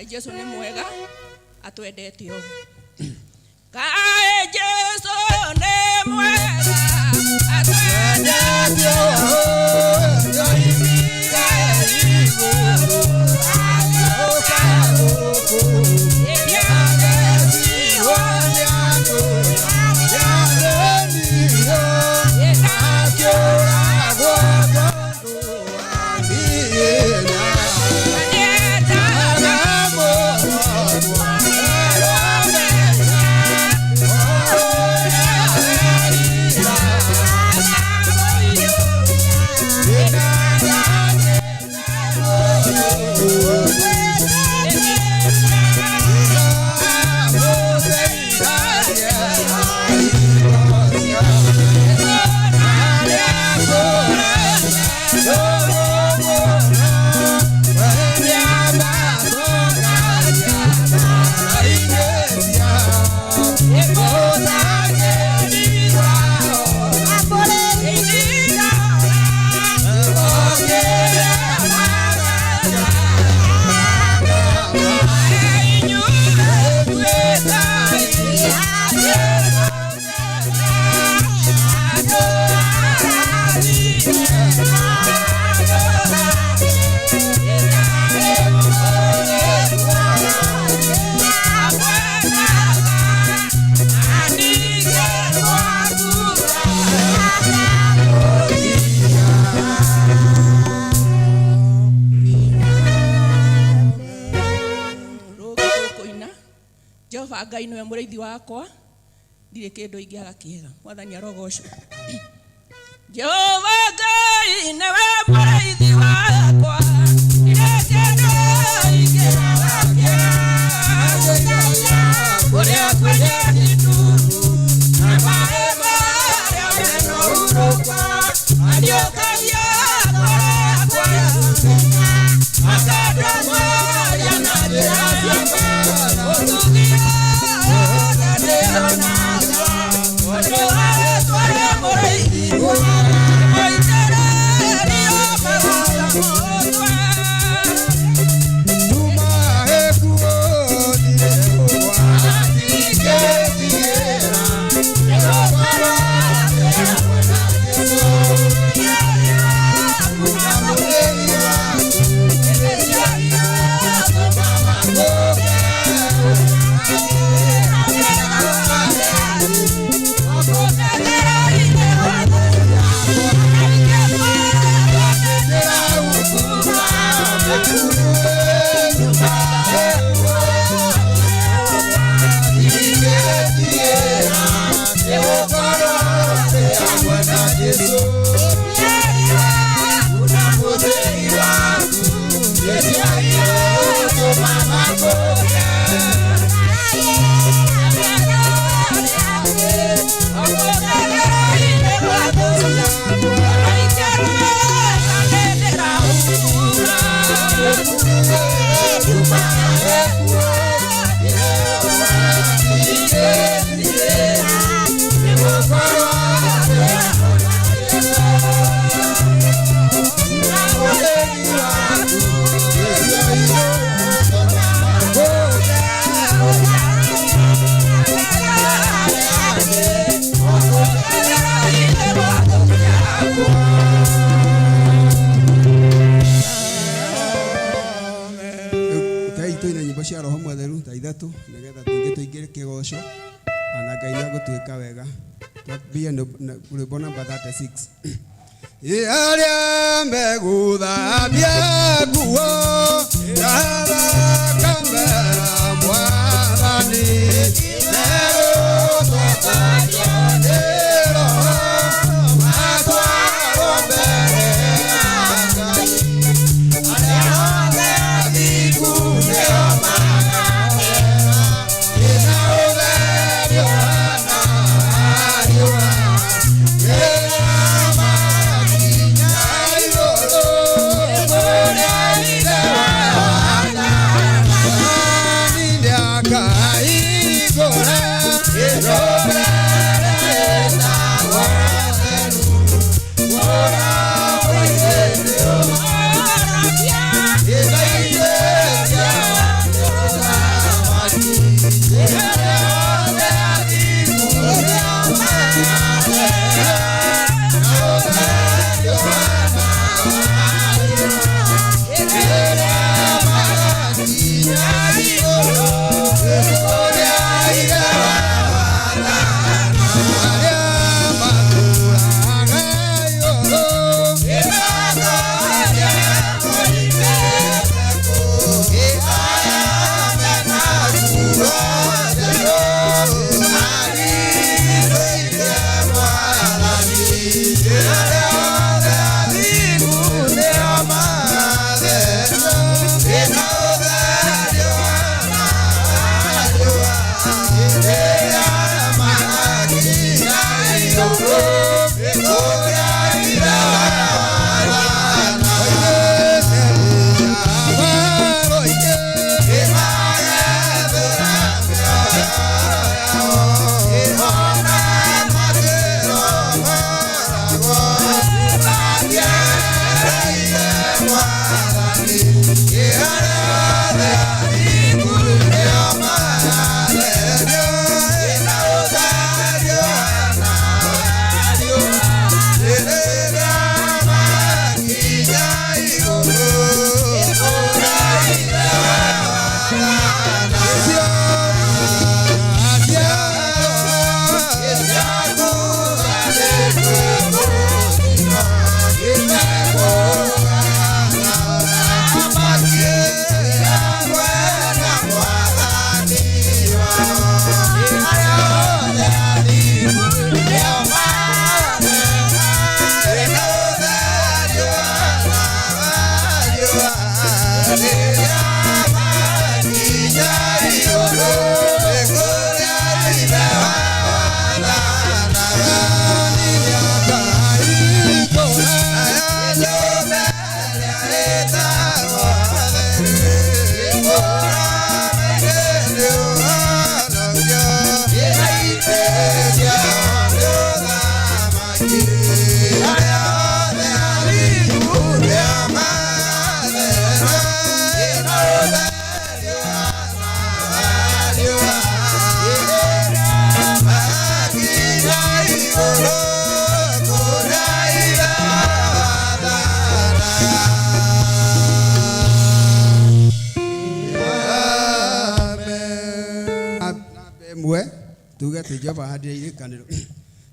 Jesu ni mwega atwendete o kae Jesu ni mwega atwendete Jehova Ngai niwe mũrĩithi wakwa ndirĩ kĩndũ ingĩaga kĩega mwathani arogocwo Jehova Ngai niwe mũrĩithi wakwa ndirĩ kĩndũ ingĩaga kĩega kũrĩa kwendete nduru na maĩ marĩa mena ũrũkwa andĩũkagia kũrĩa akandwara na njĩra ciakwa ũtugia nigetha tuingire kĩgoco ana Ngai nĩagũtwĩka wega twambie rwĩmbo namba 36 arĩa megũthambia nguo kamera mwathani megũtũkania nĩ Roho matwarwo mbere ya Ngai arĩa othe athingu nĩo Oh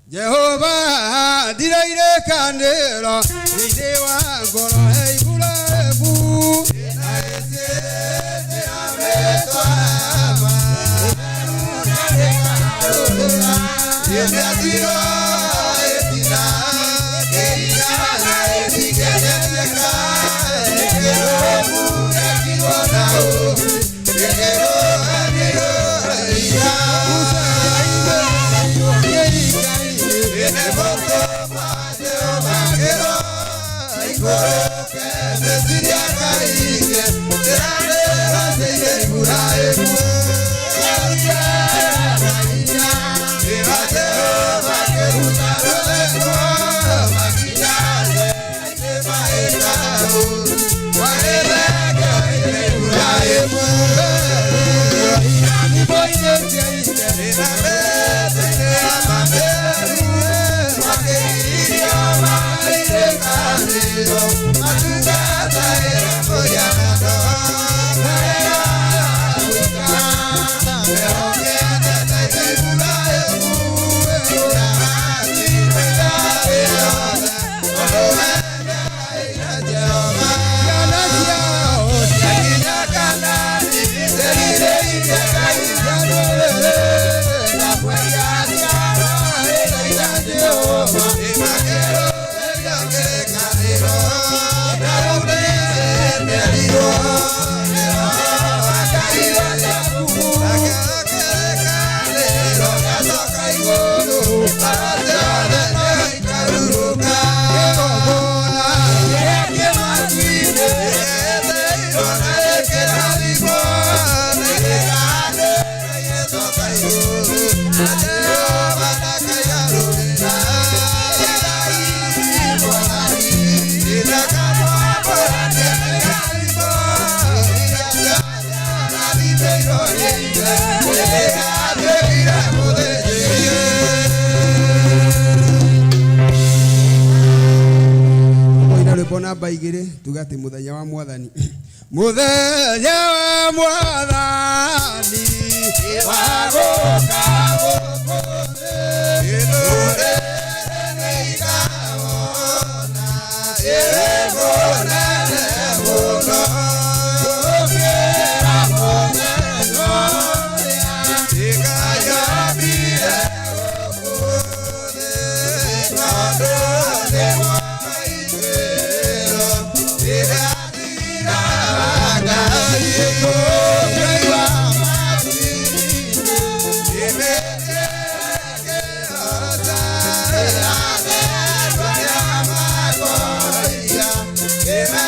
Jehovah, diraire kandelo, idewa goro hey bulebu. Naese te ameto ama, emeatiro etina, keina na etiketeka, ekerobu ekiwanao, ekero amiro ina. Baigire tugati muthenya wa mwathani muthenya wa mwathani wagoka inure neikawona ebona nebono okera moneno ikayabire okude nodone Yeah.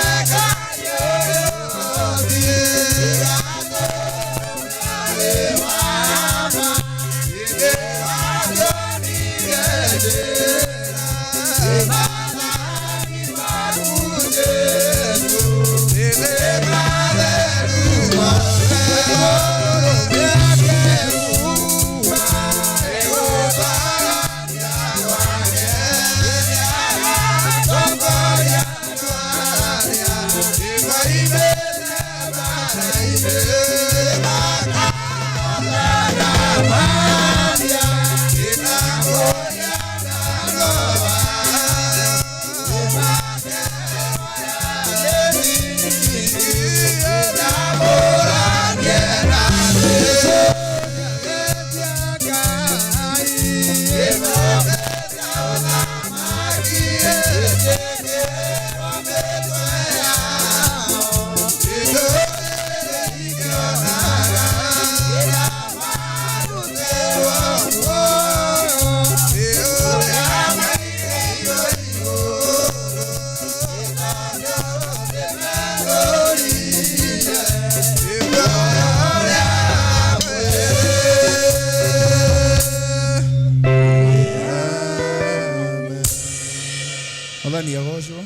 Mwathani agocwo.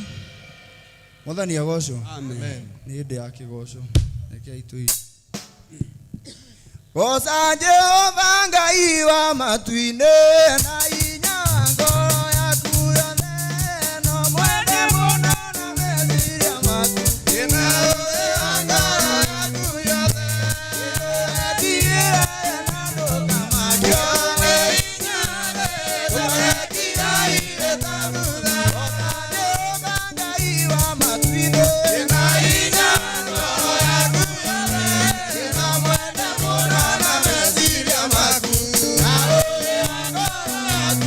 Mwathani agocwo. Amen. Nĩ hĩndĩ ya kĩgoco. Rekei tũi. Goca Jehova Ngai wa matu-inĩ na hinya ngoro yaku yothe, no mwende mũno na meciria maku. Ĩna ũũgĩ ngoro yaku yothe, ĩthiĩre na ndũkamakio nĩ hinya tũrekira irĩta thutha. Goca Jehova Ngai wa matu-inĩ na hinya ngoro yaku yothe, ĩna mwende mũno na meciria maku. Na ũũgĩ ngoro yaku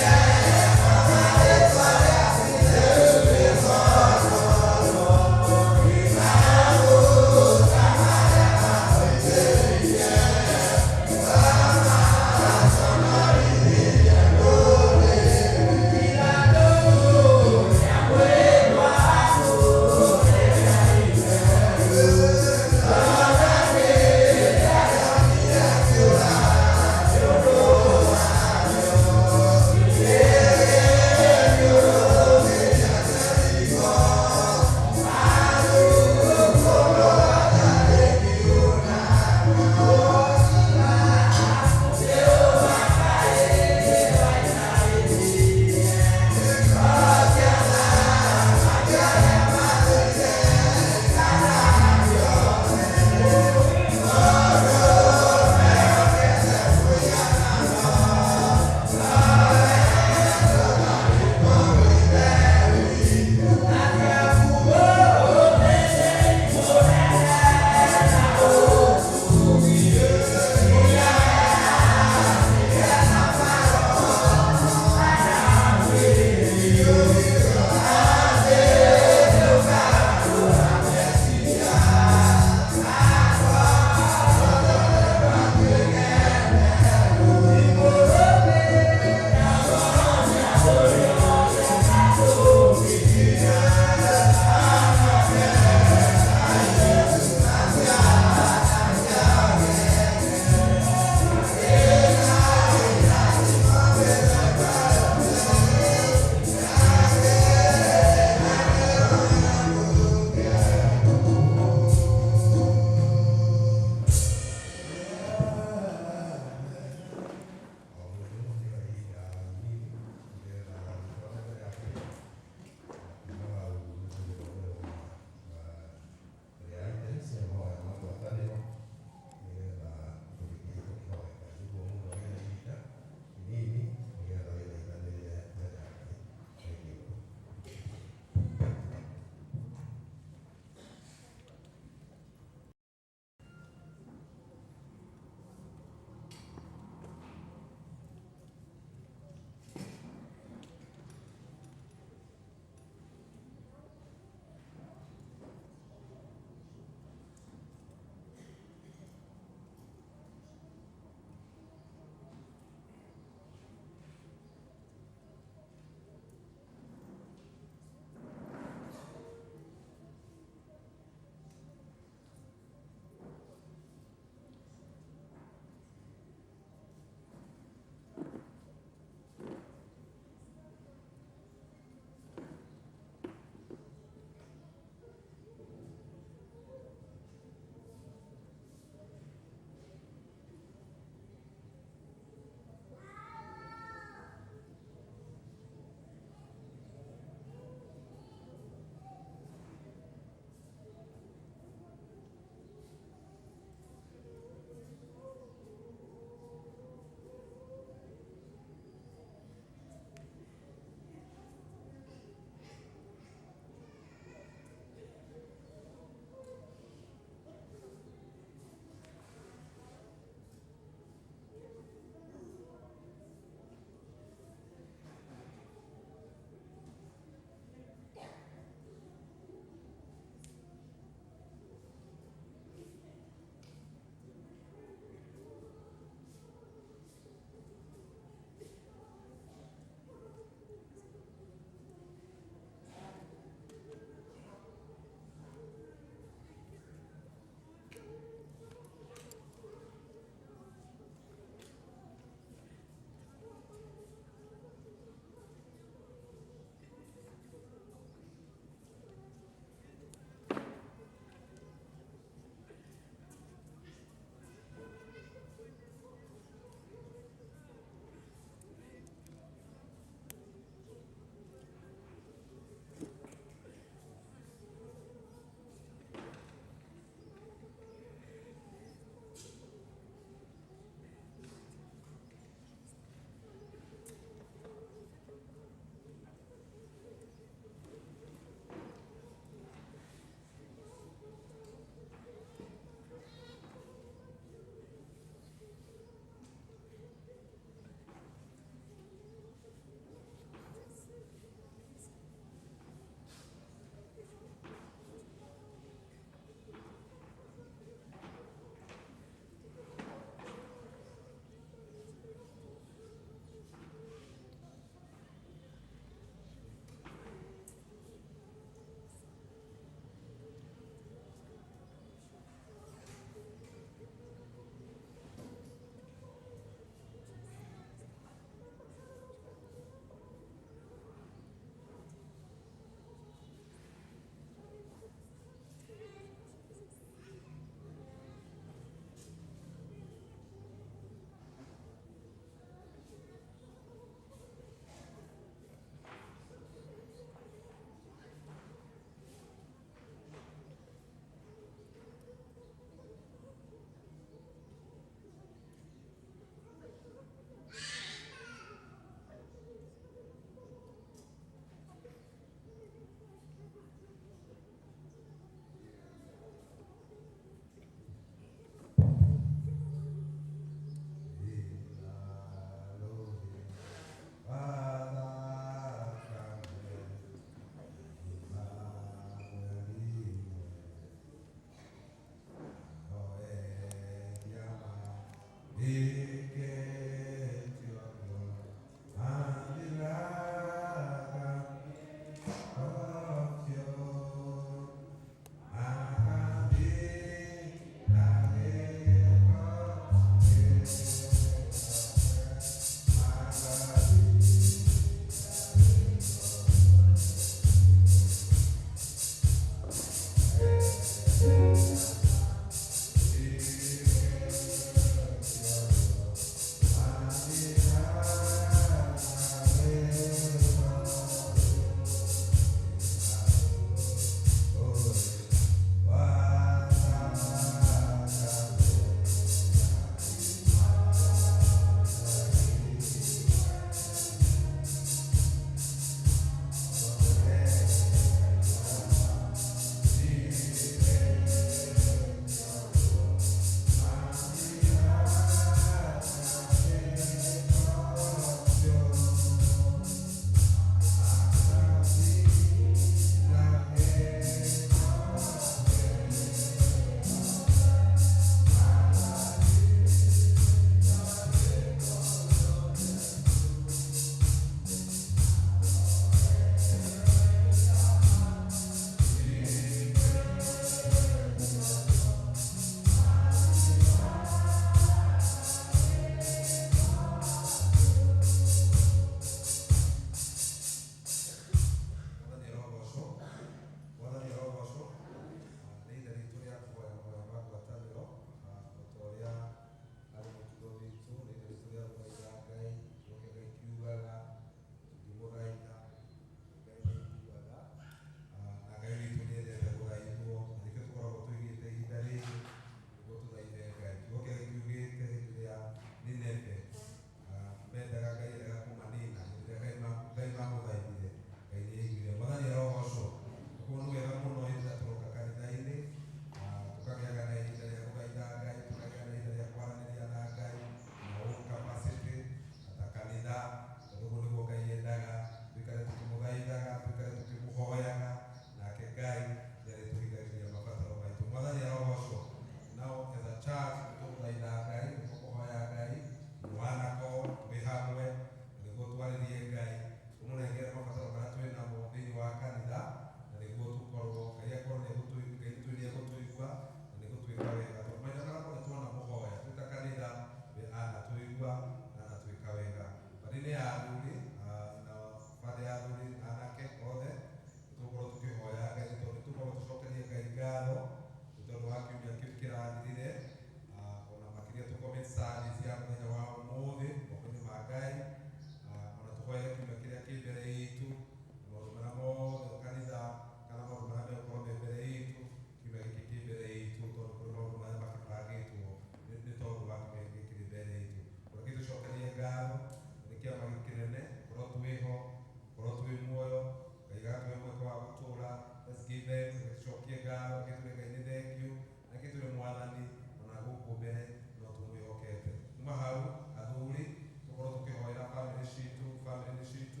mwathani ona guku mbere no tumwihokete kuma hau athuri tukorwo tukihoera family citu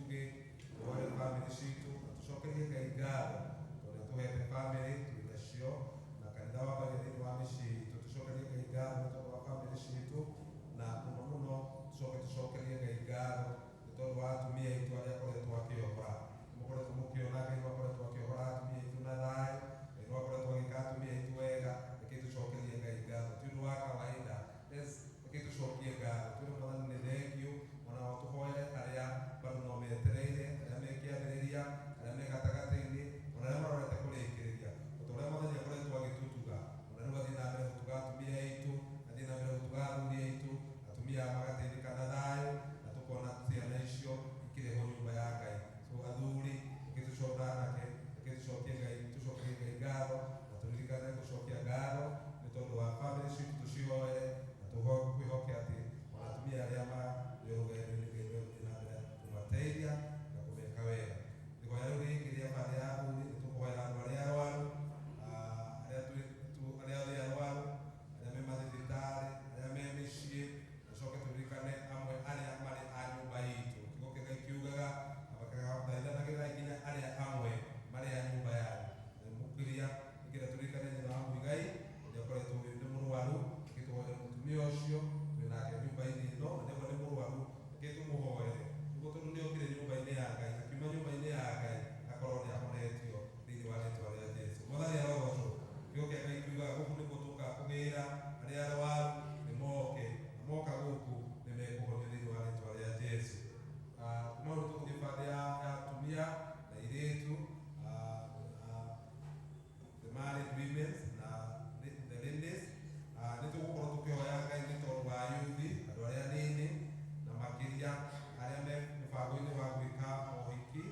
tuhoere family citu na tucokerie Ngai ngatho tondu tuhete family twinacio na kanitha wambagia thiini wa mĩciĩ itũ tucokerie Ngai ngatho nĩ tondũ wa family citu na mũno tucokerie Ngai ngatho nĩ tondũ wa atumia aitũ arĩa akoretwo akĩohora mũkoretwo mũkĩona Ngai akoretwo akĩohora atumia aitũ na thayũ Ngai akoretwo agĩka atumia aitũ wega reke tucokerie Ngai ngatho ti ũndũ wa kawaida reke tucokie ngatho tondũ Mwathani nĩ thengio ona o tũhoere arĩa bado no metereire arĩa me kĩambĩrĩria arĩa me gatagatĩ-inĩ ona arĩa marorete kũrĩkĩrĩria tondũ ũrĩa Mwathani akoretwo agĩtũtuga ona rĩu athiĩ na mbere gũtuga atumia aitũ athiĩ na mbere gũtuga athuri aitũ atumia magateithĩka na thayũ na tũkona ciana icio ikĩrĩhwo nyũmba ya Ngai so athuri reke tũcokie anake reke tucokerie Ngai ngatho na tũririkane gũcokia ngatho nĩ tondũ wa family citu tũcihoere na twĩhoke atĩ ona atumia arĩa marĩ rũgendo-inĩ Ngai nĩegũthiĩ na mbere kũmateithia na kũmeka wega ihoya rĩu rĩngĩ rĩa bamĩrĩ ya athuri nĩ tũkũhoera andũ arĩa arwaru arĩa arwaru arĩa me mathibitarĩ arĩa me mĩciĩ tũcoke tũririkane amwe arĩa marĩ a nyũmba itũ kiugo kĩa Ngai kiugaga makathaithanagĩra nginya arĩa amwe marĩ a nyũmba yanyu mũkĩria nĩgetha tũririkane nyina wa Muigai ũrĩa ũkoretwo nĩ mũrwaru reke tũhoere mũtumia ũcio twĩnake nyũmba-inĩ ĩno na nĩguo nĩ mũrwaru reke tũmũhoere nĩguo tondũ nĩokire nyũmba-inĩ ya Ngai akiuma nyũmba-inĩ ya Ngai akorwo nĩ ahonetio thĩinĩ wa rĩĩtwa rĩa Jesũ Mwathani arogocwo kiugo kĩa Ngai kiugaga gũkũ nĩkuo tũkaga kũgĩĩra arĩa arwaru nĩ moke na moka gũkũ nĩ mekũhonio thĩinĩ wa rĩĩtwa rĩa Jesũ no nĩ tũgũthiĩ bande ya atumia na airĩtu the married women na the ladies nĩ tũgũkorwo tũkĩhoya Ngai nĩ tondũ wa yuthi andũ arĩa anini na makĩria arĩa me mũbango-inĩ wa gwĩka mohiki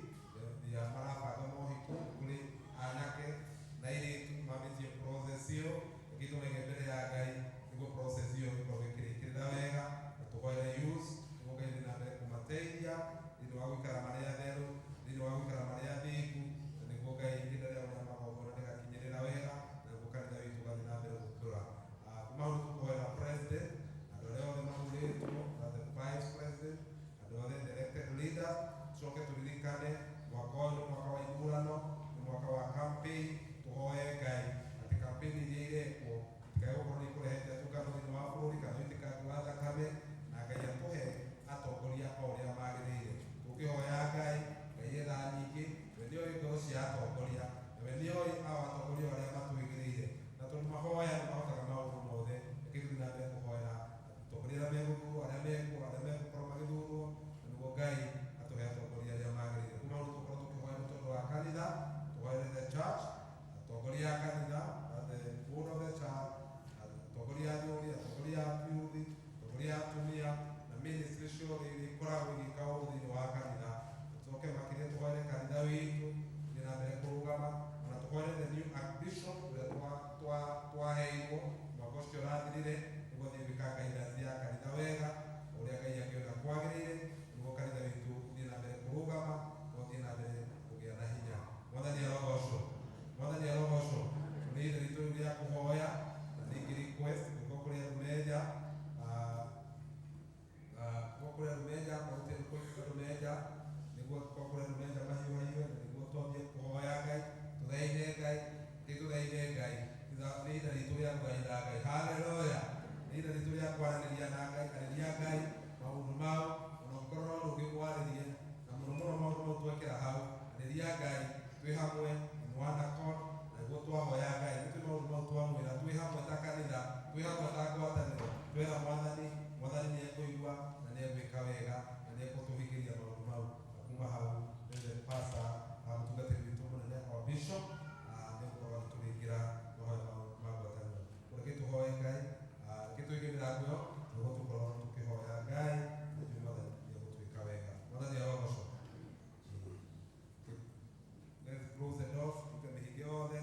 ya marabanga mohiki kũrĩ anake na airĩtu mamĩtie process ĩyo reke tũmege mbere ya Ngai nĩguo process ĩyo ĩkorwo ĩkĩrĩkĩrĩra wega na tũhoere youth nĩguo Ngai thiĩ na mbere kũmateithia thĩinĩ wa gũikara marĩ atheru thĩinĩ wa gũikara marĩ athingu na nĩguo Ngai ihinda rĩao rĩa magongona rĩgakinyĩrĩra wega na nĩguo kanitha witũ ũgathiĩ na mbere gũkũra kuma hau tũkũhoera president andũ arĩa othe mahurĩtwo the vice president andũ othe elected leaders tũcoke tũririkane mwaka ũyũ nĩ mwaka wa ithurano nĩ mwaka wa campaign tũhoe Ngai atĩ campaign iria irekwo itikae gũkorwo nĩ ikũrehe njatũngano thĩinĩ wa bũrũri kana itikagi wa thakame na Ngai atũhe atongoria o ũrĩa magĩrĩire tũkĩhoya Ngai etha nyingĩ we nĩ oĩ ngoro cia atongoria na we nĩ oĩ atongoria arĩa matwĩgĩrĩire na tondũ mahoya nĩ mahotaga maũndũ mothe reke tũthiĩ na mbere kũhoera atongoria arĩa megũthurwo arĩa megũkorwo magĩthurwo na nĩguo Ngai atũhe atongoria arĩa magĩrĩire kuma hau tũkorwo tũkĩhoya nĩ tondũ wa kanitha tũhoere the church atongoria a kanitha the board of the church atongoria a athuri atongoria a youth atongoria a atumia na ministry ciothe iria ikoragwo igĩka ũũ thĩinĩ wa kanitha tũcoke makĩria tũhoere kanitha witũ thiĩ na mbere kũrũgama ona tũhoere the new archbishop ũrĩa twaheirwo mwaka ũcio ũrathirire nĩguo thiĩ gwĩka guidance ya kanitha wega ũrĩa Ngai angĩona kwagĩrĩire nĩguo kanitha witũ thiĩ na mbere kũrũgama nĩguo thiĩ na mbere kũgĩa na hinya Mwathani arogocwo nĩ ihinda ritũ rĩu rĩa kũhoya na ningĩ request gũkũ kũrĩ Rumenja kũrĩa Rumenja marutĩrwo kũrĩa Rumenja nĩguo kũrĩa Rumenja mahiũhahiũhe na nĩguo twambie kũhoya Ngai tũthaithe Ngai nĩ ihinda ritũ rĩa kũthaitha Ngai haleluya nĩ ihinda ritũ rĩa kwaranĩria na Ngai arĩria Ngai maũndũ mau ona ũkorwo no ndũngĩmwarĩria na mũno mũno maũndũ mau twekĩra hau arĩria Ngai twĩ hamwe in one accord na nĩguo twahoya Ngai nĩ twĩ maũndũ mau twamwĩra twĩ hamwe ta kanitha twĩ hamwe ta ngwatanĩro twĩra Mwathani nĩ ekũigua na nĩ egwĩka wega na nĩ egũtũhingĩria maũndũ mau kuma hau pastor mũtungatĩri witũ mũnene wa bishop nĩ gũkorwo agĩtũrĩngĩra mahoya ma ngwatanĩro reke tũhoe Ngai reke tũige mĩrango ĩyo nĩguo tũkorwo tũkĩhoya Ngai na nĩ Mwathani nĩ egũtwĩka wega Mwathani arogocwo let's close the doors tuke mĩhinga yothe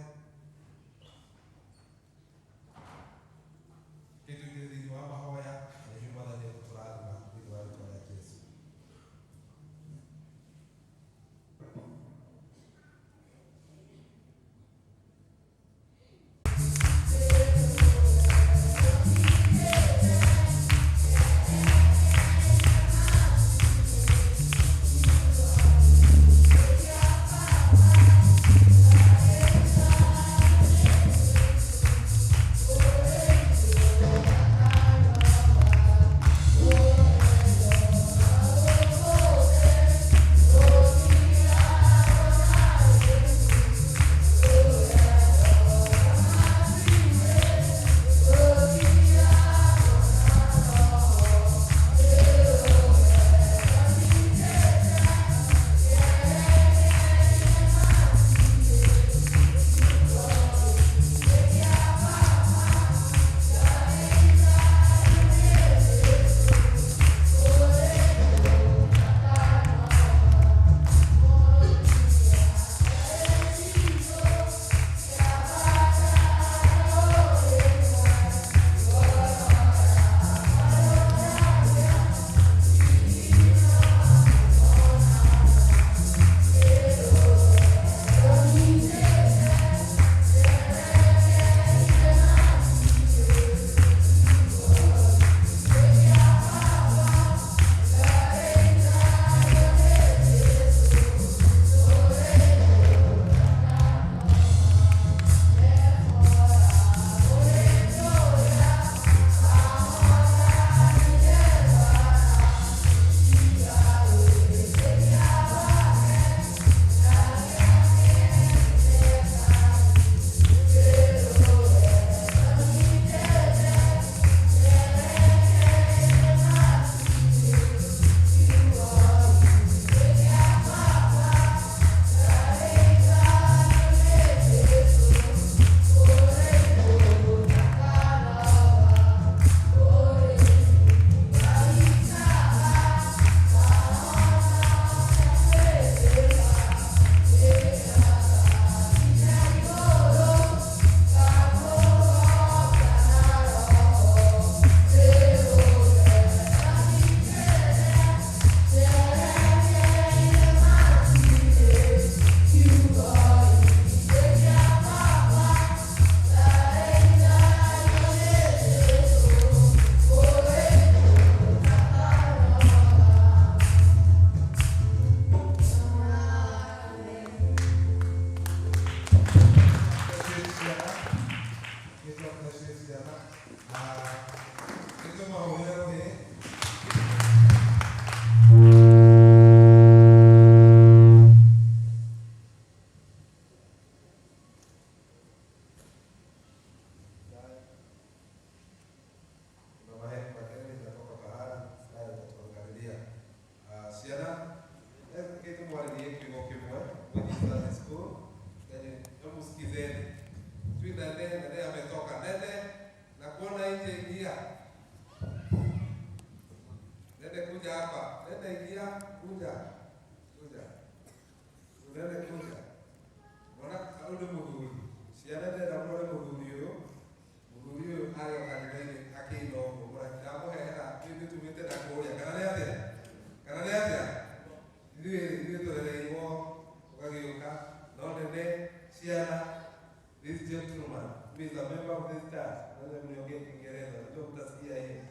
gentleman who is a member of this church. Naweza mniongee Kiingereza, ndio mtasikia hiyo.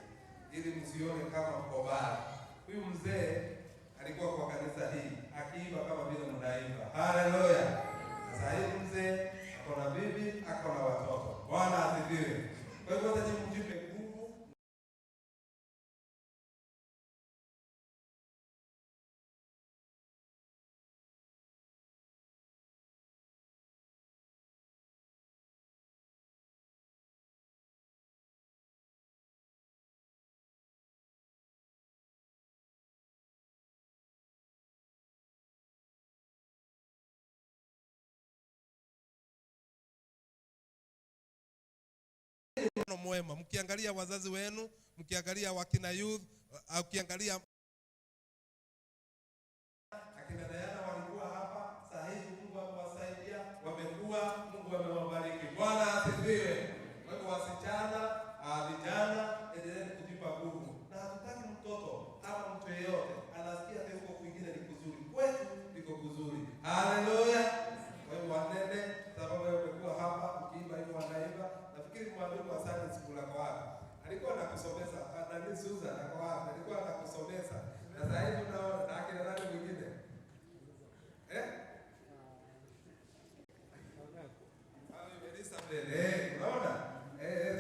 Ili msione kama mkobali. Huyu mzee alikuwa kwa kanisa hii akiimba kama vile mnaimba. Haleluya. Sasa hivi mzee ako na bibi, ako na watoto. Bwana asifiwe. Kwa hivyo hata mjipe nguvu. Mwema, mkiangalia wazazi wenu, mkiangalia wakina youth, ukiangalia akina Diana walikuwa hapa, saa hizi Mungu amewasaidia, wamekuwa, Mungu amewabariki. Bwana asifiwe. Kwa hivyo wasichana, vijana, endeleeni kujipa nguvu. Na hatutaki mtoto ama mtu yeyote anasikia huko kwingine ni kuzuri. Kwetu ndiko kuzuri. Haleluya. Kwa hivyo wanene, sababu wamekuwa hapa ukiimba hivyo wanaimba. Nafikiri mwalimu wa Sunday school ako wapi? Alikuwa anakusomesa, nani Susan ako wapi? Alikuwa anakusomesa. Na sasa hivi unaona akina nani mwingine? Unaona?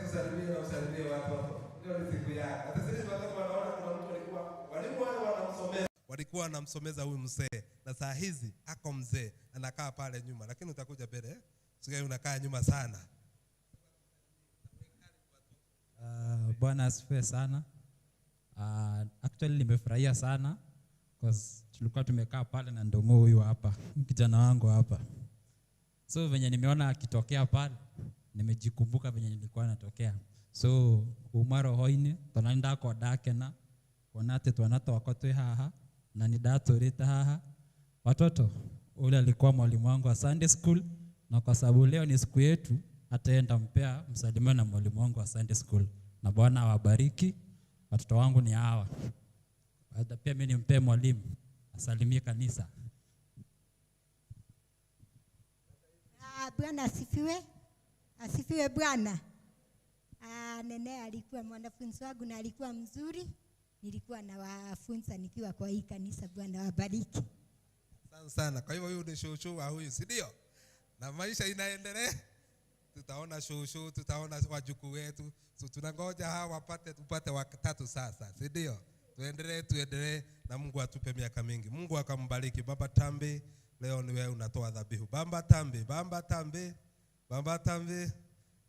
Tusalimie na usalimie watoto. Ndio ni siku yake. Hata sisi watoto wanaona kuna mtu alikuwa walimu wale wanamsomesa. Walikuwa wanamsomeza huyu mzee. Na saa hizi ako mzee anakaa pale nyuma, lakini utakuja mbele. Sio unakaa nyuma sana. Bwana asifiwe sana. Actually nimefurahia sana because tulikuwa tumekaa pale na Ndongo huyu hapa, kijana wangu hapa. So venye nimeona akitokea pale, nimejikumbuka venye nilikuwa natokea. So umaro hoine tonanda ko dakena onate twanata wakotwe haha na nidatoreta haha. Watoto, ule alikuwa mwalimu wangu wa Sunday school, na kwa sababu leo ni siku yetu, ataenda mpea msalimio na mwalimu wangu wa Sunday school. Na Bwana awabariki. Watoto wangu ni hawa. Hata pia mimi nimpe mwalimu asalimie kanisa. Bwana asifiwe. Asifiwe Bwana. Nene alikuwa mwanafunzi wangu na alikuwa mzuri. Nilikuwa na wafunza nikiwa kwa hii kanisa. Bwana wabariki. Asante sana. Kwa hivyo huyu ni shosho wa huyu, si ndio? Na maisha inaendelea. Tutaona shosho, tutaona wajukuu wetu. So tunangoja hawa tupate watatu sasa, si ndio? Tuendelee na Mungu atupe miaka mingi. Mungu akambariki. Baba Tambi, leo ni wewe unatoa dhabihu. Baba Tambi.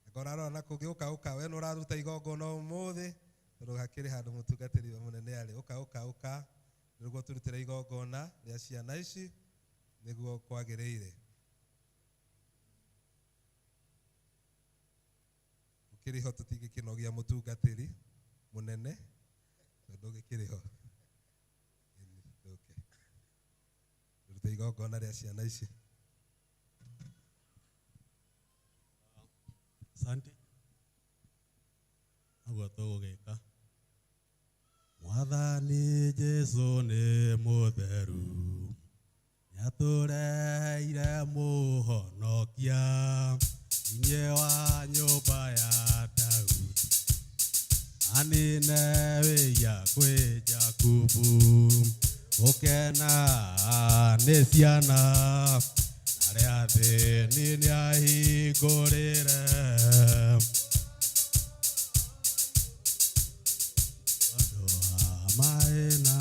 Akoraro na kugeuka wewe uraruta igongona umuthi. Rugakiri handu mutungatiri munene ari uka. Niguo turutira igongona ria ciana ici niguo kwagiriire. Kiriho tutigikinogia mutungatiri munene tondu kiriho. Okay. Turute igongona ria ciana ici. Asante. Agwa tugugika. Mwathani Jesu ni mutheru. Nyatureire muhonokia. Inye wa nyumba ya Daudi. Anine wĩya kwĩ Jakubu. Ũkena nĩ ciana. Arĩa athĩni nĩahingũrĩre. Andũ a maĩna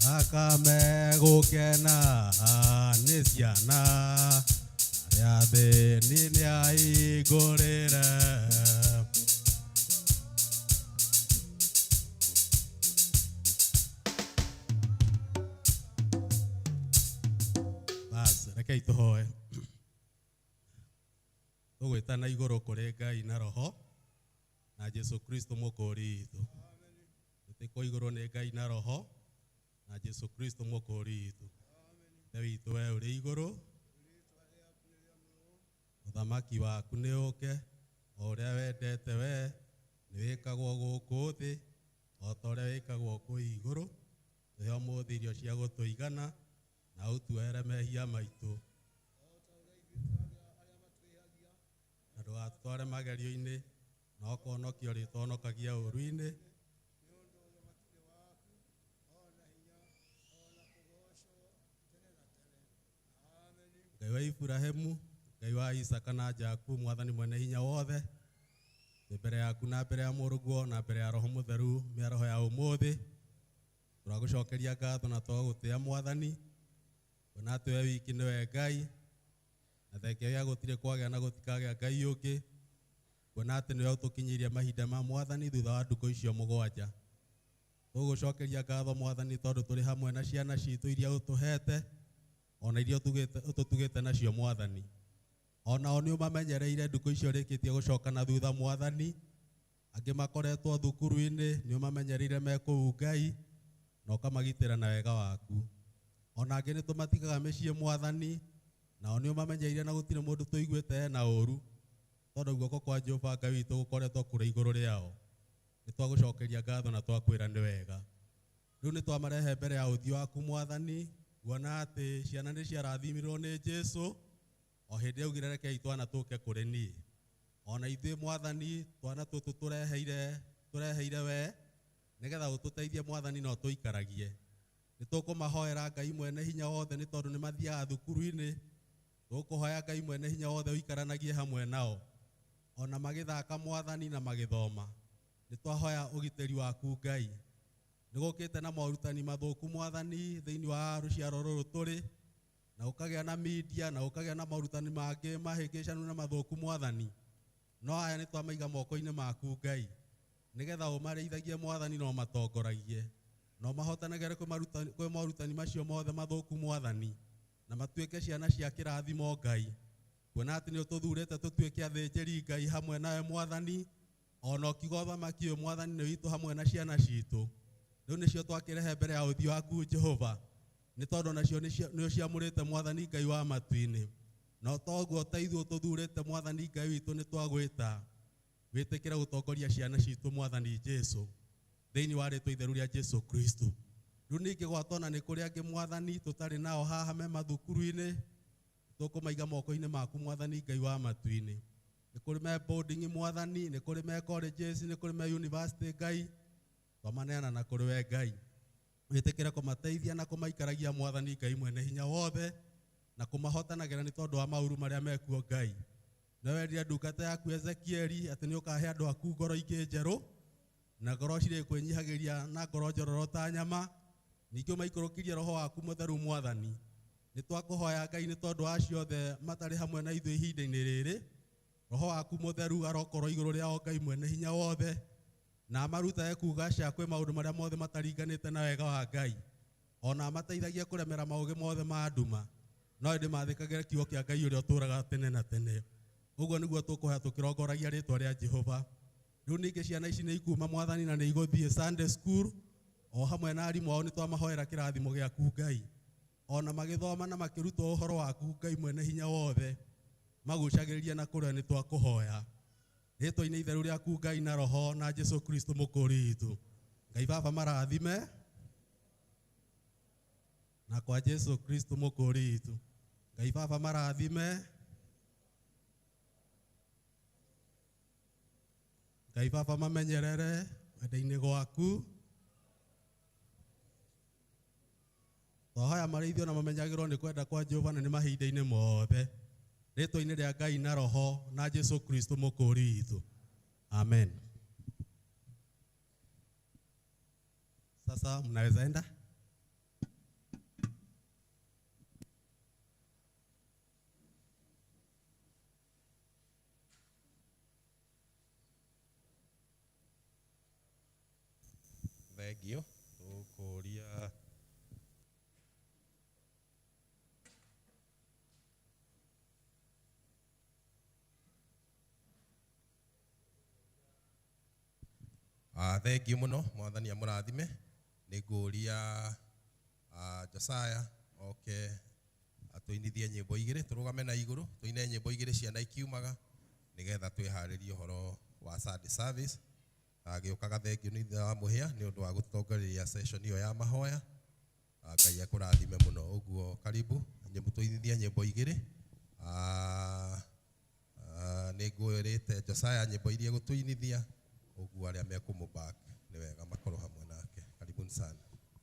thakame gũkena nĩ ciana. Arĩa athĩni nĩahingũrĩre. Rekei tuhoe. Tugwĩtana igũrũ kũrĩ Ngai na Roho na Jesu Kristo mũkũri witũ. Tũtĩkwo igũrũ nĩ Ngai na Roho na Jesu Kristo mũkũri witũ. Ithe witũ we ũrĩ igũrũ, ũthamaki waku nĩ ũke, o ũrĩa wendete we nĩ wĩkagwo gũkũ thĩ, o ta ũrĩa wĩkagwo kũu igũrũ. Tũhe ũmũthĩ irio cia gũtũigana na ũtuere mehia maitũ. ndũgatware magerio-inĩ, na ũkonokio rĩtũhonokagia ũũru-inĩ. Ngai wa Iburahĩmu, Ngai wa Isaka na Jakubu, Mwathani mwene hinya wothe, mbere yaku na mbere ya Mũrũguo na mbere ya Roho Mũtheru mĩaraho ya ũmũthĩ, tũragũcokeria ngatho na twagũtĩĩa Mwathani, kuona atĩ we wiki nĩwe Ngai, na thengia gĩa gũtirĩ kwagĩa na gũtikagĩa Ngai ũngĩ, kuona atĩ nĩwe ũtũkinyĩirie mahinda ma Mwathani thutha wa ndukũ icio mũgwanja. Tũgũcokeria ngatho Mwathani tondũ tũrĩ hamwe na ciana citũ iria ũtũhete, ona iria ũtũtugĩte nacio Mwathani. Onao nĩ ũmamenyereire ndukũ icio rĩkĩtie gũcoka na thutha Mwathani, angĩ makoretwo thukuru-inĩ, nĩ ũmamenyereire me kũu Ngai, na ũkamagitĩra na wega waku. Ona angĩ nĩ tũmatigaga mĩciĩ Mwathani, nao nĩ ũmamenyereire na gũtirĩ mũndũ tũiguĩte na ũru, tondũ guoko kwa Jehova Ngai witũ gũkoretwo kũrĩ igũrũ rĩao. Nĩ twagũcokeria ngatho na twakwĩra nĩ wega. Rĩu nĩ twamarehe mbere ya ũthiũ waku Mwathani, kuona atĩ ciana nĩ ciarathimirwo nĩ Jesũ, o hĩndĩ yaugire rekei twana tũke kũrĩ niĩ. Ona ithuĩ Mwathani, twana tũtũ tũreheire we, nĩgetha ũtũteithie Mwathani na ũtũikaragie. Nĩ tũkũmahoera Ngai mwene hinya wothe nĩ tondũ nĩ mathiaga thukuru-inĩ, tũkũhoya Ngai mwene hinya wothe ũikaranagie hamwe nao, ona magĩthaka Mwathani na magĩthoma. Nĩ twahoya ũgitĩri waku Ngai. Nĩ gũkĩte na morutani mathũku Mwathani thĩinĩ wa rũciaro rũrũ tũrĩ, na ũkagĩa na media, na ũkagĩa na morutani mangĩ mahĩngĩcanu na mathũku Mwathani. No aya nĩ twamaiga moko-inĩ maku Ngai, nĩgetha ũmarĩithagie Mwathani na ũmatongoragie, na ũmahotanagĩre kwĩ morutani macio mothe mathũku Mwathani, na matuĩke ciana cia kĩrathimo Ngai, kuona atĩ nĩ ũtũthurĩte tũtuĩke athĩnjĩri Ngai hamwe nawe Mwathani, ona ũkiuga ũthamaki ũyũ Mwathani nĩ witũ hamwe na ciana citũ. Rĩu nĩcio twakĩrehe mbere ya ũthiũ waku Jehova, nĩ tondũ nacio nĩ ũciamũrĩte Mwathani Ngai wa matu-inĩ. No toguo ta ithuĩ ũtũthurĩte Mwathani Ngai witũ nĩ twagwĩta wĩtĩkĩre gũtongoria ciana citũ Mwathani Jesũ, thĩinĩ wa rĩtwa itheru rĩa Jesũ Kristo. Rĩu ningĩ gwatona nĩ kũrĩ angĩ Mwathani tũtarĩ nao haha me mathukuru-inĩ, tũkũmaiga moko-inĩ maku Mwathani Ngai wa matu-inĩ. Nĩ kũrĩ me boarding Mwathani, nĩ kũrĩ me colleges, nĩ kũrĩ me university Ngai, twamaneana na kũrĩ we Ngai. Wĩtĩkĩre kũmateithia na kũmaikaragia Mwathani Ngai mwene hinya wothe, na kũmahotanagĩra nĩ tondũ wa maũru marĩa mekuo Ngai. Nĩ wendire ndungata yaku Ezekieli atĩ nĩ ũkahe andũ aku ngoro ingĩ njerũ, na ngoro cirĩ kwĩnyihagĩria na ngoro njororo ta nyama, ningĩ ũmaikũrũkirie Roho waku Mũtheru Mwathani. Nĩ twakũhoya Ngai nĩ tondũ wa ciothe matarĩ hamwe na ithuĩ ihinda-inĩ rĩrĩ, Roho waku Mũtheru arokorwo igũrũ rĩao Ngai mwene hinya wothe, na marutage kuuga cia kwĩ maũndũ marĩa mothe mataringanĩte na wega wa Ngai, ona mateithagie kũremera maũgĩ mothe ma nduma, no ĩndĩ mathĩkagĩre kiugo kĩa Ngai ũrĩa ũtũũraga tene na tene. Ũguo nĩguo tũkũhoya tũkĩrongoragia rĩtwa rĩa Jehova. Rĩu ningĩ ciana ici nĩ ikuma Mwathani na nĩ igũthiĩ Sunday school, o hamwe na arimũ ao nĩ twamahoera kĩrathimo gĩaku Ngai, ona magĩthoma na makĩrutwo ũhoro waku Ngai mwene hinya wothe, magucagĩrĩrie na kũrĩa nĩ twakũhoya. Rĩtwa-inĩ itheru rĩaku Ngai na Roho na Jesũ Kristo mũkũũri witũ. Ngai Baba marathime, na kwa Jesũ Kristo mũkũũri witũ. Ngai Baba marathime, Ngai Baba mamenyerere wenda-inĩ gwaku. Twahoya marĩithio na mamenyagĩrwo nĩ kwenda kwa Jehova na nĩ mahinda-inĩ mothe. Rĩtwa-inĩ rĩa Ngai na Roho na Jesũ Kristo mũkũũri witũ. Amen. Sasa mnaweza enda. Thengio, tũkũria thengio mũno, Mwathani amũrathime. Nĩngũria Josiah oke atũinithie nyĩmbo igĩrĩ, tũrũgame na igũrũ tũine nyĩmbo igĩrĩ ciana ikiumaga, nĩgetha twĩharĩrie ũhoro wa Sunday service. Agĩũkaga thengio nĩ ithe wa mũhĩa nĩ ũndũ wa gũtongoreria session ĩyo ya mahoya. Ngai akũrathime mũno. Ũguo karibu nyĩmbo tũinithie nyĩmbo igĩrĩ. nĩ ngwĩrĩte Josiah nyĩmbo iria gũtũinithia ũguo arĩa mekũmũback nĩ wega makorwo hamwe nake. Karibuni sana.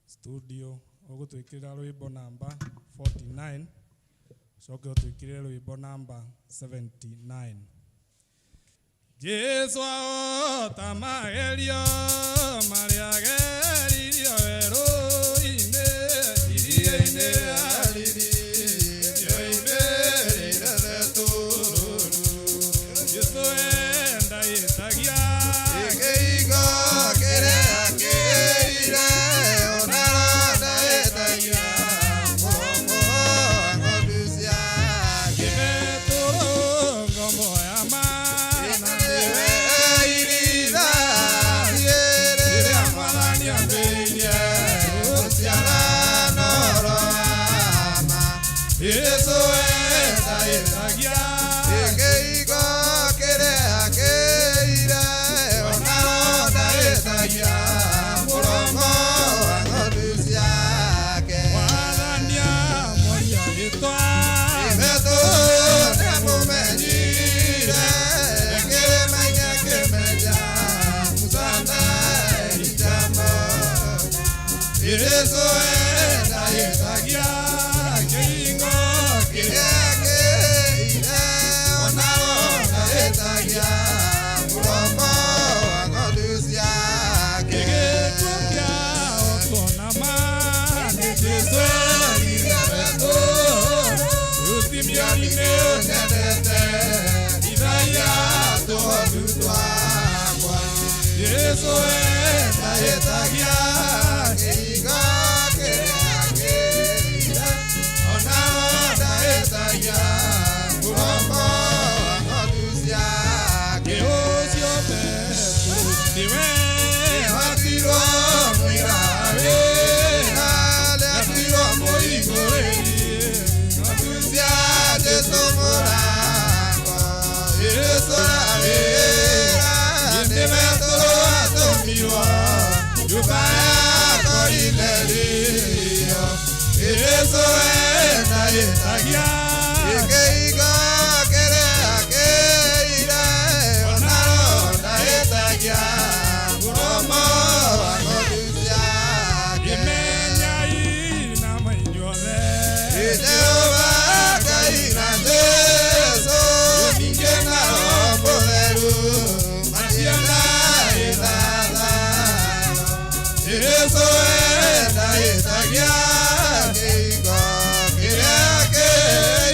Studio ũgũtwĩkĩrĩra rwĩmbo namba 49 coke ũtwĩkĩrĩre rwĩmbo namba 79. Jesu aota magerio marĩa geririo werũ-inĩ iria-inĩ ariri iria-inĩ rĩretũrũru Jesu enda yĩtagia Kĩigo kĩrĩa kĩire onarona yĩtagia mũrongo wa ng'ondu ciake ngombo ya Yesu enda yĩtagia kĩigo kĩrĩa kĩire onarona yĩtagia mũrongo wa ng'ondu ciake wathania moria gĩtwa Imetũ nĩamũmenyire kĩrĩma-inĩ kĩmenya Musana ĩritamo Yesu enda yĩtagia kĩigo kĩrĩa kĩire onarona yĩtagia mũrongo wa ng'ondu ciake gĩgĩtua kĩa otonama nĩ Jesu Iretũ rũtimiari-inĩ ũnyendete ithaia tũhondu twakwa Jesu enda yĩtagia kĩigo kĩrĩa kĩire onarona yĩtagia mũrongo wa ng'ondu ciake ũcio Petero nĩwe watirwo mũira wĩra letirwo mũihũrĩrie ng'ondu cia Jesu mũrango Jesu rawĩra nĩwe tũratũmirwo nyũmba ya Korinelio Jesu enda yĩtagia kĩigo kĩrĩa kĩire onarona yĩtagia mũromo wa ng'ondu ciake imenyai na mainyuothe Jehova Ngai na Jesu ningĩ na Roho Mũtheru mationa ithathano Jesu enda yĩtagia kĩigo kĩrĩa kĩire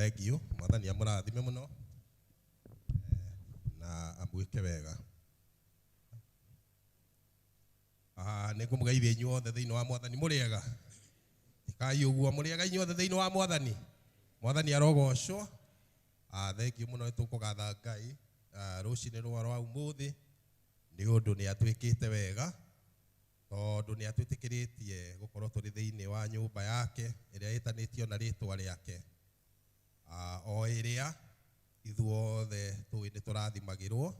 Thengio, mwathani amũrathime mũno na amwĩke wega. Nĩ ngũmũgeithia inyuothe thĩinĩ wa Mwathani. Mũrĩega? Tikai ũguo, mũrĩega inyuothe thĩinĩ wa Mwathani? Mwathani arogocwo. Thengio mũno nĩ tũkũgatha Ngai rũcinĩ rwa ũmũthĩ nĩ ũndũ nĩ atwĩkĩte wega, tondũ nĩ atwĩtĩkĩrĩtie gũkorwo tũrĩ thĩinĩ wa nyũmba yake ĩrĩa ĩtanĩtio na rĩtwa rĩake, o ĩrĩa ithuothe tũĩ nĩ tũrathimagĩrwo,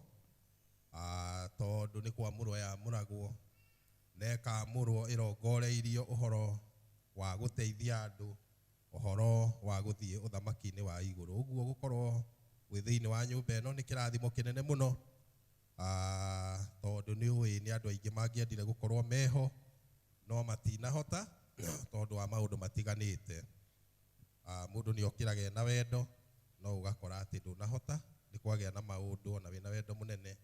tondũ nĩ kwamũrwo yamũragwo na ĩkamũrwo ĩrongoreirio ũhoro wa gũteithia andũ, ũhoro wa gũthiĩ ũthamaki-inĩ wa igũrũ. Ũguo gũkorwo wĩ thĩinĩ wa nyũmba ĩno nĩ kĩrathimo kĩnene mũno, tondũ nĩ ũĩ nĩ andũ aingĩ mangĩendire gũkorwo meho no matinahota tondũ wa maũndũ matiganĩte. Mũndũ nĩ okĩraga na wendo no ũgakora atĩ ndũnahota, nĩ kwagĩa na maũndũ na wĩna wendo mũnene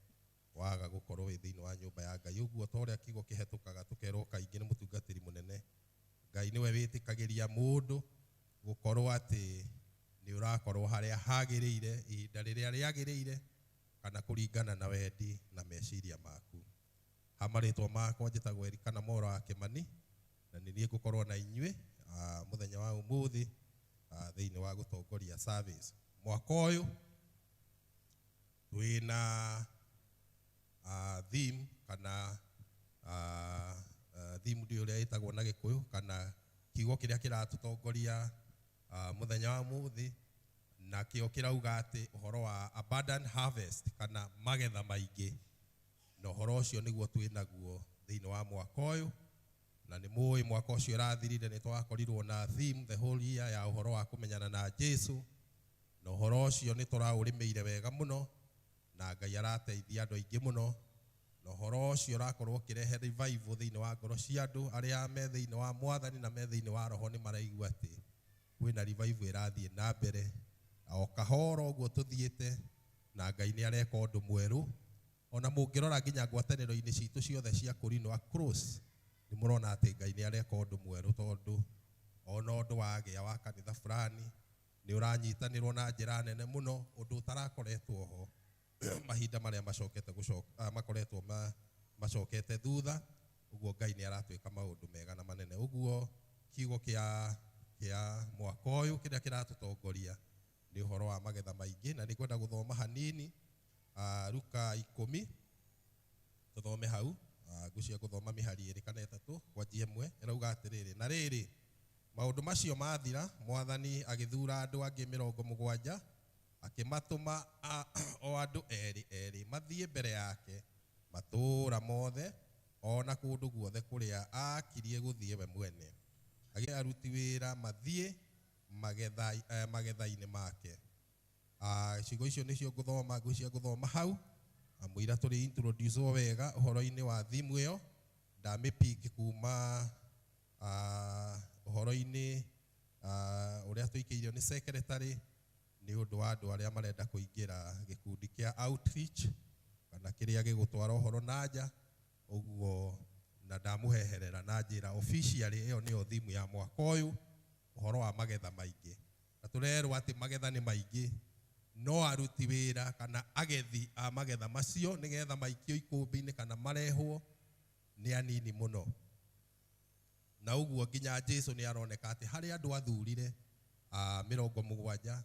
waga gũkorwo wĩ thĩinĩ wa nyũmba ya Ngai. Ũguo ta ũrĩa kiugo kĩhetũkaga tũkerwo kaingĩ nĩ mũtungatĩri mũnene, Ngai nĩwe wĩtĩkagĩria mũndũ gũkorwo atĩ nĩ ũrakorwo harĩa hagĩrĩire ihinda rĩrĩa rĩagĩrĩire kana kũringana na wendi na meciria maku. Hamarĩtwo makwa njĩtagwo Elikana Mora wa Kĩmani, na nĩ niĩ ngũkorwo na inyuĩ mũthenya wa ũmũthĩ thĩinĩ wa gũtongoria service. Mwaka ũyũ twĩna theme kana theme ndio ũrĩa ĩtagwo na Gĩkũyũ kana kiugo kĩrĩa kĩratũtongoria mũthenya wa ũmũthĩ, na kĩo kĩrauga atĩ ũhoro wa abundant harvest kana magetha maingĩ, na ũhoro ũcio nĩguo twĩnaguo thĩinĩ wa mwaka ũyũ. Na nĩ mũĩ mwaka ũcio ũrathirire nĩ twakorirwo na theme the whole year ya ũhoro wa kũmenyana na Jesũ, na ũhoro ũcio nĩ tũraũrĩmĩire wega mũno na Ngai arateithia andũ aingĩ mũno, na ũhoro ũcio ũrakorwo ũkĩrehe revival thĩinĩ wa ngoro cia andũ arĩa me thĩinĩ wa Mwathani na me thĩinĩ wa roho. Nĩ maraigua atĩ kwĩna revival ĩrathiĩ na mbere, o kahora ũguo tũthiĩte na Ngai nĩ areka ũndũ mwerũ. Ona mũngĩrora nginya ngwatanĩro-inĩ citũ ciothe cia kũrinwo across, nĩ mũrona atĩ Ngai nĩ areka ũndũ mwerũ, tondũ ona ũndũ wagĩa wa kanitha fulani nĩ ũranyitanĩrwo na njĩra nene mũno, ũndũ ũtarakoretwo ho mahinda marĩa makoretwo macokete thutha. Ũguo Ngai nĩ aratwĩka maũndũ mega na manene. Ũguo kiugo kĩa mwaka ũyũ kĩrĩa kĩratũtongoria nĩ ũhoro wa magetha maingĩ, na nĩ kwenda gũthoma hanini Luka 10 tũthome hau. Ngũcia gũthoma mĩhari 2 kana 3 kwanjia 1. Ĩrauga atĩrĩrĩ: na rĩrĩ maũndũ macio mathira, Mwathani agĩthura andũ angĩ 70 akĩmatũma o andũ erĩ mathiĩ mbere yake matũũra mothe ona kũndũ guothe kũrĩa akirie gũthiĩ we mwene. Agĩe aruti wĩra mathiĩ magetha-inĩ make. Ciugo icio nĩcio ngũthoma, ngũcia gũthoma hau amũira tũrĩ introduce wega ũhoro-inĩ wa theme ĩyo. Ndamĩpick kuma ũhoro-inĩ ũrĩa tũikĩirio nĩ secretary nĩ ũndũ wa andũ arĩa marenda kũingĩra gĩkundi kĩa outreach kana kĩrĩa gĩgũtwara ũhoro nanja. Ũguo na ndamũheherera na njĩra officially ĩyo nĩyo theme ya mwaka ũyũ, ũhoro wa magetha maingĩ. Na tũrerwo atĩ magetha nĩ maingĩ, no aruti wĩra kana agethi a magetha macio nĩgetha maikio ikũmbĩ-inĩ kana marehwo nĩ anini mũno. Na ũguo nginya Jesũ nĩ aroneka atĩ harĩ andũ athurire 70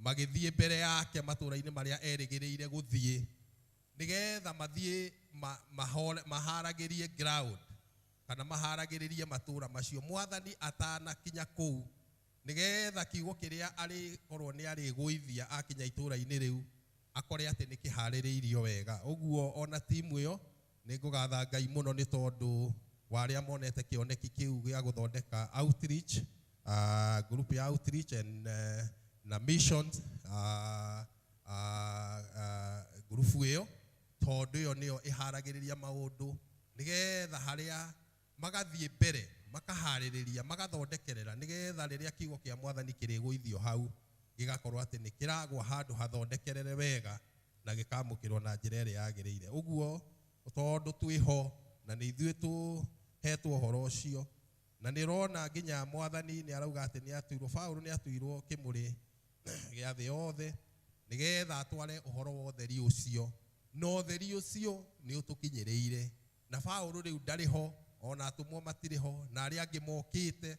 magĩthiĩ mbere yake matũũra-inĩ marĩa erĩgĩrĩire gũthiĩ, nĩgetha mathiĩ maharagĩrie ground kana maharagĩrĩrie matũũra macio Mwathani atanakinya kũu, nĩgetha kiugo kĩrĩa arĩkorwo nĩ arĩgũithia akinya itũũra-inĩ rĩu akore atĩ nĩ kĩharĩrĩirio wega. Ũguo ona timu ĩyo nĩ ngũgatha Ngai mũno nĩ tondũ wa arĩa monete kĩoneki kĩu gĩa gũthondeka outreach, group ya outreach na missions group ĩyo, tondũ ĩyo nĩyo ĩharagĩrĩria maũndũ nĩgetha harĩa magathiĩ mbere makaharĩrĩria magathondekerera, nĩgetha rĩrĩa kiugo kĩa Mwathani kĩrĩgũithio hau gĩgakorwo atĩ nĩ kĩragwa handũ hathondekerere wega na gĩkamũkĩrwo na njĩra ĩrĩa yagĩrĩire. Ũguo tondũ twĩho na nĩ ithuĩ tũhetwo ũhoro ũcio, na nĩ rona nginya Mwathani nĩ arauga atĩ nĩ atuirwo, Paulo nĩ atuirwo kĩmũrĩ gĩa thĩ yothe nigetha atware ũhoro wa ũtheri ũcio, na ũtheri ũcio nĩ ũtũkinyĩrĩire. Na Paũlũ rĩu ndarĩ ho, ona atũmwo matirĩ ho, na arĩa angĩ mokĩte,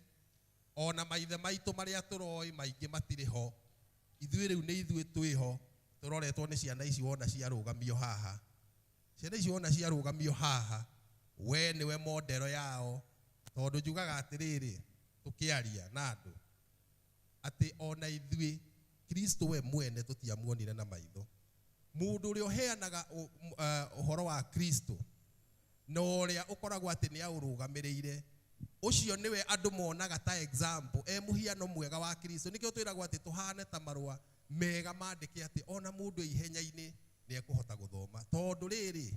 ona maithe maitũ marĩa tũroĩ maingĩ matirĩ ho. Ithuĩ rĩu nĩ ithuĩ twĩ ho, tũroretwo nĩ ciana ici wona ciarũgamio haha. Ciana ici wona ciarũgamio haha, we nĩwe modero yao, tondũ njugaga atĩrĩrĩ tũkĩaria na andũ atĩ ona ithuĩ Kristo we mwene tũtiamuonire na maitho. Mũndũ ũrĩa ũheanaga ũhoro wa Kristo na ũrĩa ũkoragwo atĩ nĩ aũrũgamĩrĩire, ũcio nĩwe andũ monaga ta example, mũhiano mwega wa Kristo. Nĩkĩo twĩragwo atĩ tũhane ta marũa mega mandĩke atĩ ona mũndũ ihenya-inĩ nĩ ekũhota gũthoma. Tondũ rĩrĩ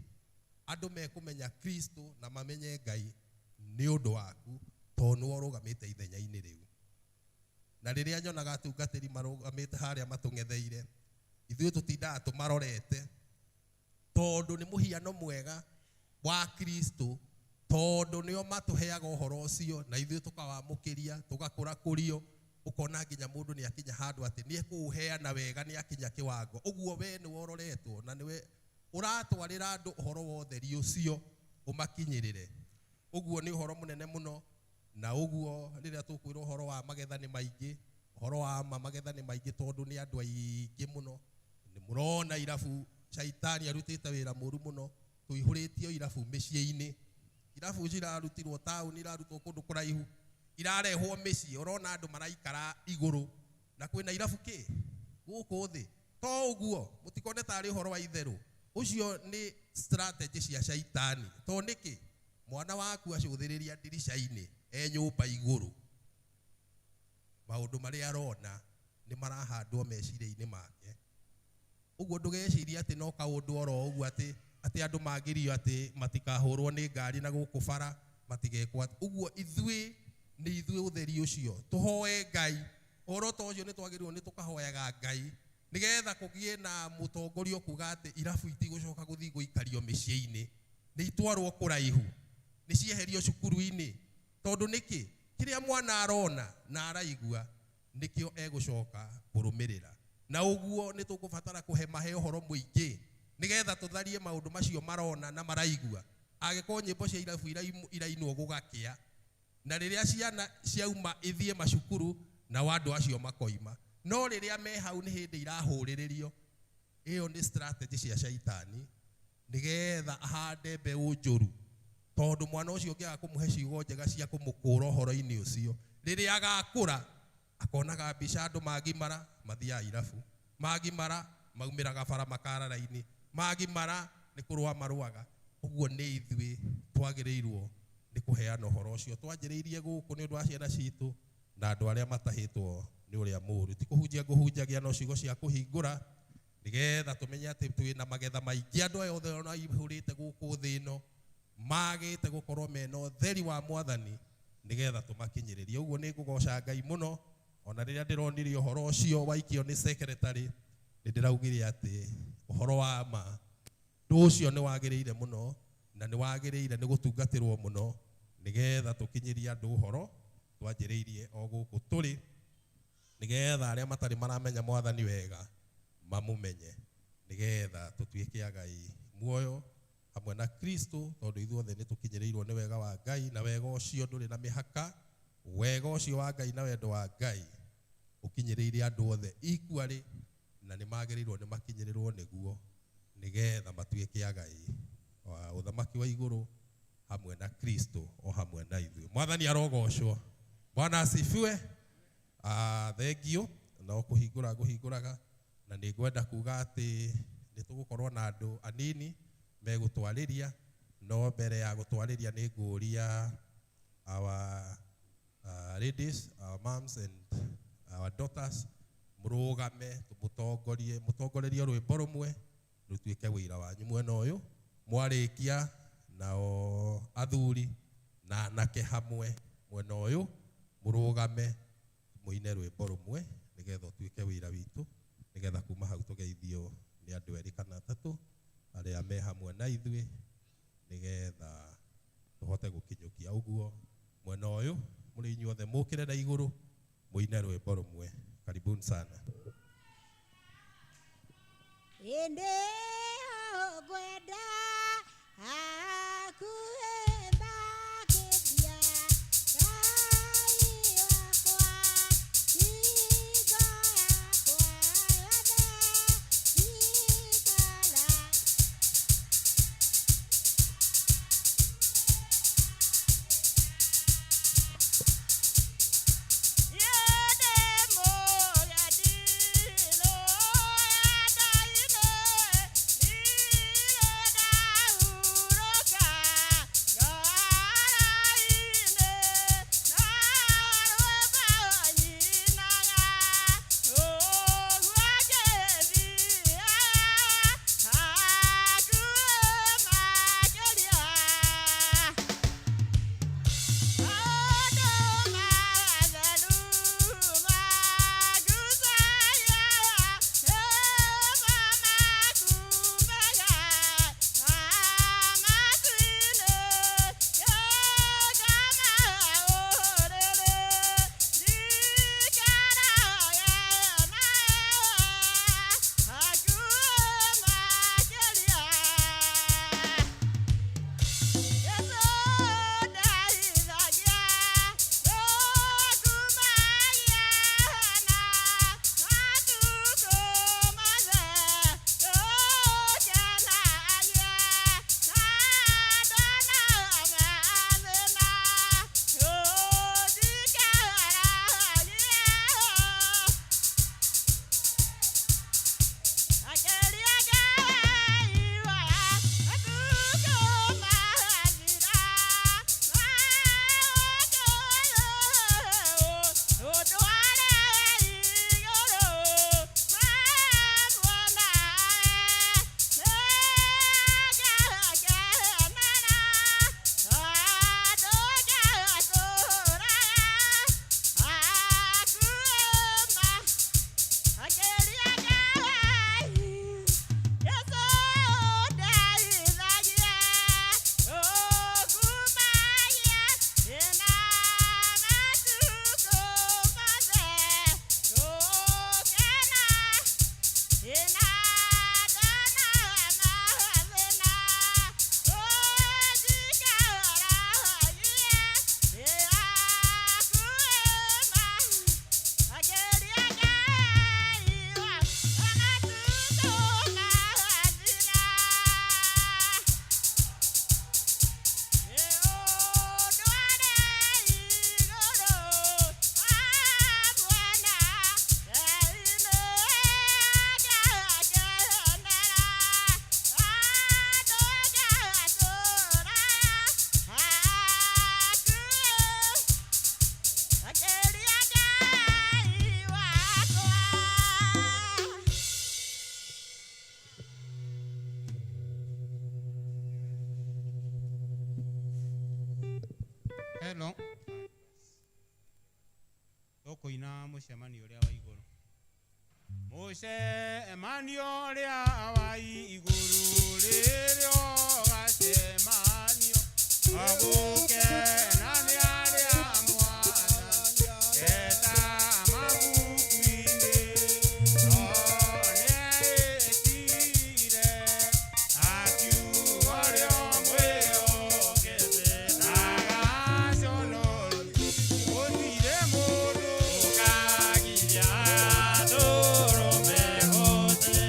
andũ mekũmenya Kristo na mamenye Ngai nĩ ũndũ waku, tondũ nĩwe ũrũgamĩte ithenya-inĩ rĩu. Na rĩrĩa nyonaga atungatĩri marũgamĩte harĩa matũng'etheire, ithuĩ tũtindaga tũmarorete, tondũ nĩ mũhiano mwega wa Kristo, tondũ nĩo matũheaga ũhoro ũcio na ithuĩ tũkawamũkĩria, tũgakũra kũrio, ũkona nginya mũndũ nĩ akinya handũ atĩ nĩ ekũũheana wega, nĩ akinya kĩwango. Ũguo we nĩwe ũroretwo na nĩwe ũratwarĩra andũ ũhoro wa ũtheri ũcio ũmakinyĩrĩre. Ũguo nĩ ũhoro mũnene mũno, na ũguo rĩrĩa tũkwĩrwo ũhoro wa magetha nĩ maingĩ, ũhoro wa magetha nĩ maingĩ tondũ nĩ andũ aingĩ mũno. Nĩ mũrona irabu Shaitani arutĩte wĩra mũru mũno, tũihũrĩtio irabu mĩciĩ-inĩ. Irabu cirarutirwo taũni, irarutwo kũndũ kũraihu, irarehwo mĩciĩ. Ũrona andũ maraikara igũrũ, na kwĩna irabu gũkũ thĩ. To ũguo mũtikone tarĩ ũhoro wa itherũ, ũcio nĩ strategy cia Shaitani. To nĩkĩ mwana waku acũthĩrĩria ndirica-inĩ nyũmba igũrũ, maũndũ marĩa arona nĩ marahandwo meciria-inĩ make. Ũguo ndũgecirie atĩ no kaũndũ oro ũguo atĩ andũ magĩrio atĩ matikahũrwo nĩ ngari na gũkũ bara, matigekwo. Ũguo ithuĩ nĩ ithuĩ ũtheri ũcio, tũhoe Ngai. Ũhoro ta ũcio nĩ twagĩrĩirwo nĩ tũkahoyaga Ngai, nĩgetha kũgĩe na mũtongoria kuga atĩ irabu itigũcoka gũthiĩ gũikario mĩciĩ-inĩ, nĩ itwarwo kũraihu, nĩ cieherio cukuru-inĩ. Tondũ nĩkĩ kĩrĩa mwana arona na araigua nĩkĩo egũcoka kũrũmĩrĩra. Na ũguo nĩ tũkũbatara kũhe mahe ũhoro mũingĩ, nĩgetha tũtharie maũndũ macio marona na maraigua. Angĩkorwo nyĩmbo cia irabu irainwo gũgakĩa, na rĩrĩa ciana ciauma ithiĩ macukuru na andũ acio makoima, no rĩrĩa me hau nĩ hĩndĩ irahũrĩrĩrio. Ĩyo nĩ strategy cia Shaitani, nĩgetha ahande mbeũ njũru. Tondũ mwana ũcio ũngĩaga kũmũhe ciugo njega cia kũmũkũra ũhoro-inĩ ũcio, rĩrĩa agakũra akonaga mbica andũ magimara mathiaga irabu, magimara maumĩraga bara makarara-inĩ, magimara nĩ kũrũa marũaga. Ũguo nĩ ithuĩ twagĩrĩirwo nĩ kũheana ũhoro ũcio. Twanjĩrĩirie gũkũ nĩ ũndũ wa ciana citũ na andũ arĩa matahĩtwo nĩ ũrĩa mũũru. Ti kũhunjia ngũhunjagia no ciugo cia kũhingũra, nĩgetha tũmenye atĩ twĩna magetha maingĩ. Andũ aya othe ihũrĩte gũkũ thĩ ĩno magĩte gũkorwo mena ũtheri wa Mwathani, nĩgetha tũmakinyĩrĩrie. Ũguo nĩ ngũgoca Ngai mũno. Ona rĩrĩa ndĩronirie ũhoro ũcio waikio nĩ secretary, nĩ ndĩraugire atĩ ũhoro wa ma ũcio nĩ wagĩrĩire mũno, na nĩ wagĩrĩire nĩ gũtungatĩrwo mũno, nĩgetha tũkinyĩrie andũ ũhoro twanjĩrĩirie o gũkũ tũrĩ, nĩgetha arĩa matarĩ maramenya Mwathani wega mamũmenye, nĩgetha tũtuĩke a Ngai muoyo hamwe na Kristo, tondũ ithuothe nĩ tũkinyĩrĩirwo nĩ wega wa Ngai, na wega ũcio ndũrĩ na mĩhaka. Wega ũcio wa Ngai na wendo wa Ngai ũkinyĩrĩire andũ othe equally, na nĩ magĩrĩirwo nĩ makinyĩrĩrwo nĩguo, nĩgetha matuĩke a Ngai wa ũthamaki wa igũrũ hamwe na Kristo o hamwe na ithuĩ. Mwathani arogocwo. Bwana asifiwe. Thengio na ngũhingũraga, na nĩ ngwenda kuga atĩ nĩ tũgũkorwo na andũ anini megũtwarĩria, no mbere ya gũtwarĩria nĩ ngũria our ladies, our moms and our daughters, mũrũgame mũtongorerie rwĩmbo rũmwe rũtuĩke wĩra wanyu mwena ũyũ. Mwarĩkia nao athuri na anake hamwe mwena ũyũ mũrũgame mũine rwĩmbo rũmwe, nĩgetha ũtuĩke wĩra witũ, nĩgetha kuma hau tũgeithio nĩ andũ erĩ kana atatũ arĩa me hamwe na ithuĩ, nĩgetha tũhote gũkinyũkia. Ũguo mwena ũyũ mũrĩ inyuothe mũkĩre na igũrũ mũine rwĩmbo rũmwe. Karibuni sana. ende ogwenda akuemba kedia kai wakwa igo yakwa yode ikala Hello. Tukuina mucemanio uria wa iguru. Mucemanio uria wa iguru ririo gacemanio aguke nani aria mwana eta mabukuini no nietire akiugorio mwio kete nagacionoro gutire mundu ukagiria nduru mehote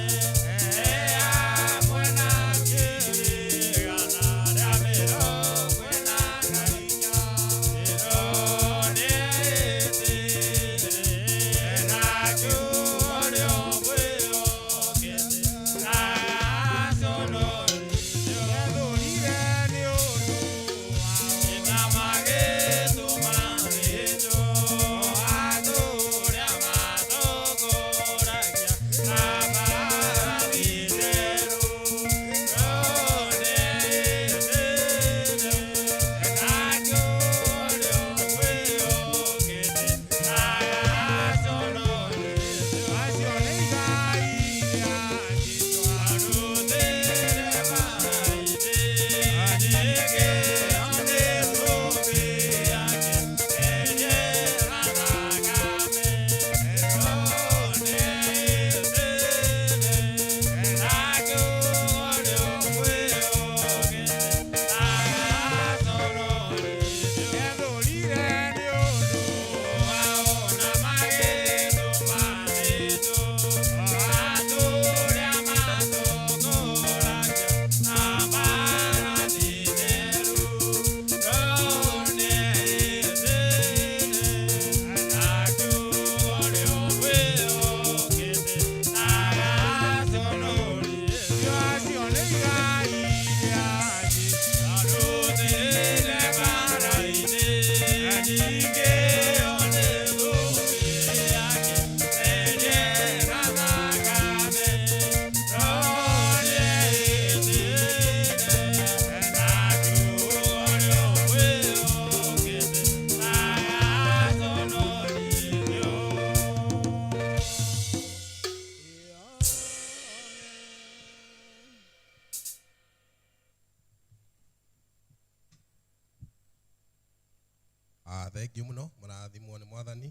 thengiũ mũno mũrathimwo nĩ Mwathani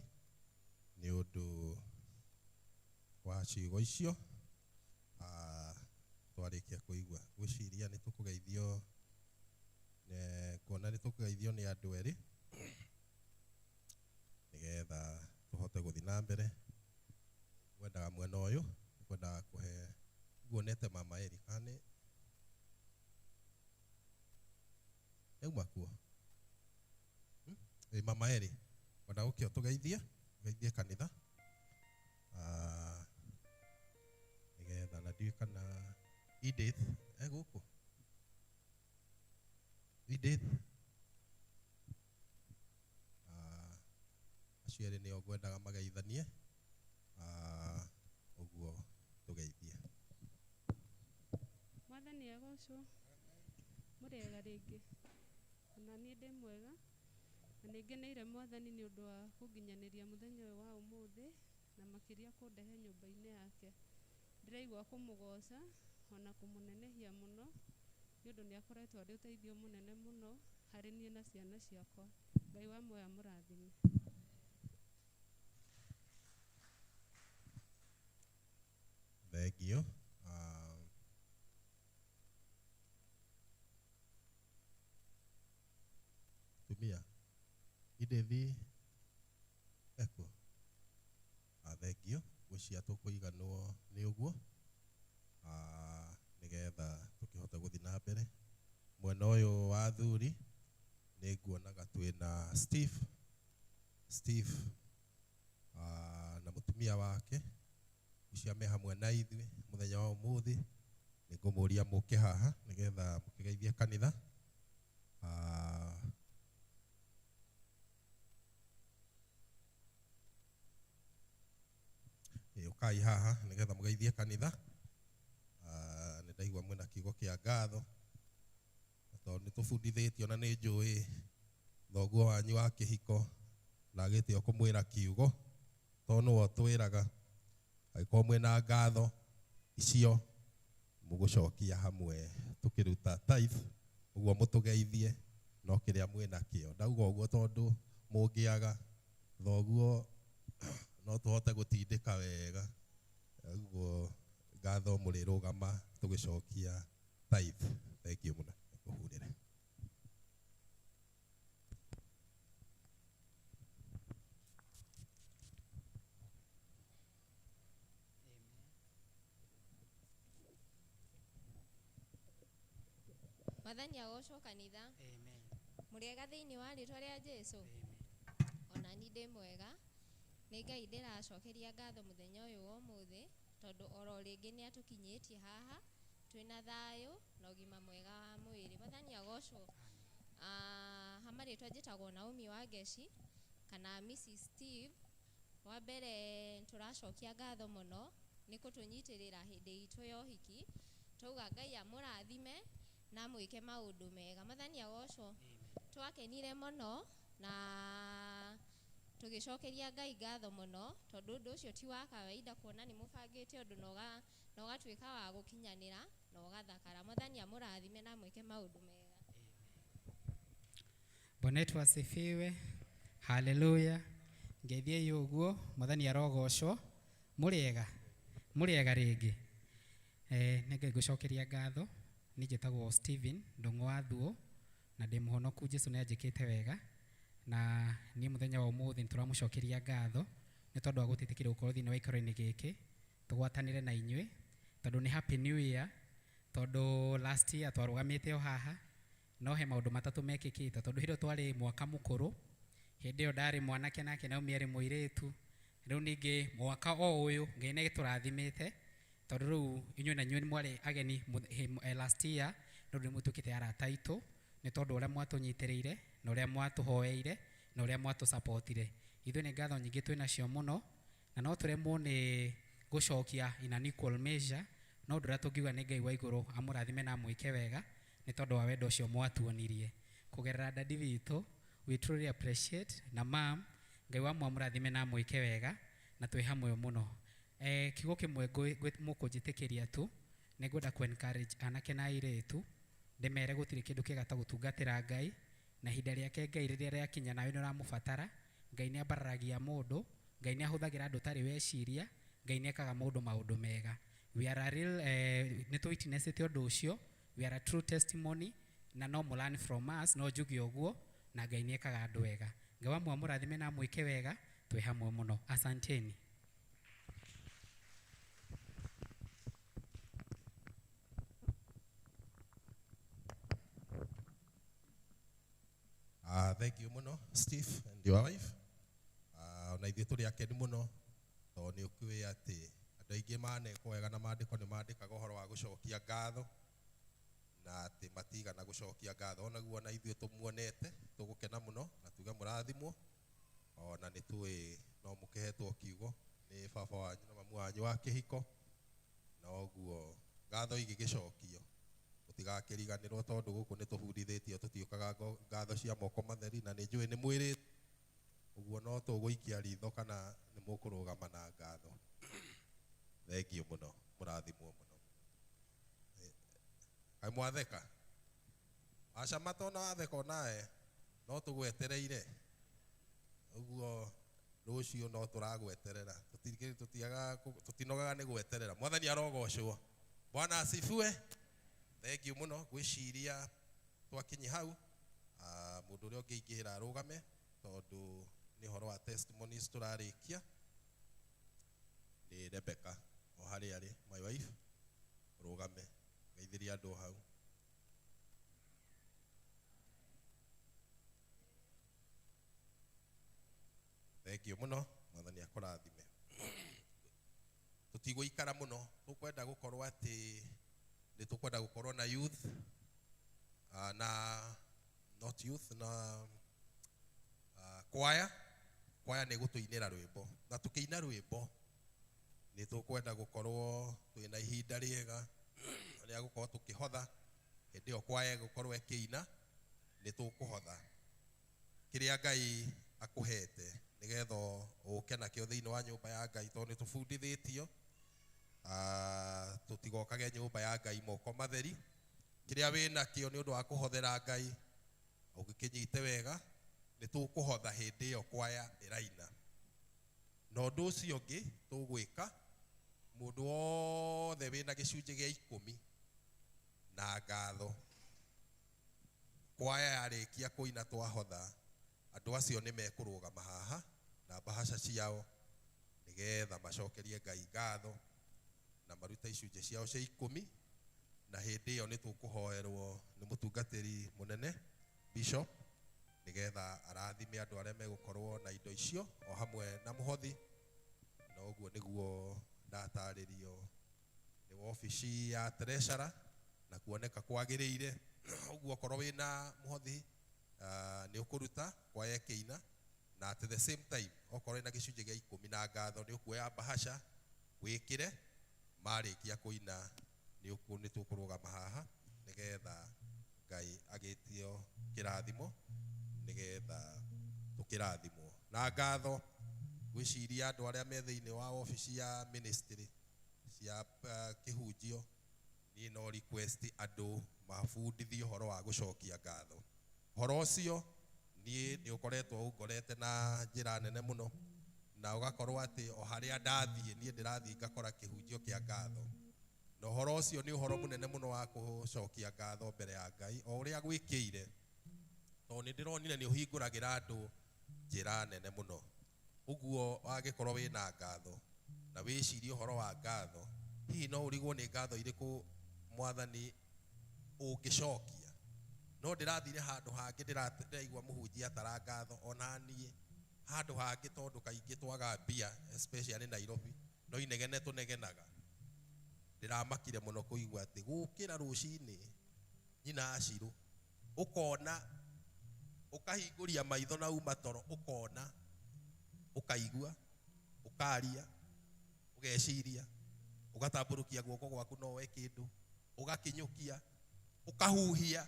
nĩ ũndũ wa ciugo icio. Twarĩkia kũigua gwĩciria nĩ tũkũgeithio kuona nĩ tũkũgeithio nĩ andũ erĩ nĩgetha tũhote gũthiĩ na mbere. Ngwendaga mwena ũyũ ngwendaga kũhe nguonete mama Eri kane euma kuo mama Eri ngwendaga gũkĩo tũgeithie kanitha nĩgetha na ndiũĩ kana Edith gũkũ Edith acio erĩ nĩo ngwendaga mageithanie ũguo tũgeithie. Mwathani agocwo mũrĩega rĩngĩ na niĩ ndĩ mwega na nĩngeneire Mwathani nĩ ũndũ wa kũnginyanĩria mũthenya ũyũ wa ũmũthĩ na makĩria kũndehe nyũmba-inĩ yake. Ndĩraigua kũmũgoca ona kũmũnenehia mũno nĩ ũndũ nĩ akoretwo arĩ ũteithio mũnene mũno harĩ niĩ na ciana ciakwa. Ngai wa muoyo amũrathime. Thengiũ. Tumia Idethi ekuo. Thengiũ gwĩcia tũkũiganwo nĩ ũguo nĩgetha tũkĩhote gũthiĩ na mbere. Mwena ũyũ wa athuri nĩ nguonaga twĩna Steve na mũtumia wake ucia me hamwe na ithuĩ mũthenya wa ũmũthĩ. Nĩ ngũmũria mũke haha nĩgetha mũkĩgeithie kanitha. Ũkai haha nĩgetha mũgeithie kanitha. Nĩ ndaigua mwĩna kiugo kĩa ngatho tondũ nĩ tũbundithĩtio na nĩ njũĩ thoguo wanyu wa kĩhiko na agĩtio kũmwĩra kiugo tondũ nĩwe twĩraga angĩkorwo mwĩna ngatho icio mũgũcokia hamwe tũkĩruta tithe, ũguo mũtũgeithie no kĩrĩa mwĩna kĩo. Ndauga ũguo tondũ mũngĩaga thoguo no tũhote gũtindĩka wega, ũguo ngatho mũrĩrũgama tũgĩcokia tithe. Thengiũ mũno kũhurĩre. Mwathani agocwo kanitha. Mũrĩega thĩinĩ wa rĩtwa rĩa Jesũ. Ona niĩ ndĩ mwega. Nĩ Ngai ndĩracokeria ngatho mũthenya ũyũ wa ũmũthĩ tondũ oro rĩngĩ nĩ atũkinyĩtie haha twĩna thayũ na ũgima mwega wa mwĩrĩ. Mwathani agocwo. Hamarĩtwa njĩtagwo Naomi Wangeci kana Mrs. Steve. Wa mbere tũracokia ngatho mũno nĩ kũtũnyitĩrĩra hĩndĩ itũ ya ũhiki. Twauga Ngai amũrathime na mwĩke maũndũ mega. Mwathani agocwo. Twakenire mũno na tũgĩcokeria Ngai ngatho mũno tondũ ũndũ ũcio ti wa kawaida kuona nĩ mũbangĩte ũndũ na ũgatuĩka wa gũkinyanĩra na ũgathakara. Mwathani amũrathime na mwĩke maũndũ mega. Bwana wetu asifiwe. Haleluya. Ngeithie ũguo Mwathani arogocwo. Mũrĩega rĩngĩ. Nĩ ngũcokeria ngatho. Niĩ njĩtagwo Steven Ndung'u wa Thuo na ndĩ mũhonoku Jesũ nĩ anjĩkĩte wega na niĩ mũthenya wa ũmũthĩ nĩ tũramũcokeria ngatho nĩ tondũ wa gũtĩtĩkĩra gũkorwo thĩinĩ wa ikaro-inĩ gĩkĩ tũgwatanĩre na inyuĩ tondũ nĩ happy new year tondũ last year twarũgamĩte o haha no he maũndũ matatũ mekĩkĩte tondũ hĩndĩ ĩyo twarĩ mwaka mũkũrũ, hĩndĩ ĩyo ndarĩ mwanake nake Naomi arĩ mũirĩtu. Rĩu ningĩ mwaka o ũyũ Ngai nĩ agĩtũrathimĩte tondũ rĩu inyuĩ na inyuĩ mwarĩ ageni last year no rĩu mũtuĩkĩte arata aitũ nĩ tondũ ũrĩa mwatũnyitĩrĩire na ũrĩa mwatũhoeire na ũrĩa mwatũsupportire. Ithuĩ nĩ ngatho nyingĩ twĩnacio mũno na no tũremwo nĩ gũcokia in an equal measure, no ũndũ ũrĩa tũngiuga nĩ Ngai wa igũrũ amũrathime na mwĩke wega nĩ tondũ wa wendo ũcio mwatuonirie kũgerera dadi witũ. We truly appreciate na mam Ngai wa mwamũrathime na mwĩke wega na twĩ hamwe mũno. Kiugo kĩmwe mũkũnjĩtĩkĩria tu nĩ ngwenda ku encourage anake na airĩtu ndĩmere gũtirĩ kĩndũ kĩega ta gũtungatĩra Ngai na ihinda rĩake Ngai rĩrĩa rĩakinya nawe nĩ ũramũbatara, Ngai nĩ ambararagia mũndũ, Ngai nĩ ahũthagĩra andũ tarĩ weciria, Ngai nĩ ekaga mũndũ maũndũ mega. We are a real nĩ tũwitnessĩte ũndũ ũcio, we are a true testimony, na no må learn from us, no njuge ũguo, na Ngai nĩ ekaga andũ wega. Ngai wa mũrathime na mwĩke wega, twĩ hamwe mũno. Asanteni. Thank you muno Steve and your wife. Na ithuĩ tũrĩ akeni mũno tondũ nĩ ũkĩũĩ atĩ andũ aingĩ manekwo wega na maandĩko nĩ maandĩkaga ũhoro wa gũcokia ngatho na atĩ matigana gũcokia ngatho. Onaguo na ithuĩ tũmuonete tũgũkena mũno na tuge mũrathimwo, ona nĩ tũĩ no mũkĩhetwo kiugo nĩ baba wanyu na mamu wanyu wa kĩhiko, na ũguo ngatho igĩgĩcokio mũtigakĩriganĩrwo tondũ gũkũ nĩ tũbundithĩtio tũtiũkaga ngatho cia moko matheri, na nĩ njũĩ nĩ mwĩrĩte ũguo no tũgũikia ritho kana nĩ mũkũrũgama na ngatho. Thengiũ mũno, mũrathimwo mũno. Kaĩ mwatheka? Acama tona watheka onawe no tũgwetereire, ũguo rũciũ no tũragweterera, tũtinogaga nĩ gweterera. Mwathani arogocwo. Bwana asifiwe. Thengiũ mũno. Gwĩciria twakinyi hau, mũndũ ũrĩa ũngĩingĩra arũgame tondũ nĩ ũhoro wa testimonies tũrarĩkia. Nĩ Rebecca o harĩa arĩ, my wife, rũgame geithĩria andũ hau. Thengiũ mũno, Mwathani akũrathime. Tũtigũikara mũno, tũkwenda gũkorwo atĩ nĩ tũkwenda gũkorwo na youth na not youth na kwaya nĩ gũtũinĩra rwĩmbo, na tũkĩina rwĩmbo nĩ tũkwenda gũkorwo twĩna ihinda rĩega rĩa gũkorwo tũkĩhotha. Hĩndĩ ĩyo kwaya gũkorwo ĩkĩina nĩ tũkũhotha kĩrĩa Ngai akũhete nĩgetha ũke nakĩo thĩinĩ wa nyũmba ya Ngai, tondũ nĩ tũbundithĩtio tũtigokage nyũmba ya Ngai moko matheri. Kĩrĩa wĩnakĩo nĩ ũndũ wa kũhothera Ngai, ũgĩkĩnyite wega nĩ tũkũhotha hĩndĩ ĩyo kwaya ĩraina. Na ũndũ ũcio ũngĩ tũgwĩka, mũndũ wothe wĩna gĩcunjĩ gĩa 10 na ngatho, kwaya yarĩkia kũina twahotha, andũ acio nĩ mekũrũgama haha na bahasha ciao nĩgetha macokerie Ngai ngatho na maruta icunjĩ ciao cia 10. Na hĩndĩ ĩyo nĩ tũkũhoerwo nĩ mũtungatĩri mũnene Bishop nĩgetha arathime andũ arĩa megũkorwo na indo icio o hamwe na mũhothi. Na ũguo nĩguo ndatarĩrio nĩ wabici ya treasurer na kuoneka kwagĩrĩire. Ũguo korwo wĩna mũhothi nĩ ũkũruta kwaya kĩina, na at the same time okorwo wĩna gĩcunjĩ gĩa 10 na ngatho nĩ ũkuoya bahasha wĩkĩre. Marĩkia kũina nĩ tũkũrũgama haha nĩgetha Ngai agĩtio kĩrathimo nĩgetha tũkĩrathimwo na ngatho. Gwĩciria andũ arĩa me thĩinĩ wa wabici ya ministry cia kĩhunjio, niĩ no request andũ mabundithio ũhoro wa gũcokia ngatho. Ũhoro ũcio niĩ nĩ ũkoretwo ũngorete na njĩra nene mũno, na ũgakorwo atĩ o harĩa ndathiĩ niĩ ndĩrathiĩ ngakora kĩhunjio kĩa ngatho. Na ũhoro ũcio nĩ ũhoro mũnene mũno wa gũcokia ngatho mbere ya Ngai o ũrĩa gwĩkĩire, tondũ nĩ ndĩronire nĩ ũhingũragĩra andũ njĩra nene mũno. Ũguo wagĩkorwo wĩna ngatho na wĩcirie ũhoro wa ngatho, hihi no ũrigwo nĩ ngatho irĩkũ Mwathani ũngĩcokia. No ndĩrathire handũ hangĩ ndĩraigua mũhunjia atara ngatho, ona niĩ handũ hangĩ tondũ kaingĩ twaga mbia especially Nairobi, no inegene tũnegenaga. Ndĩramakire mũno kũigua atĩ gũkĩra rũcinĩ nyina acirũ ũkona, ũkahingũria maitho na uma toro, ũkona, ũkaigua, ũkaria, ũgeciria, ũgatambũrũkia guoko gwaku no we kĩndũ, ũgakinyũkia, ũkahuhia,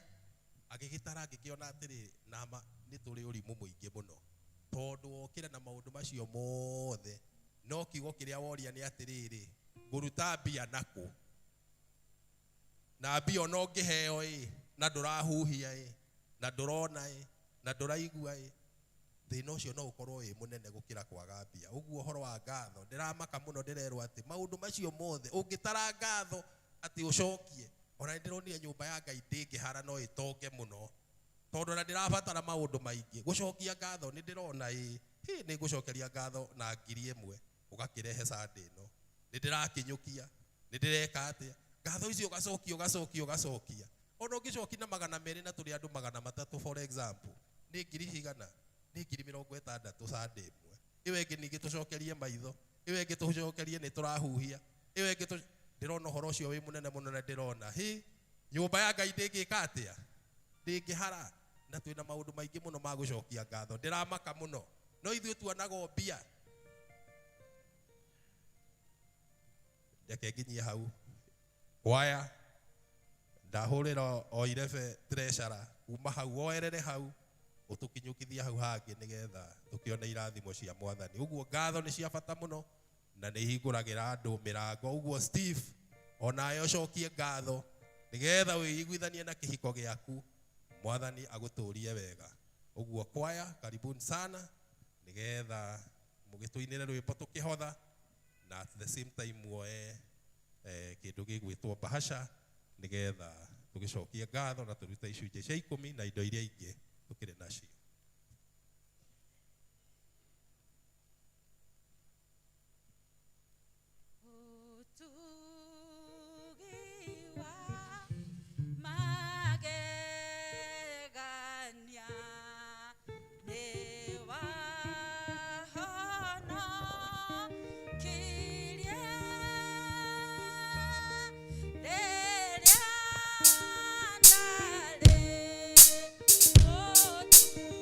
agĩgĩtara ngĩkĩona atĩrĩ nama nĩ tũrĩ ũrimũ mũingĩ mũno, tondũ wokĩra na maũndũ macio mothe no kiugo kĩrĩa woria nĩ atĩrĩrĩ, ngũruta mbia nakũ? Na mbia no ngĩheo na ndũrahuhia na ndũrona na ndũraigua thĩna ũcio no ũkorwo wĩ mũnene gũkĩra kwaga mbia. Ũguo ũhoro wa ngatho ndĩramaka mũno, ndĩrerwo atĩ maũndũ macio mothe ũngĩtara ngatho atĩ ũcokie. Ona ndĩronire nyũmba ya Ngai ndĩngĩhara no ĩtonge mũno, tondũ na ndĩrabatara maũndũ maingĩ. Gũcokia ngatho nĩ ndĩrona nĩ ngũcokeria ngatho na 1,000 ũgakĩrehe Sunday ĩno. Nĩ ndĩrakinyũkia, nĩ ndĩreka atĩa, ngatho icio ũgacokia. Ona ũngĩcokia na 200 na tũrĩ andũ 300 for example, nĩ 100,000, nĩ 60,000 Sunday ĩmwe. Iwe ĩngĩ ningĩ tũcokerie maitho, iwe ĩngĩ tũcokerie nĩ tũrahuhia, iwe ĩngĩ ndĩrona ũhoro ũcio wĩ mũnene mũno, na ndĩrona nyũmba ya Ngai ndĩngĩka atĩa, ndĩngĩhara, na twĩna maũndũ maingĩ mũno ma gũcokia ngatho. Ndĩramaka mũno, no ithuĩ tuonaga mbia. Reke nginyie hau kwaya, ndahũrĩra o Irebe treasurer kuma hau oerere hau ũtũkinyũkithia hau hangĩ nĩgetha tũkĩone irathimo cia Mwathani. Ũguo ngatho nĩ cia bata mũno na nĩ ihingũragĩra andũ mĩrango. Ũguo Steve, onawe ũcokie ngatho nĩgetha wĩiguithanie na kĩhiko gĩaku, Mwathani agũtũrie wega. Ũguo kwaya, karibuni sana, nĩgetha mũgĩtũinĩre rwĩmbo tũkĩhotha, na at the same time muoe kĩndũ gĩgwĩtwo bahasha nĩgetha tũgĩcokie ngatho na tũrute icunjĩ cia 10 na indo iria ingĩ tũkĩrĩ nacio. Oh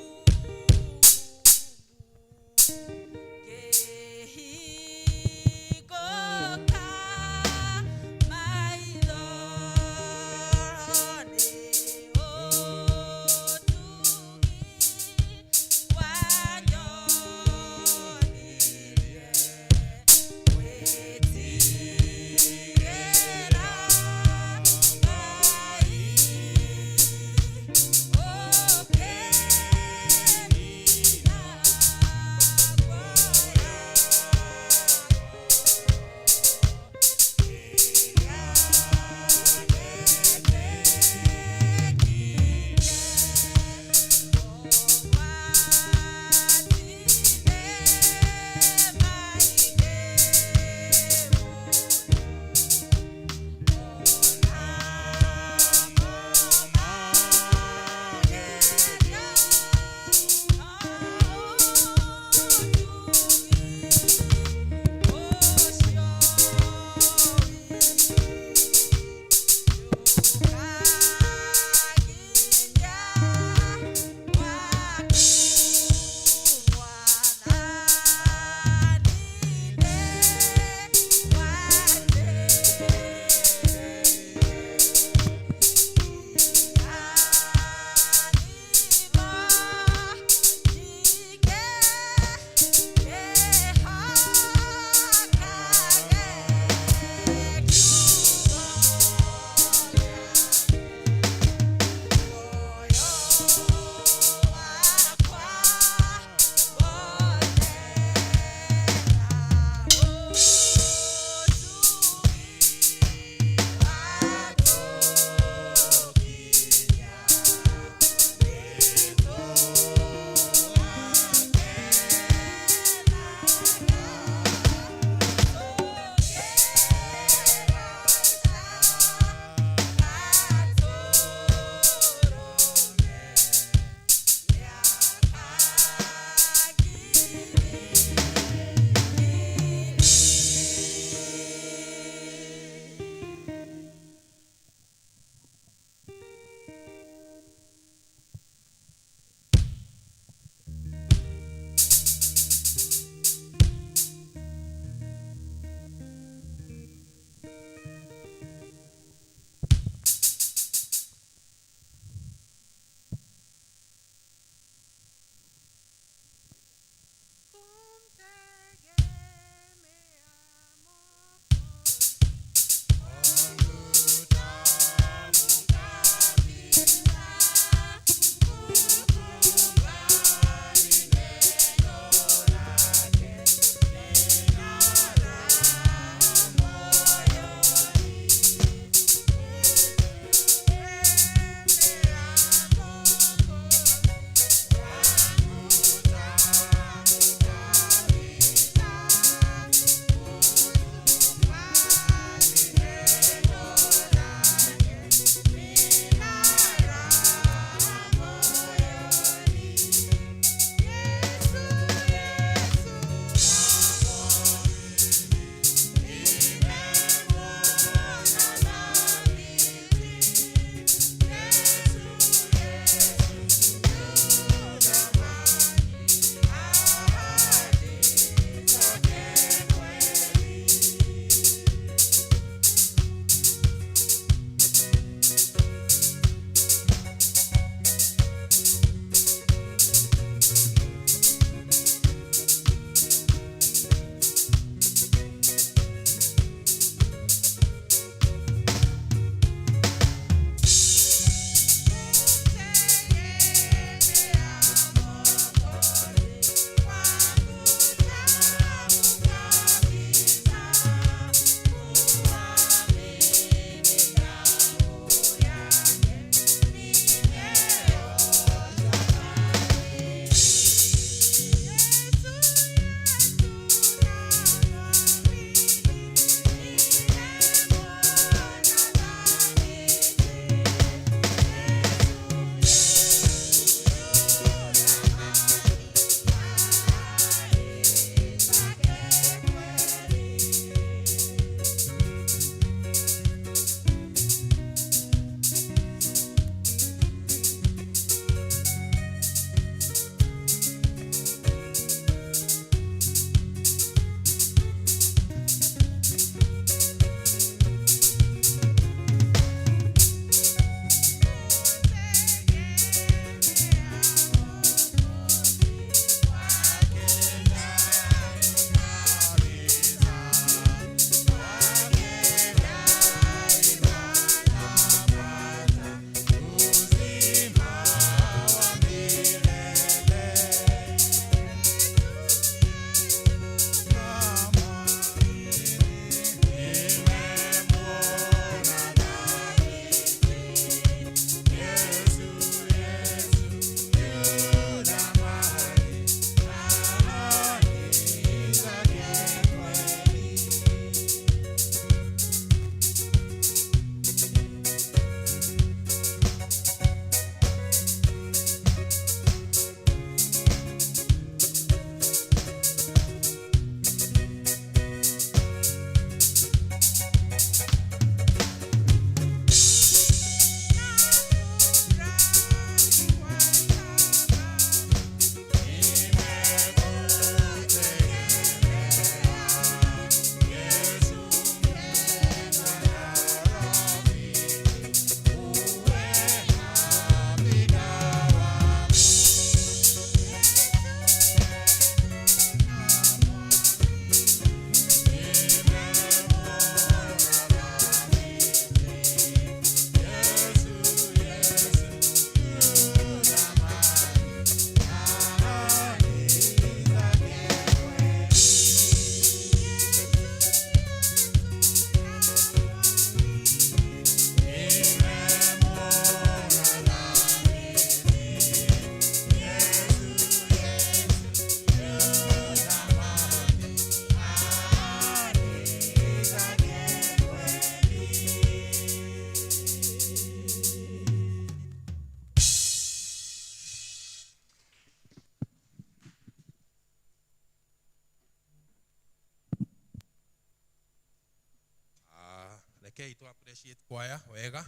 rekei to appreciate choir wega.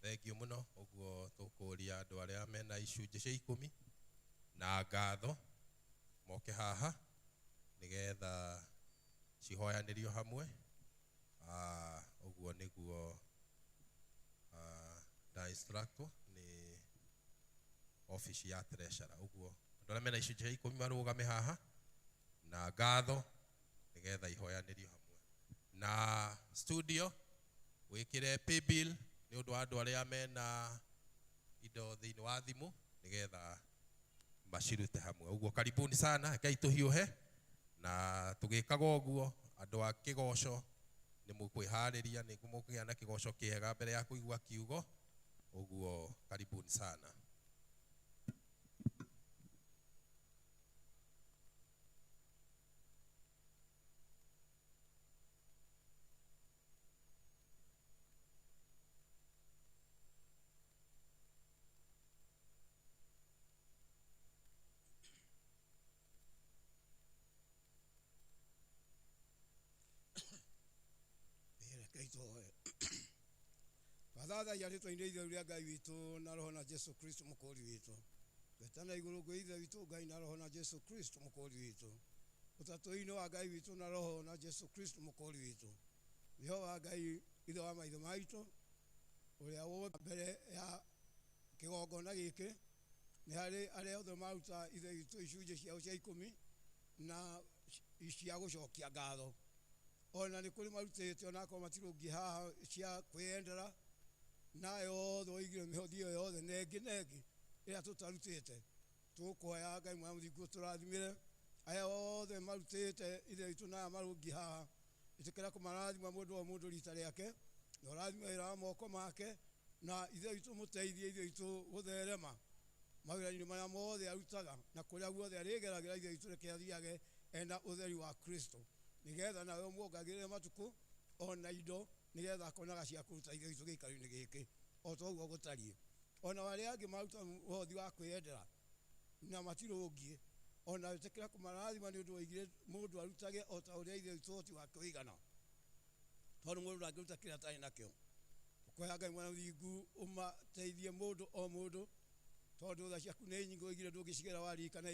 Thank you muno. Oguo tukuria andu aria mena icunji cia 10 na ngatho moke haha nigetha cihoyanĩrio hamwe. Oguo nĩguo da instructor ni office ya treasurer. Oguo andu aria mena icunji cia 10 marũgame haha na ngatho nigetha ihoyanĩrio hamwe. Na studio wikire pay bill ni undu wa andu aria mena indo thiini wa thimu nigetha macirute hamwe. Oguo karibuni sana, kai tuhiuhe na tugikaga oguo andu a kigoco ni mukwihariria ni kumukia na kigoco kiega mbere ya kuigua kiugo. Oguo karibuni sana. Father, ya rito inde ithe uria Ngai witu na roho na Jesu Kristo mukuri witu. Twetana iguru gwe ithe witu Ngai na roho na Jesu Kristo mukuri witu. Utatu-ini wa Ngai witu na roho na Jesu Kristo mukuri witu. Yehova Ngai ithe wa maitho maitu uria wo mbere ya kigongona giki ni hari aria othe maruta ithe witu icunji ciao cia 10 na cia gucokia ngatho. Ona ni kuri marutite ona ko matirungi haha cia kwendera na yothe oigire mihothio yothe nengi ira tutarutite tukoya Ngai mwa muthingu turathimire aya othe marutite ithe witu na marungi haha itikira kumarathima mundu wa mundu rita riake na rathima ira moko make na ithe witu muteithie ithe witu gutherema mawira-ini maria mothe arutaga na kuria guothe arigeragira ithe witu reke athiage ena utheri wa Kristo nigetha nawe muongagirire matuku ona indo nigetha akonaga cia kuruta ithe witu gikari-ini giki o toguo gutarie ona wale angi maruta uhothi wa kwiyendera na matirungie ona utekira kumarathima ni undu waigire mundu arutage o ta uria ithe witu oti wa kuigana tondu mundu angiruta kira tani nakio ukoya Ngai mwana muthingu umateithie mundu o mundu tondu tha ciaku ni nyingi waigire ndungicigera warikana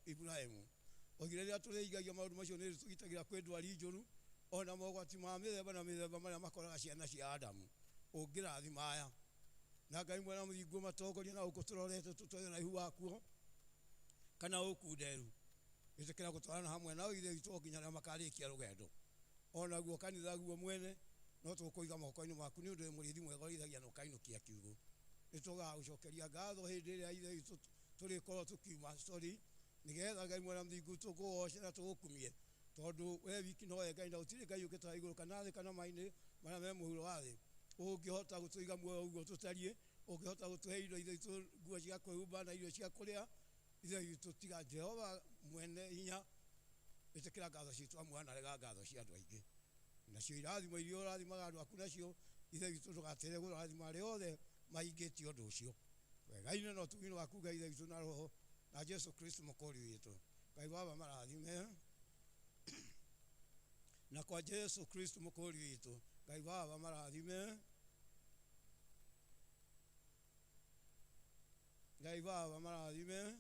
Ibrahimu ogire ria tureigagia maundu macio ni tugitagira kwendwari njuru ona mogwati ma mithemba na mithemba maria makoraga ciana cia Adamu ungirathima aya na Ngai mwana muthingu matongoria na uguturorete tutoe raihu wakuo kana ukunderu itikira gutwarana hamwe na ithe witu nginya na makarikia rugendo ona guo kanitha guo mwene no tukuiga moko-ini maku ni undu murithi mwega urithagia no kainukia kiugo nituga ucokeria ngatho hindi ria ithe witu turikorwo tukiuma story nigetha Ngai mwana muthingu tukuoce na tugukumie tondu we wiki no Ngai na utiri Ngai ukita iguru kana thi kana maini maria me muhuro wa thi ungihota gutuiga muoyo uguo tutarie ungihota gutuhe indo ithe witu nguo cia kwihumba na irio cia kuria ithe witu tiga Jehova mwene hinya itikira ngatho citu amwe na rega ngatho cia andu aingi nacio irathimo iria urathimaga andu aku nacio ithe witu ndugatere gurathima aria othe maingĩtie ũndũ ũcio wega ine no tugino waku Ngai ithe witu na roho na Jesu Kristo mukuri witu Ngai baba marathime na kwa Jesu Kristo mukuri witu Ngai baba marathime Ngai baba marathime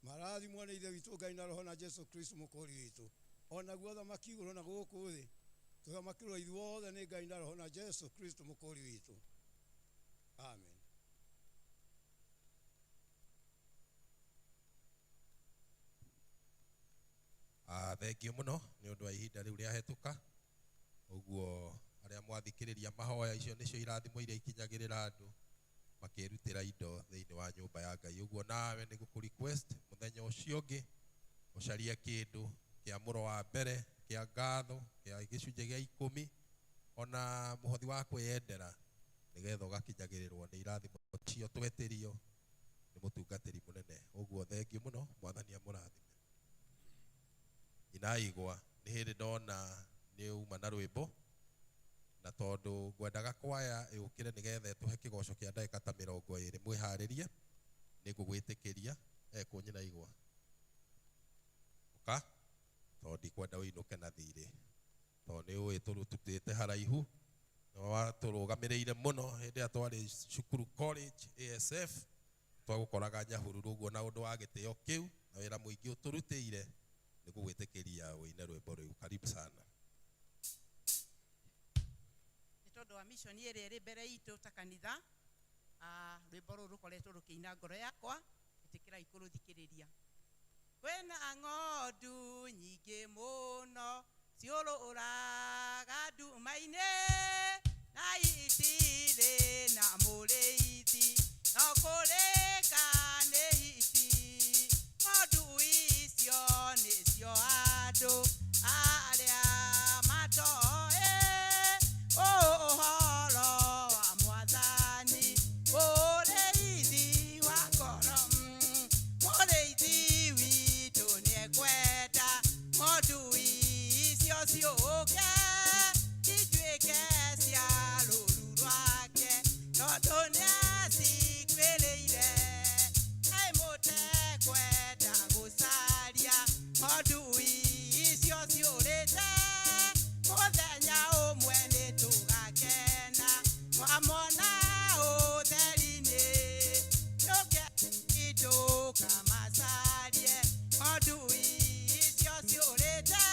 marathimwo nĩ ithe witu Ngai na roho na Jesu Kristo mukuri witu ona guothe makigũrũ na gũkũ thĩ tugamakirwo ithuothe nĩ Ngai na roho na Jesu Kristo mukuri witu amen. Thank you muno ni undu wa ihinda riu ria hetuka uguo aria mwathikiriria mahoya icio nicio irathimo iria ikinyagirira andu makirutira indo thiini wa nyumba ya Ngai uguo nawe ni guku request muthenya ucio ungi ucarie kindu kia muro wa mbere kia ngatho kia gicunje gia 10 ona muhothi wa kwiyendera nigetha ugakinyagirirwo ni irathimo cio twetirio ni mutungatiri munene uguo thank you muno mwathani amurathime inaigwa ni hindi ndona ni uma na rwimbo na tondu ngwendaga kwaya yukire nigetha tuhe kigoco kia ndagika ta 20 mwiharirie ni ngugwitikiria kunyina igwa uka tondũ ndikwenda ũinũke na thirĩ tondũ nĩ ũĩ tũrutĩte haraihu na watũrũgamĩrĩire mũno hĩndĩ ĩrĩa twarĩ cukuru college ASF twagũkoraga Nyahururu ũguo na ũndũ wa gĩtĩo kĩu na wĩra mũingĩ ũtũrutĩire nĩ gũgwĩtĩkĩria ũine rwĩmbo rũu. Karibu sana. Nĩ tondũ wa mission ĩrĩa ĩrĩ mbere itũ ta kanitha, rwĩmbo rũrũ rũkoretwo rũkĩina ngoro yakwa, ĩtĩkĩrai kũrũthikĩrĩria. Kwĩna ng'ondu nyingĩ mũno ciũrũraga nduma-inĩ na itirĩ na mũrĩithi no kũrĩka nĩ hiti. Ng'ondu icio nĩcio andũ arĩa matoĩ ũhoro wa Mwathani, mũrĩithi wa ngoro. Mũrĩithi witũ nĩekwenda ng'ondu icio ciũke ituĩke cia rũru rwake tondũ nĩacikuĩrĩire. Kaĩ mũtekwenda gũcaria ng'ondu icio ciũrĩte, mũthenya ũmwe nĩtũgakena twamona ũtheri-inĩ. Tũke tũkamacarie ng'ondu icio ciũrĩte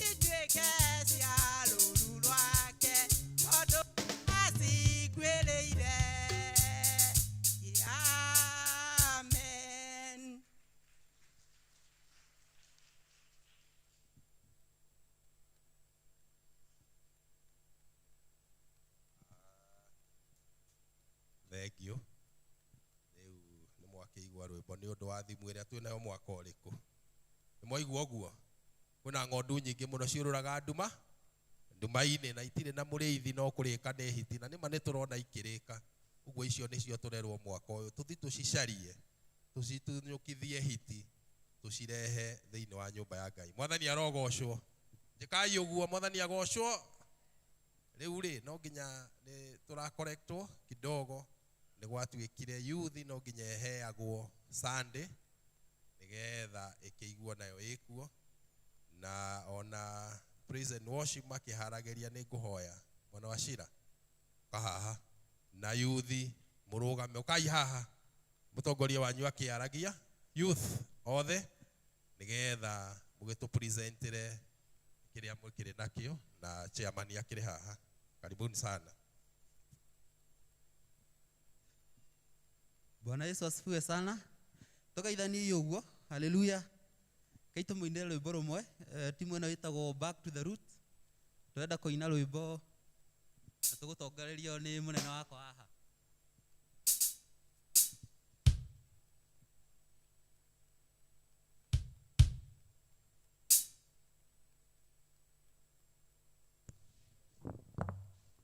ituĩke cia rũru rwake tondũ acikuĩrĩire. Amen. Thengiũ. Rĩu nĩ mwakĩigua rwĩmbo nĩ ũndũ wa thimũ ĩrĩa twĩnayo mwaka ũrĩkũ. Nĩ mwaigua ũguo? Kwĩna ng'ondu nyingĩ mũno ciũrũraga nduma-inĩ na itirĩ na mũrĩithi no kũrĩka nĩ hiti, na nĩma nĩtũrona ikĩrĩka. Ũguo icio nĩcio tũrerwo mwaka ũyũ, tũthi tũcicarie, tũcitunyũkithie hiti, tũcirehe thĩinĩ wa nyũmba ya Ngai. Mwathani arogocwo. Njĩkai ũguo, Mwathani agocwo. Rĩu rĩ, no nginya tũrakorektwo kidogo, nĩ gwatuĩkire youth no nginya eheagwo Sunday nĩgetha ĩkĩiguo nayo ĩkuo, na ona praise and worship makĩharagĩria nĩ ngũhoya mwana wa Shira kahaha na youth mũrũgame ũkai haha, mũtongoria wanyu akĩaragia youth othe nĩgetha mũgĩtũ presentire kĩrĩa mũkĩrĩ nakĩo na chairman akĩrĩ haha. Karibuni sana. Bwana Yesu asifiwe sana. Tukaithanie ũguo. Haleluya. Kaitũ mũine rwĩmbo rũmwe, timu ĩno ĩtagwo Back to the Roots. Twenda kũina rwĩmbo na tũgũtongorerio nĩ mũnene wakwa haha.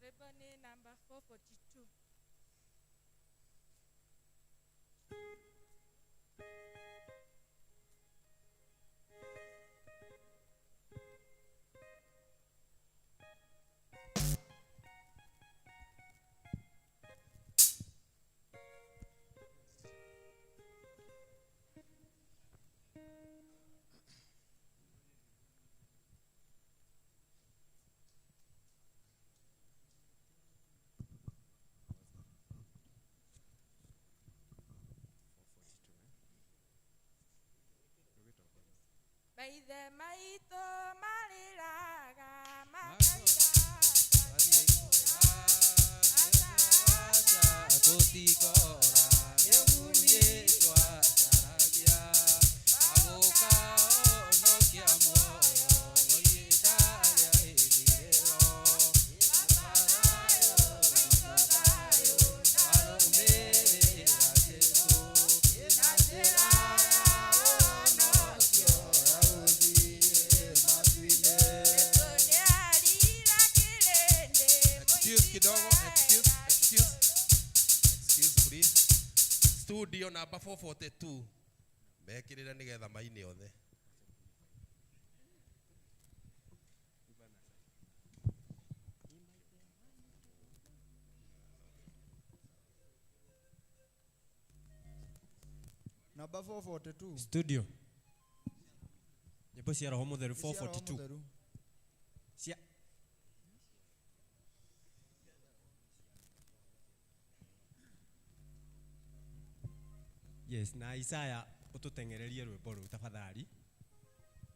Rwĩmbo nĩ number 442. Maithe maitũ marĩraga studio number 442 mekĩrĩre nĩgetha maine othe. Number 442 studio. Nyĩmbo cia Roho Mũtheru 442. Cia Yes, na Isaya ututengererie rwimbo rũu tafadhali.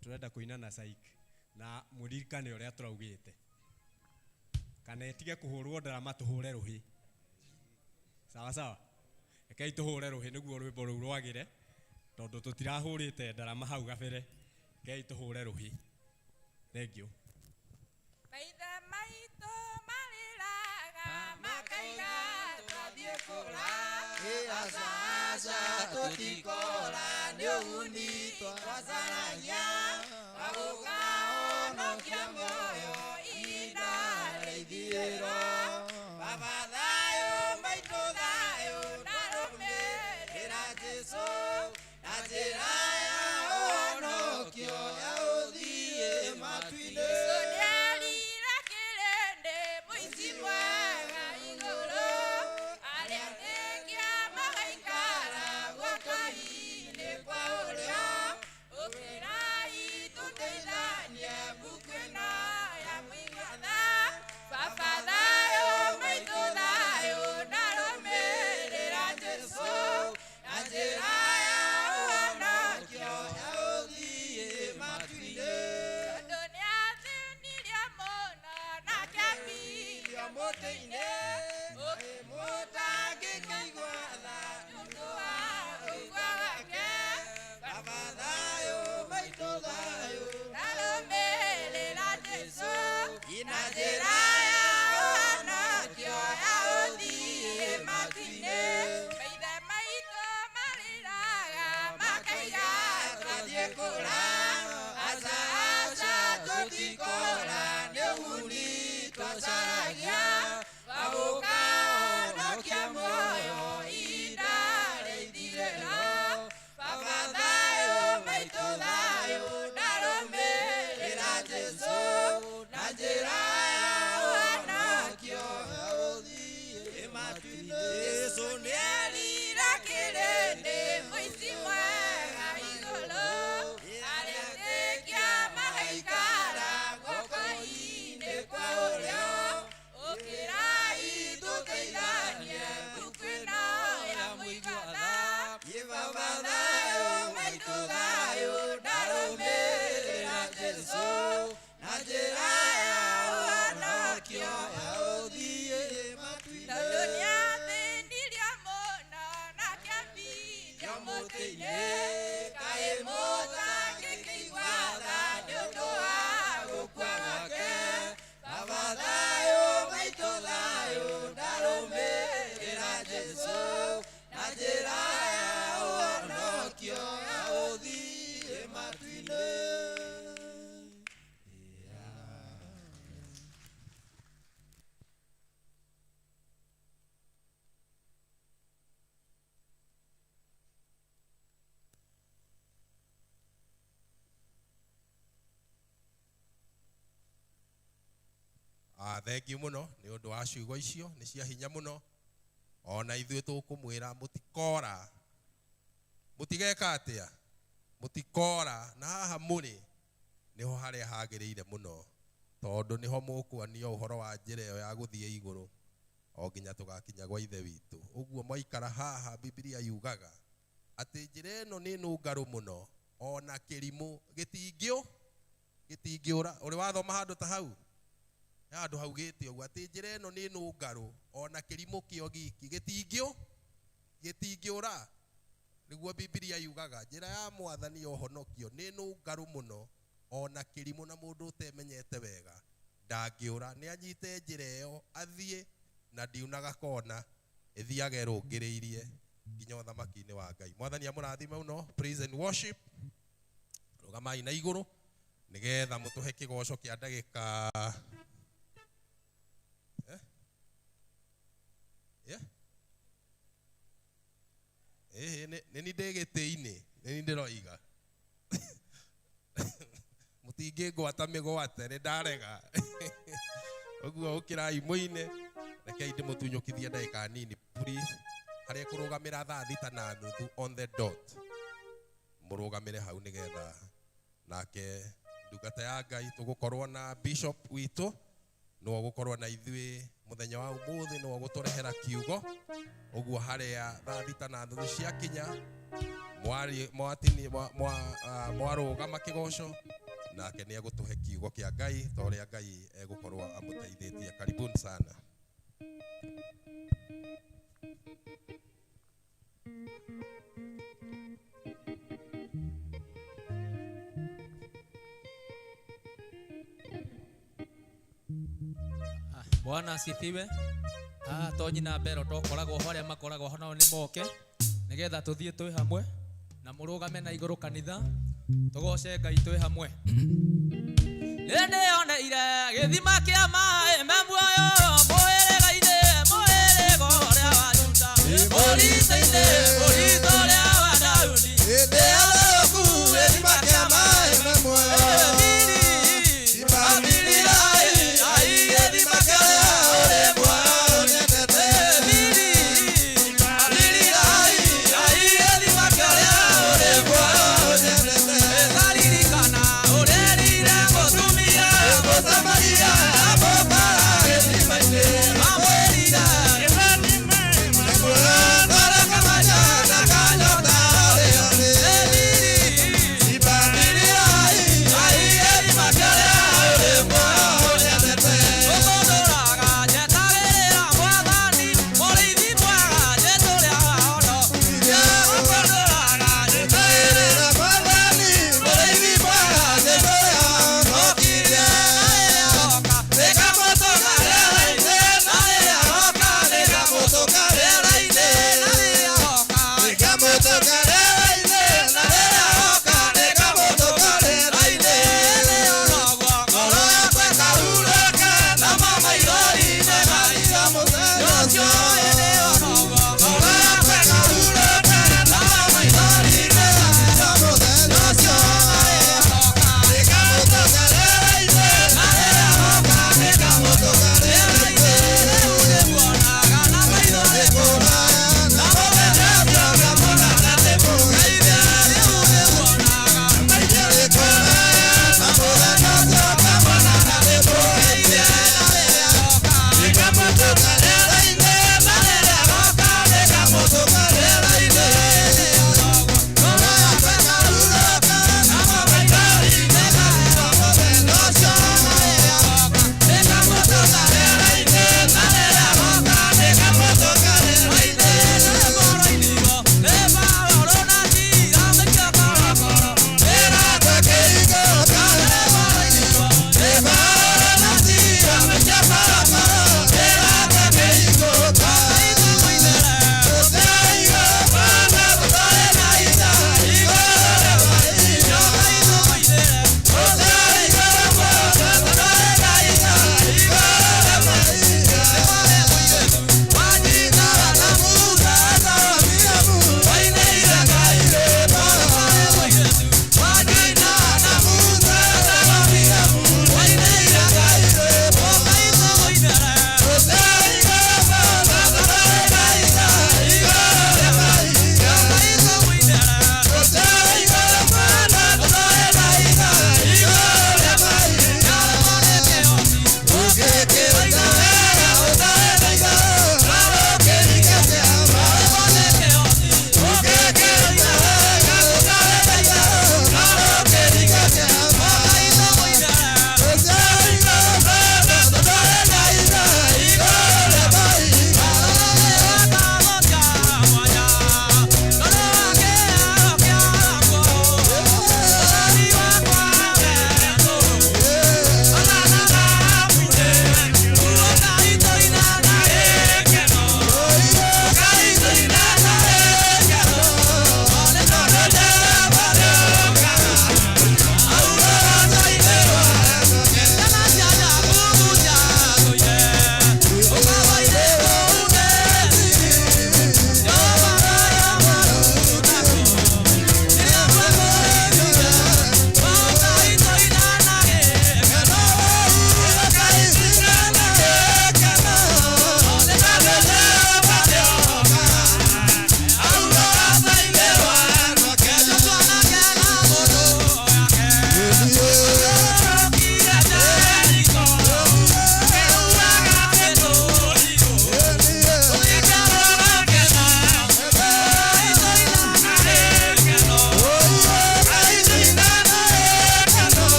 Turenda kuina na Saik na muririkane uria turaugite. Kana etige kuhurwo ndarama tuhure ruhi. Sawa sawa. Ekei tuhure ruhi niguo rwimbo rũu rwagire. Tondu tutirahurite ndarama hau gabere. Ekei tuhure ruhi. Thank you. Maithe maitũ marĩraga makaiga twathiĩ kũra. Aca aca tũtikora nĩ ũguni twacaragia wa gũkahonokia muoyo ihinda rĩithirĩro. Baba thayũ maitũ thayũ na rũmĩrĩra Jesũ na njĩra ya ũhonokio ya ũthiĩ matu-inĩ. Jesũ nĩarira kĩrĩndĩ mũici mwega igũrũ. Arĩa athĩkia magaikara guoko-inĩ kwa ũrĩo. Ũkĩrai tũteithanie mbuku ĩno ya mũigana. Baba thayũ maitũ thayũ na rũmĩrĩra Jesũ na njĩra ya ũhonokio ya ũthiĩ matu-inĩ. Tondũ nĩathĩnirie mũno na akĩambithio mũtĩ-inĩ. Mũtangĩkĩigua tha nĩũndũ wa ũigua wake. Baba thayũ maitũ thayũ na rũmĩrĩra Jesũ na njĩra ya ũhonokio ya ũthiĩ matu-inĩ. Maithe maitũ marĩraga makaiga twathiĩ kũra. Aca aca tũtikora nĩ ũguni twacaragia wa gũkahonokia muoyo ihinda rĩithirĩro. Baba thayũ maitũ thayũ na rũmĩrĩra Jesũ na njĩra ya ũhonokio ya ũthiĩ matu-inĩ. Jesũ nĩerira kĩrĩndĩ mũici mwega igũrũ. Arĩa athĩkia magaikara guoko-inĩ kwa ũrĩo. Ũkĩrai tũteithanie mbuku ĩno ya mũigana. Baba thayũ maitũ thayũ na rũmĩrĩra Jesũ na njĩra ya ũhonokio ya ũthiĩ matu-inĩ. Tondũ nĩathĩnirie mũno na akĩambithio mũtĩ-inĩ. Kaĩ mũtangĩkĩigua tha nĩũndũ wa gũkua gwake. Baba thayũ maitũ thayũ na rũmĩrĩra Jesũ na njĩra ya ũhonokio ya ũthiĩ matu-inĩ. Thengi muno nĩ ũndũ wa ciugo icio nĩ cia hinya muno. Ona ithuĩ tũkũmwĩra mũtikora. Mũtigeka atĩa? Mũtikora. Na haha mũrĩ niho harĩa hagĩrĩire muno. Tondũ niho mũkuonio ũhoro wa njĩra ĩyo ya gũthiĩ igũrũ o nginya tũgakinya gwa ithe witũ. Ũguo mwaikara haha Biblia yugaga atĩ njĩra ĩno nĩ nũngarũ mũno. Ona kĩrimũ gĩtingĩũra. Ũrĩ wathoma handũ ta hau? Handũ haugĩte ũguo atĩ njĩra ĩno nĩ nũngarũ. Ona kĩrimũ kĩo giki gĩtingĩũra. Nĩguo Biblia yugaga njĩra ya Mwathani ya ũhonokio nĩ nũngarũ mũno. Ona kĩrimũ na mũndũ ũtemenyete wega ndangĩũra. Nĩ anyite njĩra ĩyo athiĩ na ndiunaga kona ĩthiage ĩrũngĩrĩirie nginya ũthamaki-inĩ wa Ngai. Mwathani amũrathime mũno. Praise and worship. Rũgamai na igũrũ nĩgetha mũtũhe kĩgoco kĩa ndagĩka nĩ ndĩgĩtĩ-inĩ nĩ ndĩroiga mũtingĩngwata mĩgwate nĩ ndarega. Ũguo ũkĩrai mũine rekei ndĩmũtunyũkithie ndagĩka nini please. Harĩa kũrũgamĩra thaa thita na nuthu on the dot mũrũgamĩre hau nĩgetha nake ndungata ya Ngai tugukorwo na bishop witũ no gukorwo na ithuĩ muthenya wa umuthi no guturehera kiugo uguo haria thaa thita na nuthu cia kinya mwarugama kigoco nake nĩ egũtũhe kiugo kĩa Ngai ta ũrĩa Ngai egũkorwo amũteithĩtie. Karibuni sana. Bwana asifiwe. Tonyi na mbero tokoragwo haria makoragwo hano ni moke nigetha tuthie twi hamwe na murugame na iguru kanitha tugoce Ngai twi hamwe. Nende oneire githima kia mai me muoyo muhĩrĩga-inĩ muhĩrĩga ũrĩa wa Juda mũrito-inĩ mũrito ũrĩa wa Daudi Ende aloku githima kia mai me muoyo Maria,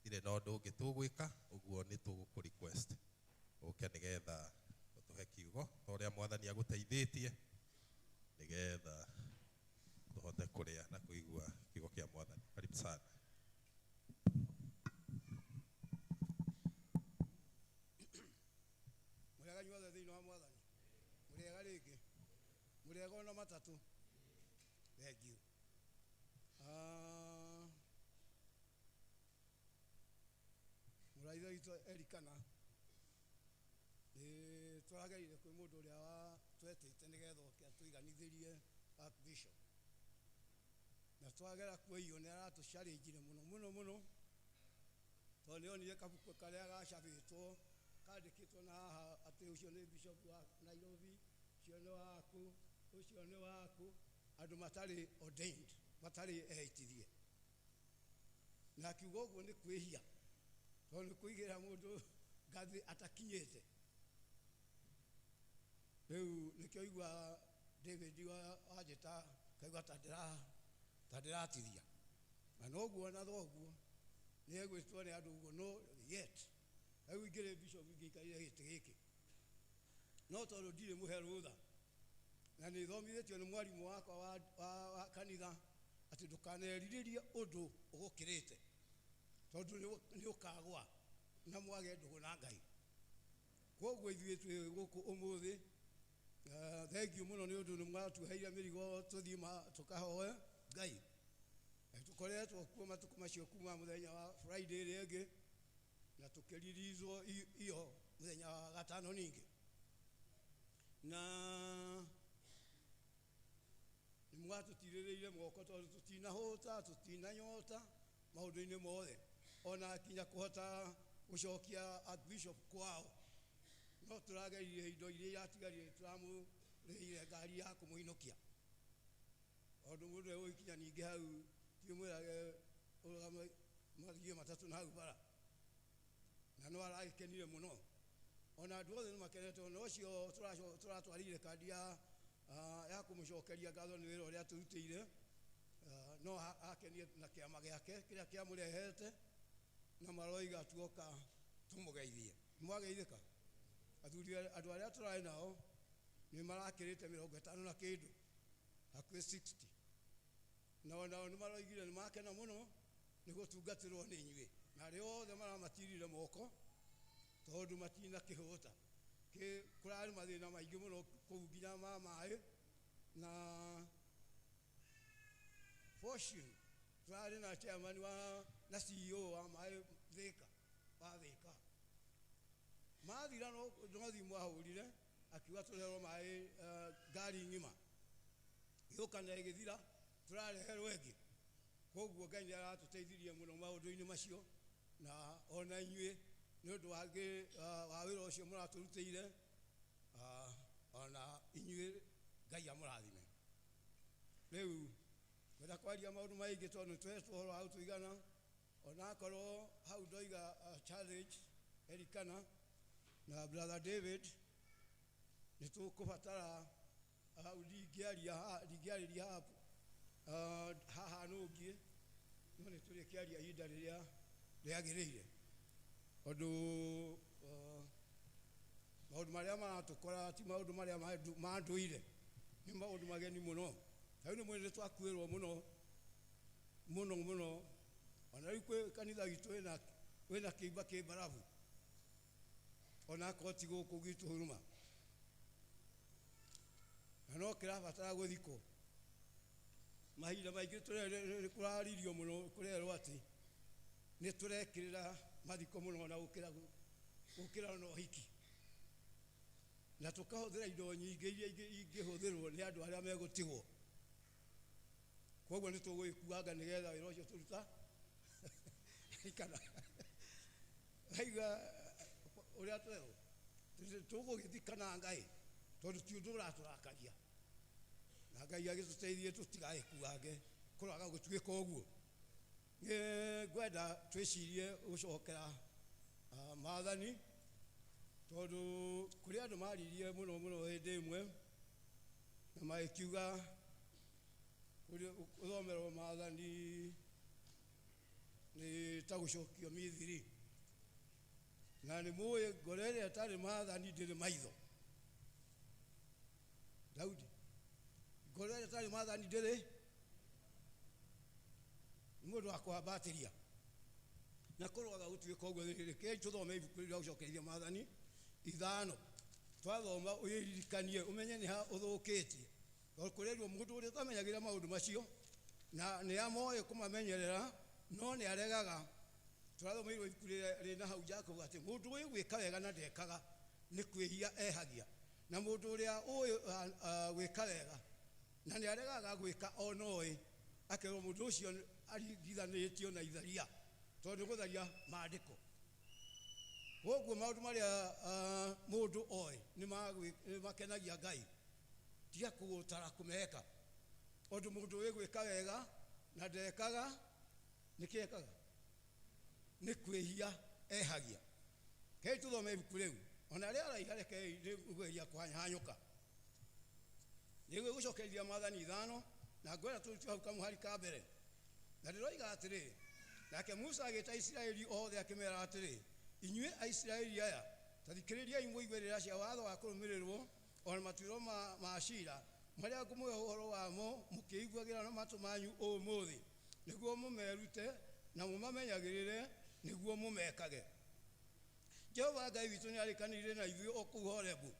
gũtirĩ na ũndũ ũngĩ tũgwĩka, ũguo nĩ tũgũkũ request ũke nĩgetha ũtũhe kiugo ta ũrĩa mwathani agũteithĩtie nĩgetha tũhote kũrĩa na kũigua kiugo kĩa mwathani. Karibu sana. Mũrega nyuothe thĩinĩ wa mwathani, mũrega rĩngĩ, mũrega ona matatũ. Thank you. Mũraitha witũ Elikana tũragereire kwĩ mũndũ ũrĩa twetĩte nĩgetha oke atũiganithĩrie Archbishop, na twagera kwĩyo nĩ aratũcarĩnjire mũno mũno mũno, tondũ nĩonire kabuku karĩa gacabĩtwo kandĩkĩtwo na haha atĩ ũcio nĩ Bishop wa Nairobi, ũcio nĩ waku, ũcio nĩ waku, andũ matarĩ ordained, matarĩ ehĩtithie. Na akiuga ũguo nĩ kwĩhia, tondũ nĩ kũigĩra mũndũ ngathĩ atakinyĩte. Rĩu nĩkĩo igua David wanjĩta kaigua ta ndĩratithia, na noguo na thoguo nĩ egwĩtwo nĩ andũ ũguo no yet. Rĩu ingĩrĩ Bishop ingĩikarire gĩtĩ gĩkĩ, no tondũ ndirĩ mũhe rũtha, na nĩ thomithĩtio nĩ mwarimũ wakwa wa kanitha atĩ ndũkanerirĩrie ũndũ ũgũkĩrĩte, tondũ nĩ ũkagwa na mwage ndũgũ na Ngai. Koguo ithuĩ twĩ gũkũ ũmũthĩ, thengiũ mũno nĩ ũndũ nĩ mwatuheire mĩrigo tũthiĩ tũkahoe Ngai. Tũkoretwo kuo matukũ macio kuma mũthenya wa Friday ĩrĩa ĩngĩ, na tũkĩririzwo iyo mũthenya wa gatano ningĩ, na nĩ mwatũtirĩrĩire moko tondũ tũtinahũta tũtinanyota maũndũ-inĩ mothe, ona kinya kũhota gũcokia Archbishop kwao, no tũragerire indo iria iratigarire tũramũrĩhire ngari ya kũmũinũkia. Tondũ mũndũ egũgĩkinya ningĩ hau tiũmwĩrage ũrũgame mathiĩ matatũ na hau bara, na no aragĩkenire mũno, ona andũ othe nĩ makenete. Ona ũcio tũratwarĩire kandi ya kũmũcokeria ngatho nĩ wĩra ũrĩa tũrutĩire, no akenire na kĩama gĩake kĩrĩa kĩamũrehete, na maroiga tuoka tũmũgeithie. Nĩmwageithĩka? Athuri andũ arĩa tũrarĩ nao nĩ marakĩrĩte 50 na kĩndũ, hakuhĩ 60, na onao nĩ maroigire nĩ makena mũno nĩ gũtungatĩrwo nĩ inyuĩ, na arĩa othe maramatirire moko tondũ matinakĩhũta. Kũrarĩ mathĩna maingĩ mũno kũu nginya ma maĩ, na Fortune tũrarĩ na chairman na CEO wa maĩ Thĩka wa Thĩka, mathira no thimũ ahũrire akiuga tũreherwo maĩ ngari ng'ima, gĩũkana ĩgĩthira tũrareherwo ĩngĩ. Koguo Ngai nĩ aratũteithirie mũno maũndũ-inĩ macio, na ona inyuĩ nĩ ũndũ wa wĩra ũcio mũratũrutĩire, ona inyuĩ Ngai amũrathime. Rĩu gwenda kwaria maũndũ maingĩ tondũ nĩ tũhetwo ũhoro wa gũtũigana, ona akorwo hau ndoiga challenge Elikana na brother David, nĩ tũkũbatara hau ndingĩarĩria haha nũngiĩ, no nĩ tũrĩkĩaria ihinda rĩrĩa rĩagĩrĩire, tondũ maũndũ marĩa maratũkora ti maũndũ marĩa ma ndũire, nĩ maũndũ mageni mũno. Rĩu nĩ mwĩrĩ twakuĩrwo mũno mũno mũno, ona rĩu kwĩ kanitha witũ wĩna kĩimba kĩ mbarabu, ona akorwo ti gũkũ gwitũ Huruma, na no kĩrabatara gũthikwo. Mahinda maingĩ kũraririo mũno kũrerwo atĩ nĩ tũrekĩrĩra mathiko mũno na gũkĩra na ũhiki, na tũkahũthĩra indo nyingĩ iria ingĩhũthĩrwo nĩ andũ arĩa megũtigwo. Koguo nĩ tũgũgĩkuanga nĩgetha wĩra ũcio tũruta kana aiga ũrĩa twerwo tũgũgĩthikana Ngai, tondũ ti ũndũ ũratũrakaria, na Ngai agĩtũteithie tũtigagĩkuange kũroaga gũtuĩka ũguo. Ngwenda twĩcirie gũcokera maathani, tondũ kũrĩ andũ maririe mũno mũno hĩndĩ ĩmwe na magĩkiuga ũthomerwo maathani nĩ ta gũcokio Misiri, na nĩ mũĩ ngoro ĩrĩa ĩtarĩ maathani ndĩrĩ maitho. Daudi, ngoro ĩrĩa ĩtarĩ maathani ndĩrĩ, nĩ mũndũ wa kwambatĩria na kũroaga gũtuĩka ũguo. Reke tũthome ibuku rĩu rĩa gũcokerithia maathani 5. Twathoma ũyĩririkanie ũmenye nĩ ha ũthũkĩtie, tondũ kũrerwo mũndũ ũrĩa ũtamenyagĩra maũndũ macio na nĩ amoĩ kũmamenyerera no nĩ aregaga. Tũrathomeirwo ibuku rĩrĩ na hau Jakubu atĩ mũndũ ũyũ gwĩka wega na ndekaga nĩ kwĩhia ehagia, na mũndũ ũrĩa ũyũ gwĩka wega na nĩ aregaga gwĩka ona oĩ, akerwo mũndũ ũcio aringithanĩtio na itharia, tondũ nĩ gũtharia maandĩko. Koguo maũndũ marĩa mũndũ oĩ nĩ makenagia Ngai, tiga kũgũtara kũmeka. Tondũ mũndũ ũyũ gwĩka wega na ndekaga nĩkĩ ekaga? Nĩ kwĩhia ehagia. Kei tũthome ibuku rĩu, ona rĩa araiha rekei rĩgeria kũhanyũka. Nĩguo gũcokerithia maathani 5, na ngwenda tũrutio hau kamũhari ka mbere. Na ndĩroiga atĩrĩ, nake Musa agĩĩta Isiraeli othe akĩmeera atĩrĩ, inyuĩ Aisiraeli aya, ta thikĩrĩriai mũigue rĩrĩa cia watho wa kũrũmĩrĩrwo ona matuĩro ma ciira marĩa ngũmũhe ũhoro wamo mũkĩiguagĩra na matũ manyu ũmũthĩ, nĩguo mũmerute na mũmamenyagĩrĩre nĩguo mũmekage. Jehova Ngai witũ nĩ arĩkanĩire na ithuĩ o kũu Horebu,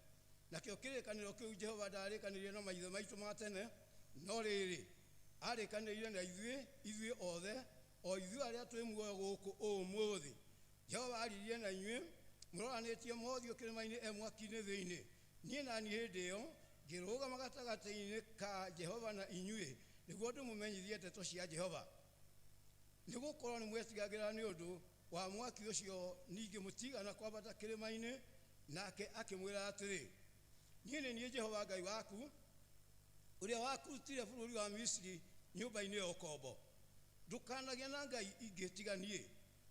nakĩo kĩrĩkanĩro kĩu Jehova ndarĩkanĩire na maithe maitũ ma tene, no rĩrĩ arĩkanĩire na ithuĩ othe, o ithuĩ arĩa twĩ muoyo gũkũ ũmũthĩ. Jehova aririe na inyuĩ mũroranĩtie mothiũ kĩrĩma-inĩ mwaki-inĩ thĩinĩ. Niĩ na niĩ hĩndĩ ĩyo ngĩrũgama gatagatĩ-inĩ ka Jehova na inyuĩ, nĩguo ndĩmũmenyithie ndeto cia Jehova. Nĩgũkorwo nĩ mwetigagĩra nĩ ũndũ wa mwaki ũcio, ningĩ mũtigana kwambata kĩrĩma-inĩ. Nake akĩmwĩra atĩrĩ, niĩ nĩ niĩ Jehova Ngai waku, ũrĩa wakurutire bũrũri wa Misiri nyũmba-inĩ ya ũkombo. Ndũkanagĩe na ngai ingĩ tiga niĩ.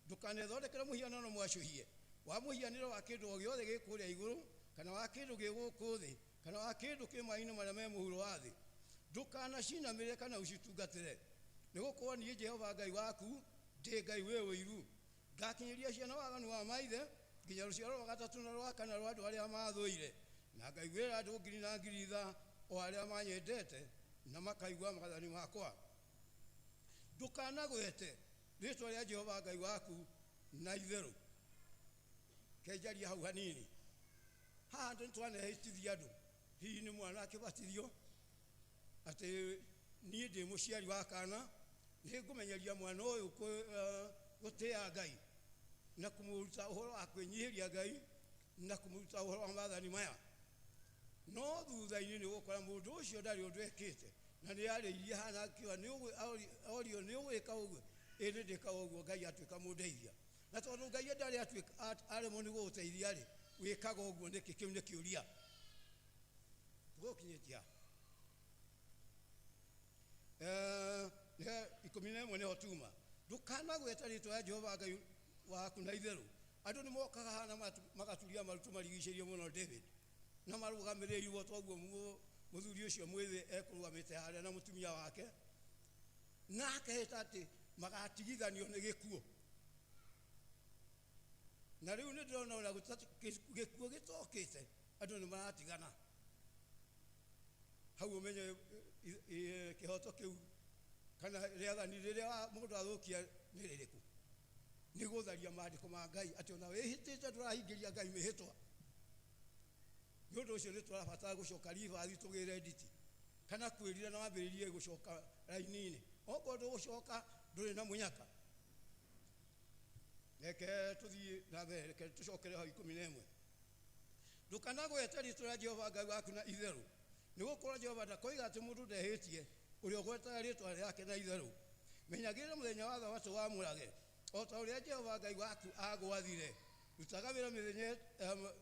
Ndũkanethondekere mũhianano mwacũhie wa mũhianĩro wa kĩndũ o gĩothe gĩ kũrĩa igũrũ, kana wa kĩndũ gĩ gũkũ thĩ, kana wa kĩndũ kĩ maaĩ-inĩ marĩa me mũhuro wa thĩ. Ndũkanacinamĩrĩre kana ũcitungatĩre, nĩgũkorwo niĩ Jehova Ngai waku ndĩ Ngai wĩ ũiru. Ngakinyĩria ciana waganu wa maithe nginya rũciaro rwa gatatũ na rwa kana rwa andũ arĩa mathũire, na ngaiguĩra andũ ngiri na ngiri tha o arĩa manyendete na makaigua maathani makwa. Ndũkanagwete rĩĩtwa rĩa Jehova Ngai waku na itherũ. Kenjaria hau hanini. Haha nĩ twanehĩtithia andũ, hihi nĩ mwana akĩbatithio atĩ niĩ ndĩ mũciari wa kana, nĩ ngũmenyeria mwana ũyũ gũtĩa Ngai na kũmũruta ũhoro wa kwĩnyihĩria Ngai na kũmũruta ũhoro wa maathani maya. No thutha-inĩ nĩ ũgũkora mũndũ ũcio ndarĩ ũndũ ekĩte, na nĩ arĩirie hana akiuga orio nĩ ũgwĩka ũguo, ĩ nĩ ndĩka ũguo, Ngai atuĩka mũndeithia. Na tondũ Ngai ndarĩ aremwo nĩ gũgũteithia rĩ, wĩkaga ũguo nĩkĩ? Kĩu nĩ kĩũria. Tũgũkinyĩtia 11 nĩho tuma. Ndũkanagweta rĩĩtwa rĩa Jehova Ngai waku na itherũ. Andũ nĩ mokaga hana magaturia marutu marigicĩirie mũno David, na marũgamĩrĩirwo toguo mũthuri ũcio mwĩthĩ ekũrũgamĩte harĩa na mũtumia wake, na akahĩta atĩ magatigithanio nĩ gĩkuũ. Na rĩu nĩ ndĩrona ona gĩkuũ gĩtokĩte, andũ nĩ maratigana. Hau ũmenye kĩhoto kĩu kana rĩathani rĩrĩa mũndũ athũkia nĩ rĩrĩkũ? Nĩ gũtharia maandĩko ma Ngai, atĩ ona wĩhĩtĩte ndũrahingĩria Ngai mĩhĩtwa. Nĩ ũndũ ũcio nĩ tũrabatara gũcoka ribathi tũgĩre nditi, kana kwĩrira na wambĩrĩrie gũcoka raini-inĩ. Okorwo ndũgũcoka ndũrĩ na mũnyaka. Reke tũthiĩ na mbere, reke tũcokere hau 11. Ndũkanagwete rĩĩtwa rĩa Jehova Ngai waku na itherũ, nĩgũkorwo Jehova ndakoiga atĩ mũndũ ndehĩtie ũrĩa ũgwetaga rĩĩtwa rĩake na itherũ. Menyagĩrĩra mũthenya wa Thabatũ wamũrage, o ta ũrĩa Jehova Ngai waku agwathire. Rutaga wĩra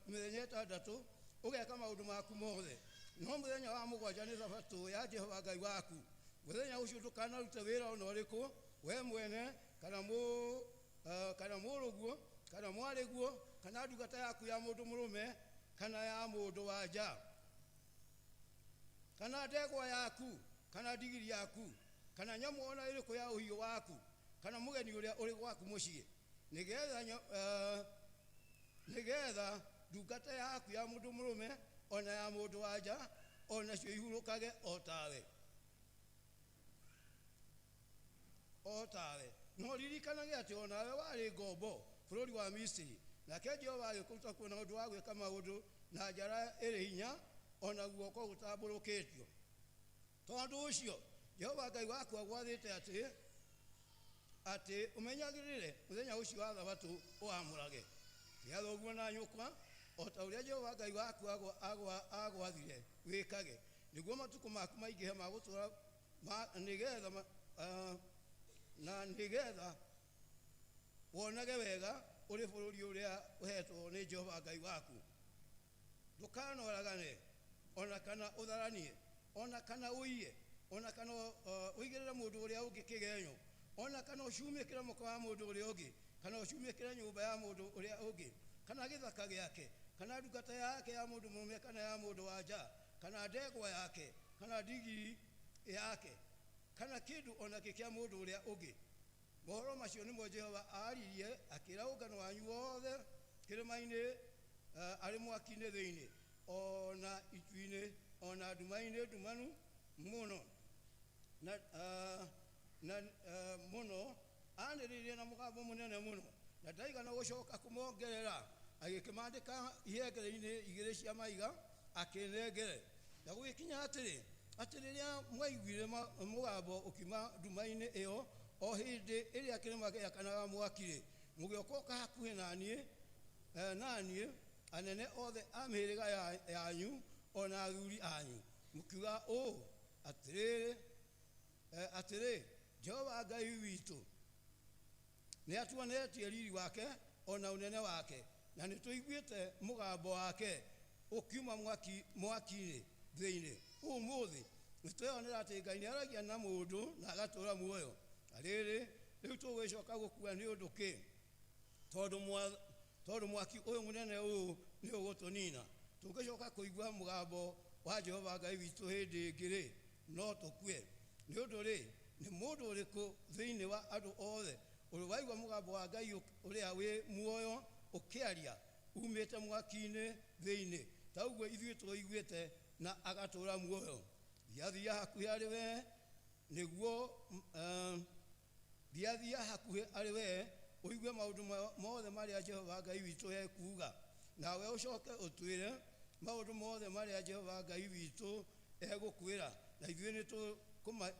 mĩthenya ĩtandatũ, ũgeka maũndũ maku mothe. No mũthenya wa mũgwanja nĩ Thabatũ ya Jehova Ngai waku. Mũthenya ũcio ndũkanarute wĩra ona ũrĩkũ, we mwene kana mũrũguo kana mwarĩguo kana ndungata yaku ya mũndũ mũrũme kana ya mũndũ wa nja, kana ndegwa yaku kana ndigiri yaku kana nyamũ ona ĩrĩkũ ya ũhiũ waku kana mugeni uria uri gwaku mucii nigetha ndungata yaku ya mundu murume ona ya mundu wanja ona cio ihurukage o tawe no ririkanage ati onawe wari ngombo bururi wa Misiri nake Jehova agikuruta kuona undu wa gwika maundu na njara iri hinya ona guoko gutamburukitio tondu ucio Jehova Ngai waku agwathite ati umenyagirire muthenya ucio wa thabatũ uamurage tiga uguo na nyukwa o ta uria Jehova Ngai waku agwathire wikage niguo matuko maku maingihe magutura nigetha wonage wega uri bururi uria uhetwo ni Jehova Ngai waku ndukanoragane ona kana utharanie ona kana uiye ona kana uigirire mundu uria ungi kigenyo ona kana ucumikira muka wa mundu uria ungi kana ucumikira nyumba ya mundu uria ungi kana githaka giake kana ndungata yake ya mundu murume kana ya mundu wanja kana ndegwa yake kana ndigiri yake kana kindu ona kikia mundu uria ungi mohoro macio nimo Jehova aririe akira ungano wanyu wothe kirima-ini ari mwaki-ini thiini ona itu-ini ona nduma-ini ndumanu muno na muno aniririe na mugambo munene muno na ndaigana gucoka kumongerera agikimandika ihengere-ini igiri cia maiga akinengere na gugikinya atiriria mwaiguire mugambo ukima nduma-ini iyo o hindi iria kirima giakanaga mwaki mugioka hakuhi nanie anene othe amihiriga yanyu ona athuri anyu mukiuga atiri Jehova Ngai witu ni atuonetie riri wake ona unene wake na nituiguite mugambo wake ukiuma mwaki-ini thiini umuthi nitwionera ati Ngai ni aragia na mundu na agatura muoyo ariri riu tugwicoka gukua ni undu ki tondu mwaki uyu munene uyu ni ugutunina tungicoka kuigua mugambo wa Jehova Ngai witu hindi ingiri no tukue ni undu ni mundu uriku thiini wa andu othe uri waigua mugambo wa Ngai uria wi muoyo ukiaria umite mwaki-ini thiini tauguo ithuĩ tũiguĩte na agatura muoyo thiathia hakuhi ari we niguo thiathia hakuhi ari we uigue maundu mothe maria Jehova Ngai witu ekuga nawe ucoke utwire maundu mothe maria Jehova Ngai witu egukwira na ithuĩ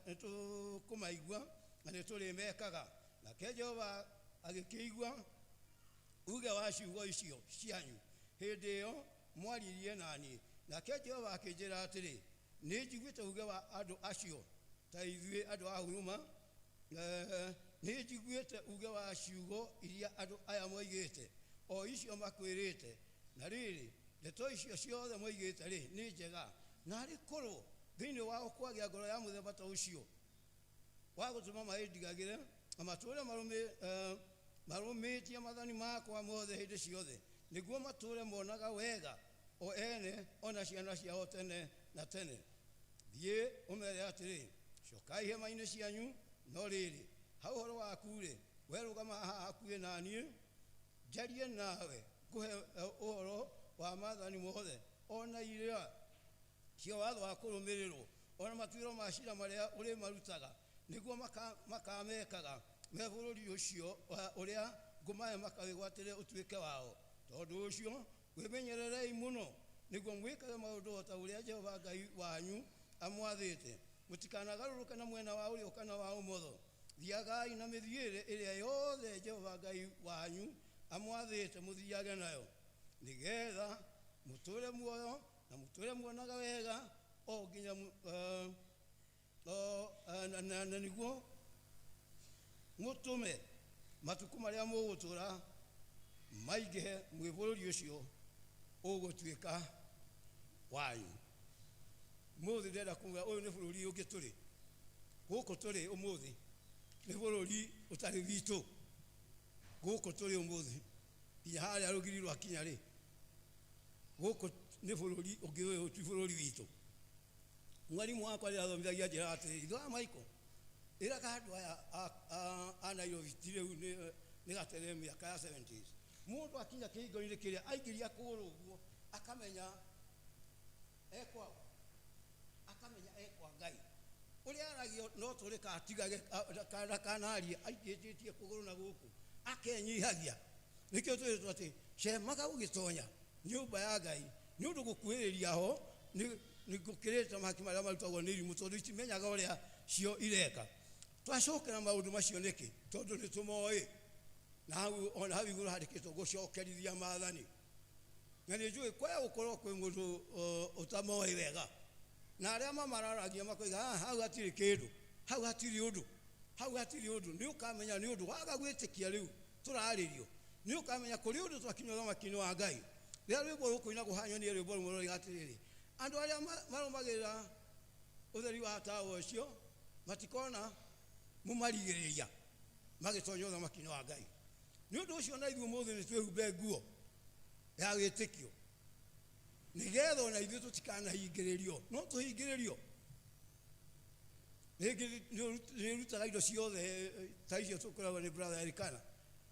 nitukumaigua na niturimekaga nake Jehova agikĩigua uge wa ciugo icio cianyu hindi iyo mwaririe nani nake Jehova akĩnjĩra atĩrĩ nĩ njiguĩte uge wa andũ acio ta ithuĩ andũ a huruma nĩ njiguĩte uge wa ciugo iria andũ aya moigĩte o icio makwĩrĩte na rĩrĩ ndeto icio ciothe moigĩte nĩ njega na arĩ kũrũ thĩinĩ wao kwagĩa ngoro ya mũthemba ta ũcio wa gũtũma mahĩndigagĩre na matũũre marũmĩtie mathani makwa mothe hĩndĩ ciothe nĩguo matũũre monaga wega o ene ona ciana ciao tene na tene thiĩ ũmere atĩrĩ cokai hema-inĩ cianyu no rĩrĩ hau ũhoro waku-rĩ werũgama haha hakuhĩ naniĩ njarie nawe ngũhe ũhoro wa maathani mothe ona iria cio watho wa kũrũmĩrĩrwo ona matuĩro ma ciira marĩa ũrĩmarutaga nĩguo makamekaga me bũrũri ũcio ũrĩa ngũmahe makawĩgwatĩre ũtuĩke wao tondũ ũcio wĩmenyererei mũno nĩguo mwĩkage maũndũ o ta ũrĩa Jehova Ngai wanyu amwathĩte mũtikanagarũrũke na mwena wa ũrĩo kana wa ũmotho thiagai na mĩthiĩre ĩrĩa yothe Jehova Ngai wanyu amwathĩte mũthiage nayo nĩgetha mũtũũre muoyo na mũtũũre muonaga wega o nginya na nĩguo mũtũme matukũ marĩa mũgũtũũra maingĩhe mwĩ bũrũri ũcio ũgũtuĩka wanyu mũthĩ ndĩrenda kũmwĩra ũyũ nĩ bũrũri ũngĩ tũrĩ gũkũ tũrĩ ũmũthĩ nĩ bũrũri ũtarĩ witũ gũkũ tũrĩ ũmũthĩ nginya harĩa rũgiri rwakinya rĩ gũkũ nĩ bũrũri ũngĩ ũyũ ti bũrũri witũ mwarimũ wakwa rĩrĩa athomithagia njĩra atĩrĩ ithuĩ a Michael ira kandu aya ana yo vitire ni gatere miaka ya 70s mundu akinya kihingo-ini kiria aingiria kuguru guo akamenya ekwa Ngai uria aragio no turi katigage kanari aingititie kuguru na guku akenyihagia nikio turi twati cemaga ugitonya nyumba ya Ngai ni undu gukuhiriria ho ni gukireta maki maria marutagwo ni irimu tondu itimenyaga uria cio ireka twacokera maundu macio niki tondu ni tumoi na hau iguru handikitwo gucokerithia maathani na ni njui kwaya gukorwo kwi mundu utamoi wega na aria mamararagia makoiga hau hatiri kindu hau hatiri undu ni ukamenya ni undu waga gwitikia riu turaririo ni ukamenya kuri undu twakinyo makino wa Ngai ria rwimbo rukuina guhanyo ni rwimbo rumwe rugatiriri andu aria marumagira utheri wa tawo cio matikona mumarigiriria magitonyo thamaki wa Ngai ni undu ucio na ithuĩ mũthĩ nĩ twĩhumbe nguo ya wĩtĩkio nigetha ona ithuĩ tũtikanahingĩrĩrio no tũhingĩrĩrio rĩngĩ nĩ ũrutaga indo ciothe ta icio tũkoragwo nĩ brother Erikana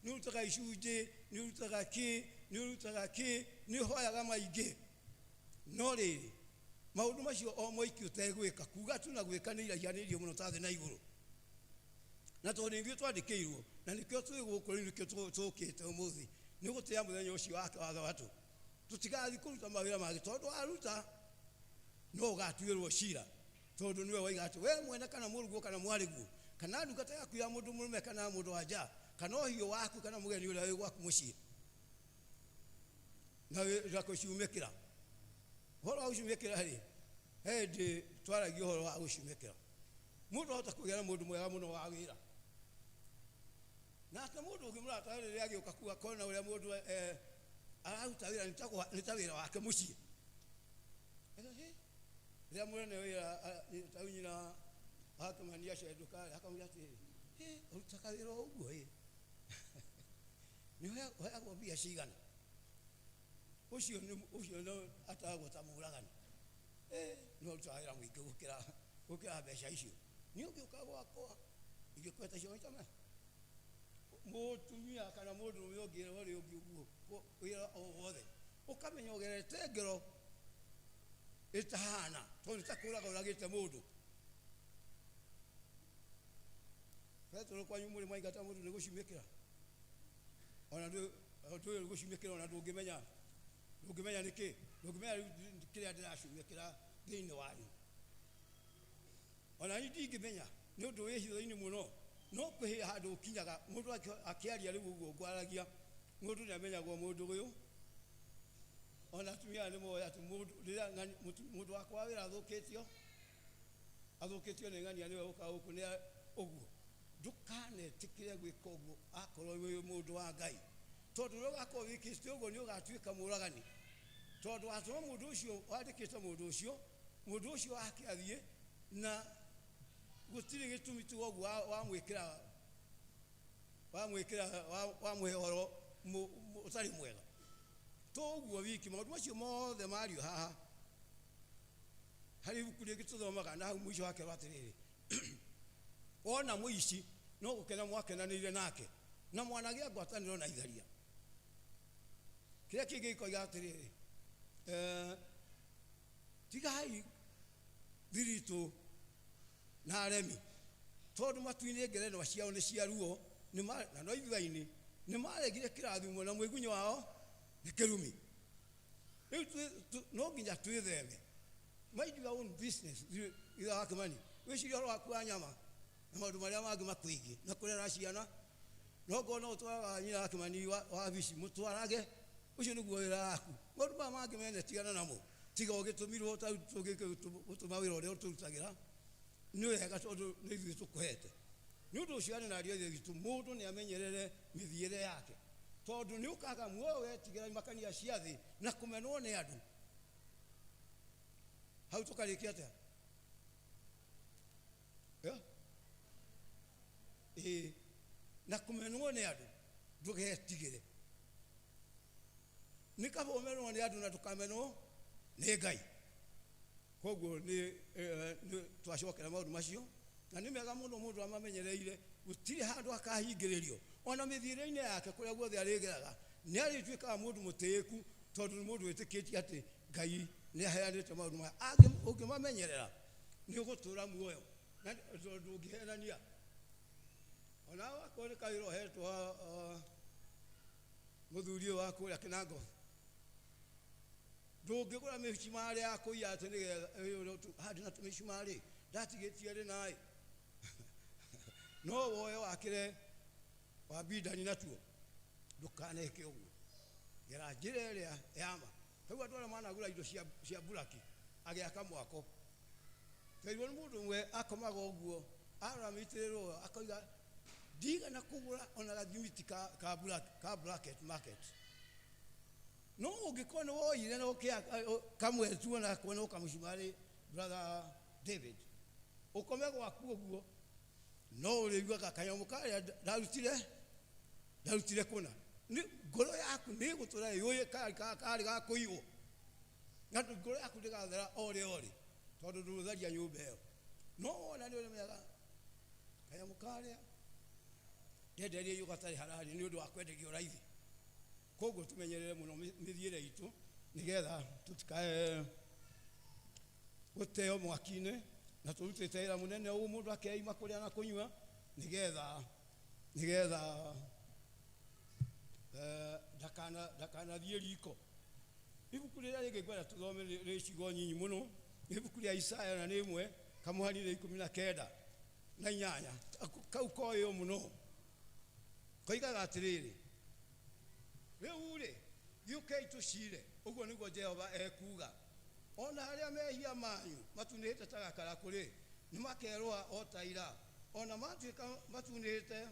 nĩ ũrutaga icunjĩ nĩ ũrutaga kĩ nĩ ũhoyaga maingĩ no rĩrĩ maũndũ macio o moiki ũtegwĩka kuga tu na gwĩka nĩ irahianĩirio mũno ta thĩ na igũrũ na tondũ nĩ ithuĩ twandĩkĩirwo na nĩkĩo twĩ gũkũ rĩu nĩkĩo tũkĩte ũmũthĩ nĩ gũtĩa mũthenya ũcio wake wa Thabatũ tũtigathiĩ kũruta mawĩra mangĩ tondũ waruta no ũgatuĩrwo cira tondũ nĩwe waiga atĩ we mwene kana mũrũguo kana mwarĩguo kana ndungata yaku ya mũndũ mũrũme kana mũndũ wa nja kana ũhiũ waku kana mũgeni ũrĩa wĩ gwaku mũciĩ na gũciumĩkĩra ũhoro wa gũciumĩkĩra rĩ hĩndĩ twaragia ũhoro wa gũciumĩkĩra mũndũ ahota kũgĩa na mũndũ mwega mũno wa wĩra nake mũndũ ũngĩ mũrata rĩrĩa agĩũka kuga kona ũrĩa mũndũ araruta wĩra nĩ ta wĩra wake mũciĩ rĩrĩa mũnene wĩra ta nyina akĩmania cenduka akamwĩra atĩrĩ ũrutaga wĩra ũguo nĩ ũheagwo mbia cigana ũcio no atagwo ta mũragani no ũrutaga wĩra mũingĩ gũkĩra mbeca icio nĩ ũngĩũka gwakwa ingĩkweta cio maita maya mũtumia kana mũndũ ũrĩa ũngĩ ũrĩa ũngĩ ũguo wĩra o wothe ũkamenya ũgerete ngero ĩtahana tondũ nĩtakũraga ũragĩte mũndũ Petro kwanyu mũrĩ maingata mũndũ nĩ gũcimĩkĩra ona ndũĩ gũcimĩkĩra ona ndũngĩmenya nĩkĩ ndũngĩmenya kĩrĩa ndĩracumĩkĩra thĩinĩ wanyu ona ndingĩmenya nĩ ũndũ wĩ hitho-inĩ mũno no kwĩ handũ ũkinyaga mũndũ akĩaria rĩu ũguo ngwaragia mũndũ nĩamenyagwo mũndũ ũyũ ona atumia nĩ moĩ atĩ mũndũ wakwa wa wĩra athũkĩtio nĩ ng'ania nĩwe ũka gũkũ nĩ ũguo ndũkanetĩkĩre gwĩka ũguo akorwo wĩ mũndũ wa Ngai tondũ rĩu ũgakorwo wĩkĩte ũguo nĩ ũgatuĩka mũragani tondũ watũma mũndũ ũcio wandĩkĩte mũndũ ũcio akĩathiĩ na gũtirĩ gĩtũmi tu ũguo wamũhe ũhoro ũtarĩ mwega to ũguo wiki maũndũ macio mothe mario haha harĩ ibuku rĩngĩ tũthomaga na hau mũico wake atĩrĩrĩ wona mũici no gũkena mwakenanĩire nake na mwanagĩa ngwatanĩro na itharia kĩrĩa kĩngĩ gĩkoiga atĩrĩrĩ tigai thiritũ na aremi tondũ matu-inĩ ngerenwa ciao nĩ cia ruo na no ithuĩ-inĩ nĩ maregire kĩrathimo na mwĩgunyo wao nĩ kĩrumi rĩu no nginya twĩtheme mind your own business itha wa Kĩmani wĩciria ũhoro waku wa nyama na maũndũ marĩa mangĩ makwĩgiĩ na kũrera ciana no ngona ũtwaraga nyina wa Kĩmani wabici mũtwarage ũcio nĩguo wĩra waku maũndũ maya mangĩ mene tigana namo tiga ũgĩtũmirwo gũtũma wĩra ũrĩa ũtũrutagĩra nĩ wega tondũ nĩ ithuĩ tũkũhete nĩ ũndũ ũcio anĩ na aria othe witũ mũndũ nĩ amenyerere mĩthiĩre yake tondũ nĩ ũkaga muoyo wetigĩra imakania cia thĩ na kũmenwo nĩ andũ hau tũkarĩkia atĩa na kũmenwo nĩ andũ ndũgetigĩre nĩ kaba ũmenwo nĩ andũ na ndũkamenwo nĩ Ngai koguo nĩ twacokera maũndũ macio na nĩ mega mũno mũndũ amamenyereire gũtirĩ handũ akahingĩrĩrio ona mĩthiĩre-inĩ yake kũrĩa guothe arĩgeraga nĩ arĩtuĩkaga mũndũ mũtĩĩku tondũ nĩ mũndũ wĩtĩkĩtie atĩ Ngai nĩ aheanĩte maũndũ maya ũngĩmamenyerera nĩ ũgũtũra muoyo na ndũngĩhenania ona wakorwo nĩ kawĩra ũhetwo mũthuri ũyũ wa kũrĩa Kĩnango ndũngĩgũra mĩcumarĩ ya kũiya atĩ nĩgetha handĩ na tũmĩcumarĩ ndatigĩtie rĩ naĩ no woe wakĩre wambindani natuo ndũkaneke ũguo gera njĩra ĩrĩa yama rĩu andũ arĩa managũra indo cia buraki agĩaka mwako twairwo nĩ mũndũ ũmwe akomaga ũguo arora mĩitĩrĩrwo akoiga ndigana kũgũra ona gathimiti ka bracket market no ũngĩkorwo nĩ woire na kamwe tu ona kuona ũkamũcumarĩ brother David ũkome gwaku ũguo no ũrĩiguaga kanyamũ karĩa ndarutire kũna ngoro yaku nĩ gũtũra yũĩ karĩ ga kũiywo na ngoro yaku ndĩgathera ore tondũ ndũtharia nyũmba ĩyo no wona nĩ ũrĩmenyaga kanyamũ karĩa ndenderie yũ gatarĩ harari nĩ ũndũ wa kwendegio raithi koguo tũmenyerere mũno mĩthiĩre itũ nĩgetha tũtikae gũteo mwaki-inĩ na tũrutĩte wĩra mũnene ũũ mũndũ akeima kũrĩa na kũnyua nĩgetha ndakanathiĩ riko ibuku rĩrĩa rĩngĩ ngwenda tũthome rĩ ciugo nyinyi mũno ibuku rĩa Isaya na nĩ ĩmwe kamũhari 19:8 kau koyo mũno koigaga atĩrĩrĩ rĩu rĩ gĩũkei tũcire ũguo nĩguo Jehova ekuga ona harĩa mehia manyu matunĩhĩte ta gakara kũrĩ nĩ makerũa o ta ira ona matuĩka matunĩhĩte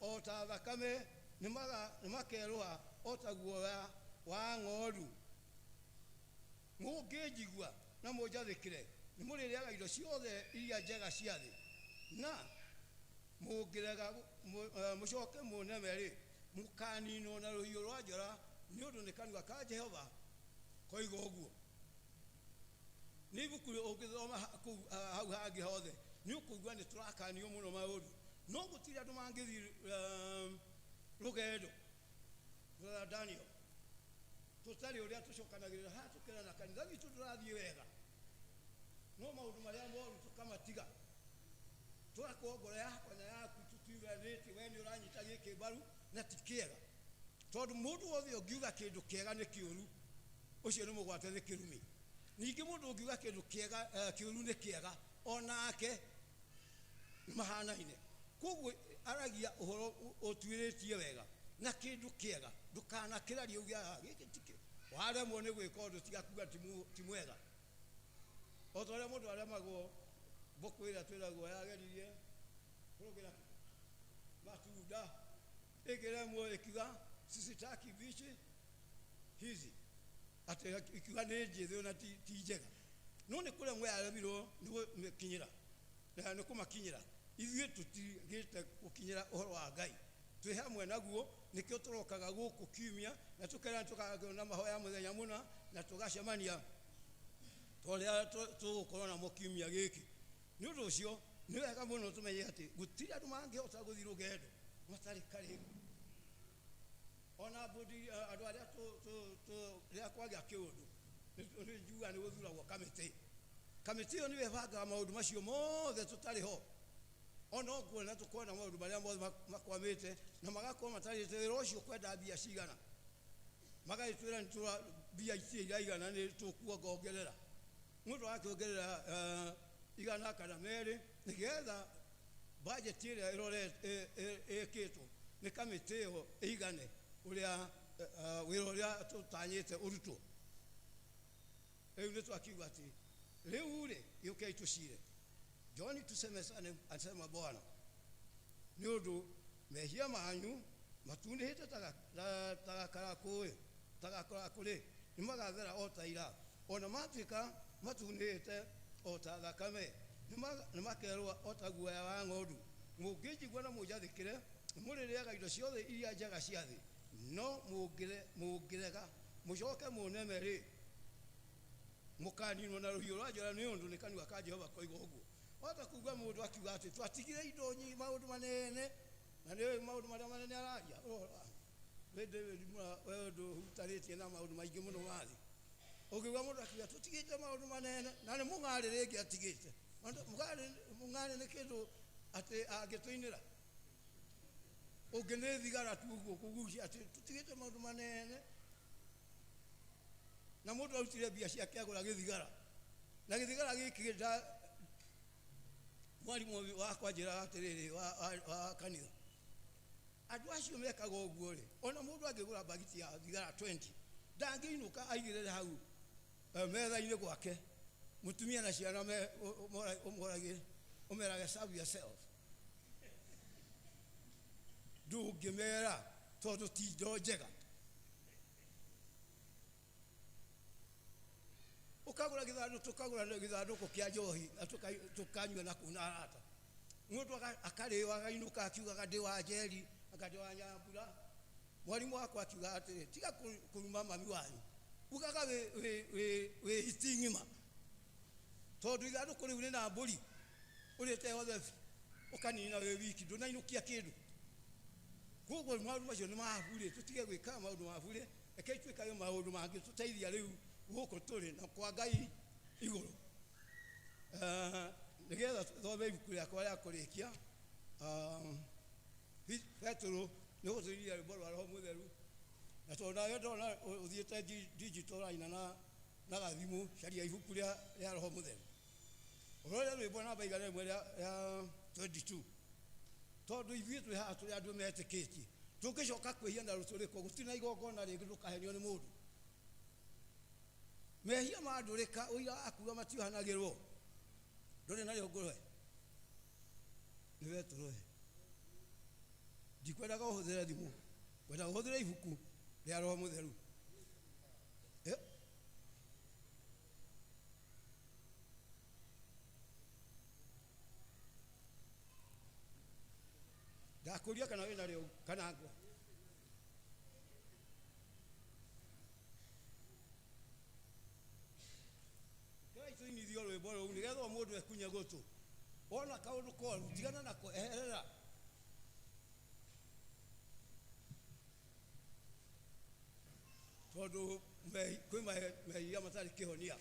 o ta thakame nĩ makerũa o ta guoya wa ng'ondu mũngĩnjigua na mũnjathĩkĩre nĩ mũrĩrĩaga indo ciothe iria njega cia thĩ na mũngĩrega mũcoke mũneme-rĩ mũkaninwo na rũhiũ rwa njora nĩ ũndũ nĩ kanua ka Jehova koiga ũguo nĩ ibuku ũngĩthoma hau hangĩ hothe nĩ ũkũigua nĩ tũrakanio mũno maũndũ no gũtirĩ andũ mangĩthiĩ rũgendo brother Daniel tũtarĩ ũrĩa tũcokanagĩrĩra haha tũkĩra na kanitha witũ ndũrathiĩ wega no maũndũ marĩa moru tũkamatiga tũgakorwo ngoro yakwa na yaku tũtiganĩtie we nĩ ũranyita gĩkĩ mbaru na ti kĩega tondũ mũndũ wothe ũngiuga kĩndũ kĩega nĩ kĩũru ũcio nĩ mũgwate thĩ kĩrumi ningĩ mũndũ ũngiuga kĩndũ kĩega kĩũru nĩ kĩega onake mahanaine koguo aragia ũhoro ũtuĩrĩtie wega na kĩndũ kĩega ndũkanakĩrarie uge gĩkĩ tikĩ waremwo nĩ gwĩka ũndũ tigakuga ti mwega o ta ũrĩa mũndũ aremagwo mbũkũ ĩrĩa twĩragwo yageririe kũrũgĩra matunda ĩkĩremwo ĩkiuga sisitaki bichi hizi atĩ ikiuga nĩ njĩthĩ ona ti njega no nĩ kũremwo yaremirwo nĩ gũkinyĩra nĩ kũmakinyĩra ithuĩ tũtigĩte gũkinyĩra ũhoro wa Ngai twĩ hamwe naguo nĩkĩo tũrokaga gũkũ kiumia na tũkera tũkagĩa mahoya mũthenya mũna na tũgacemania tũrĩa tũgũkorwo namo kiumia gĩkĩ nĩ ũndũ ũcio nĩ wega mũno tũmenye atĩ gũtirĩ andũ mangĩhota gũthiĩ rũgendo matarĩ karĩgu ona mbũndi andũ arĩa rĩrĩa kwagĩa kĩũndũ nĩ njuga nĩ gũthuragwo kamĩtĩ ĩyo nĩwe ĩbangaga maũndũ macio mothe tũtarĩ ho ona ũguo na tũkona maũndũ marĩa mothe makwamĩte na magakorwo matarĩte wĩra ũcio kwenda mbia cigana magagĩtwĩra nĩ mbia icio iraigana nĩ tũkuongerera mũndũ akĩongerera igana kana merĩ nĩgetha budget ĩrĩa ĩkĩtwo nĩ kamĩtĩ ĩyo ĩigane ũrĩa wĩra ũrĩa tũtanyĩte ũrutwo rĩu nĩ twakiuga atĩ rĩu-rĩ gĩũkei tũcire John tusemezane asema Bwana nĩ ũndũ mehia manyu matunĩhĩte ta gakara kũrĩ nĩ magathera o ta ira ona matuĩka matunĩhĩte o ta thakame nĩ makerũa o ta guoya wa ng'ondu mũngĩnjigua na mũnjathĩkĩre mũrĩrĩaga indo ciothe iria njega cia thĩ no mũngĩrega mũcoke mũneme-rĩ mũkaninwo na rũhiũ rwa njora nĩ ũndũ nĩ kanua ka Jehova koiga ũguo Wata kugwa mundu akiuga ati twatigire indo nyi maundu manene na niwe maundu maria manene aragia wende rimura wendo hutaritie na maundu maingi muno mathi ukigwa mundu akiuga tutigite maundu manene na ni mungari ringi atigite mungari ni kindu ati agituinira ungene thigara tu uguo kugucia ati tutigite maundu manene na mundu arutire bia ciake agura githigara na githigara giki mwalimu wakwa njira atiriri wa kanitha andu acio mekaga uguo ri ona mundu angigura bagiti ya thigara 20 ndangiinuka aigirire hau metha-ini gwake mutumia na ciana umoragire umerage serve yourself ndungimera tondu ti ndo njega ukagura githanduku kia njohi tukanywa na kuna arata mundu akariwa againuka akiugaga ndi wa njeri akandi wa nyambura mwalimu wakwa akiuga atiri tiga kuruma mami wanyu ugaga we hitingima tondu ithanduku riu ni na mburi urite hothe ukanina we wiki ndunainukia kindu koguo maundu macio ni mabure tutige gwika maundu mabure eke twikayo maundu mangi tuteithia riu guko turi na kwa Ngai iguru nigetha thome ibuku riakwa ria kurikia Petro ni guthiria rwimbo rwa Roho Mutheru na tondu ndona uthiite digital aina na gathimu caria ibuku ria Roho Mutheru urore rwimbo namba igana rimwe ria 22 tondu ithuĩ twi haha tũrĩ andũ metĩkĩtie tũngĩcoka kwĩhia na rũtũrĩko gũtirĩ igongona rĩngĩ ndũkahenio nĩ mũndũ mehia mandũrĩka ũira akuga matiohanagĩrwo ndũrĩ narĩo ngũrwe nĩwe tũrũe ndikwendaga ũhũthĩre thimũ kwenda ũhũthĩre ibuku rĩa Roho Mũtheru ndakuria kana wina rĩo kana ngwa tuinithio rwĩmbo rũu nĩgetha mũndũ ekunye gũtũ wona kaũndũ koru tigana nako eherera tondu kwĩ mehia matarĩ kĩhonia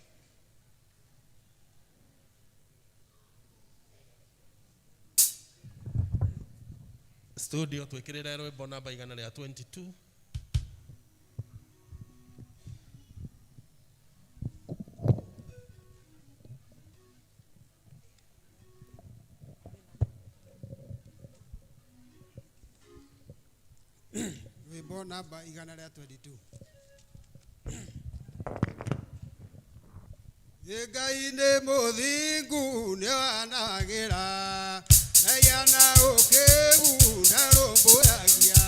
studio twikirire rwimbo namba igana ria 22 rwimbo namba igana ria 22 Ngai nĩ mũthingu nĩ wanagira na yana ũkĩguna rũmbũyagia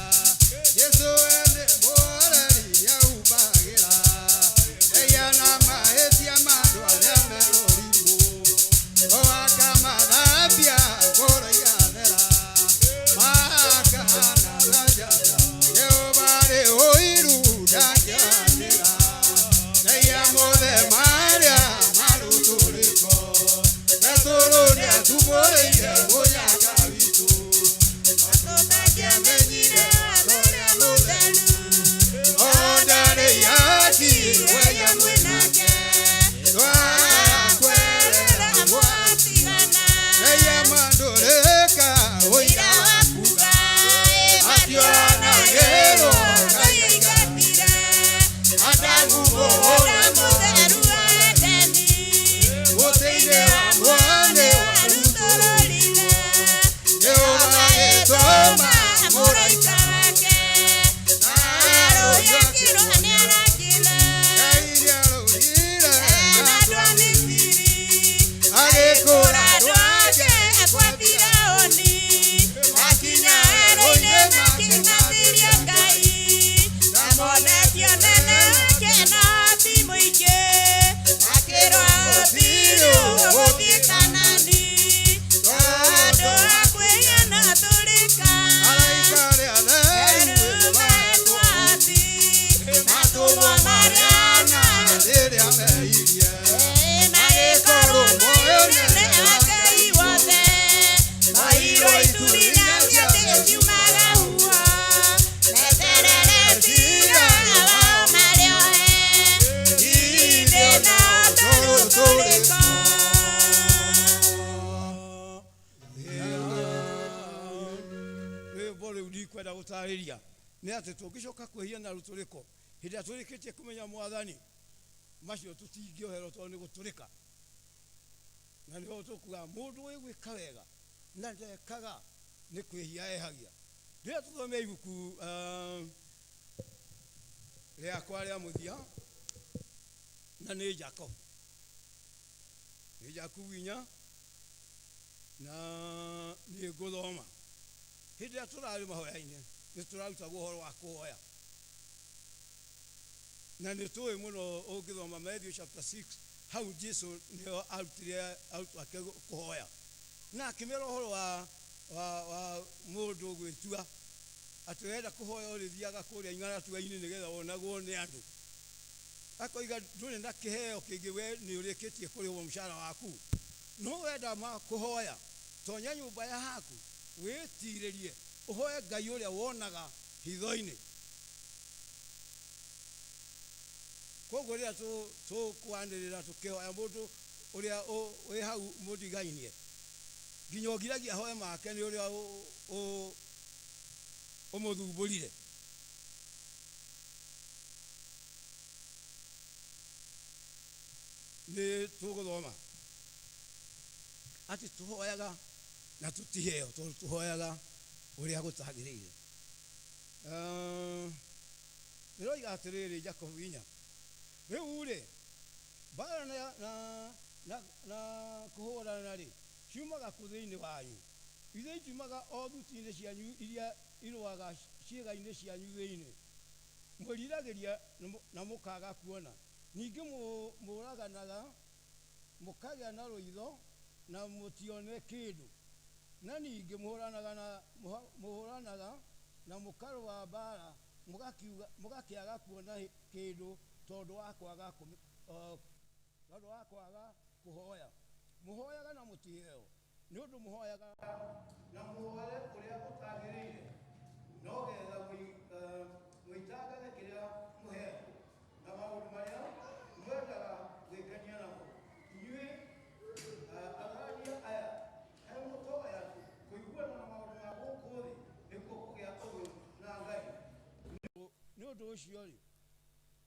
Yesu nĩ mũreri nĩaumagĩra na yana mahĩtia ma andũ arĩa merorimũ o akamathambia ngoro igathera makahana njata Jehova rĩ ũiru ndangĩanĩra na yamothe marĩa marũtũrĩko na tũrũ nĩatumũrĩire mũnyaka witũ atũmenge menyire watho ũrĩa mũtheru gutariria ni ati tungicoka kwihia na ruturiko hindi aturikitie kumenya mwathani macio tutingioherwo tondu ni guturika na niho tukuga mundu wi gwika wega na ndekaga ni kwihia ehagia ndio tuthome ibuku ria kwa ria muthia na ni Jacob ni Jakubinya na ni guthoma hindi aturari mahoya-ini ni turaruta guhoro wa kuhoya na ni tuwe muno ungithoma Matthew chapter 6 hau Jesu nio arutire ake kuhoya na akimera uhoro wa mundu gwitua atwenda kuhoya urithiaga kuria ing'ara tuga-ini nigetha wonagwo ni andu akoiga nduri na kiheo kingi we ni urikitie kurihwo mshahara waku no wenda ma kuhoya tonya nyumba ya haku witiririe uhoye Ngai uria wonaga hitho-ini koguo ria tu kwanirira tukihoya mundu uria wi hau mudigainie nginya ogiragia hoye make ni uria umuthumburire ni tuguthoma ati tuhoyaga na tutiheo tuhoyaga uria gutagirire niroiga atiriri Jakubinya riu ri bara na kuhurana ri ciumaga ku thiini wanyu ithe ciumaga o thuti-ini cianyu iria irwaga ciĩga-ini cianyu thiini mwĩriragĩria na mũkaga kuona ningĩ mũraganaga mũkagĩa na rũitho na mũtione kĩndũ na ningĩ mũhũranaga na mũkarũa mbara mũgakĩaga kuona kĩndũ tondũ wa kwaga kuhoya muhoyaga na mutiheo ni undu muhoyaga na muhoye uria utagirire no getha muitangage kiria muheo na maundu maria mwendaga gwikania namo inyui agaria aya he mutoya kuiguana na maundu ma guku thi nikuo kugia uguo na Ngai ni undu ucio ri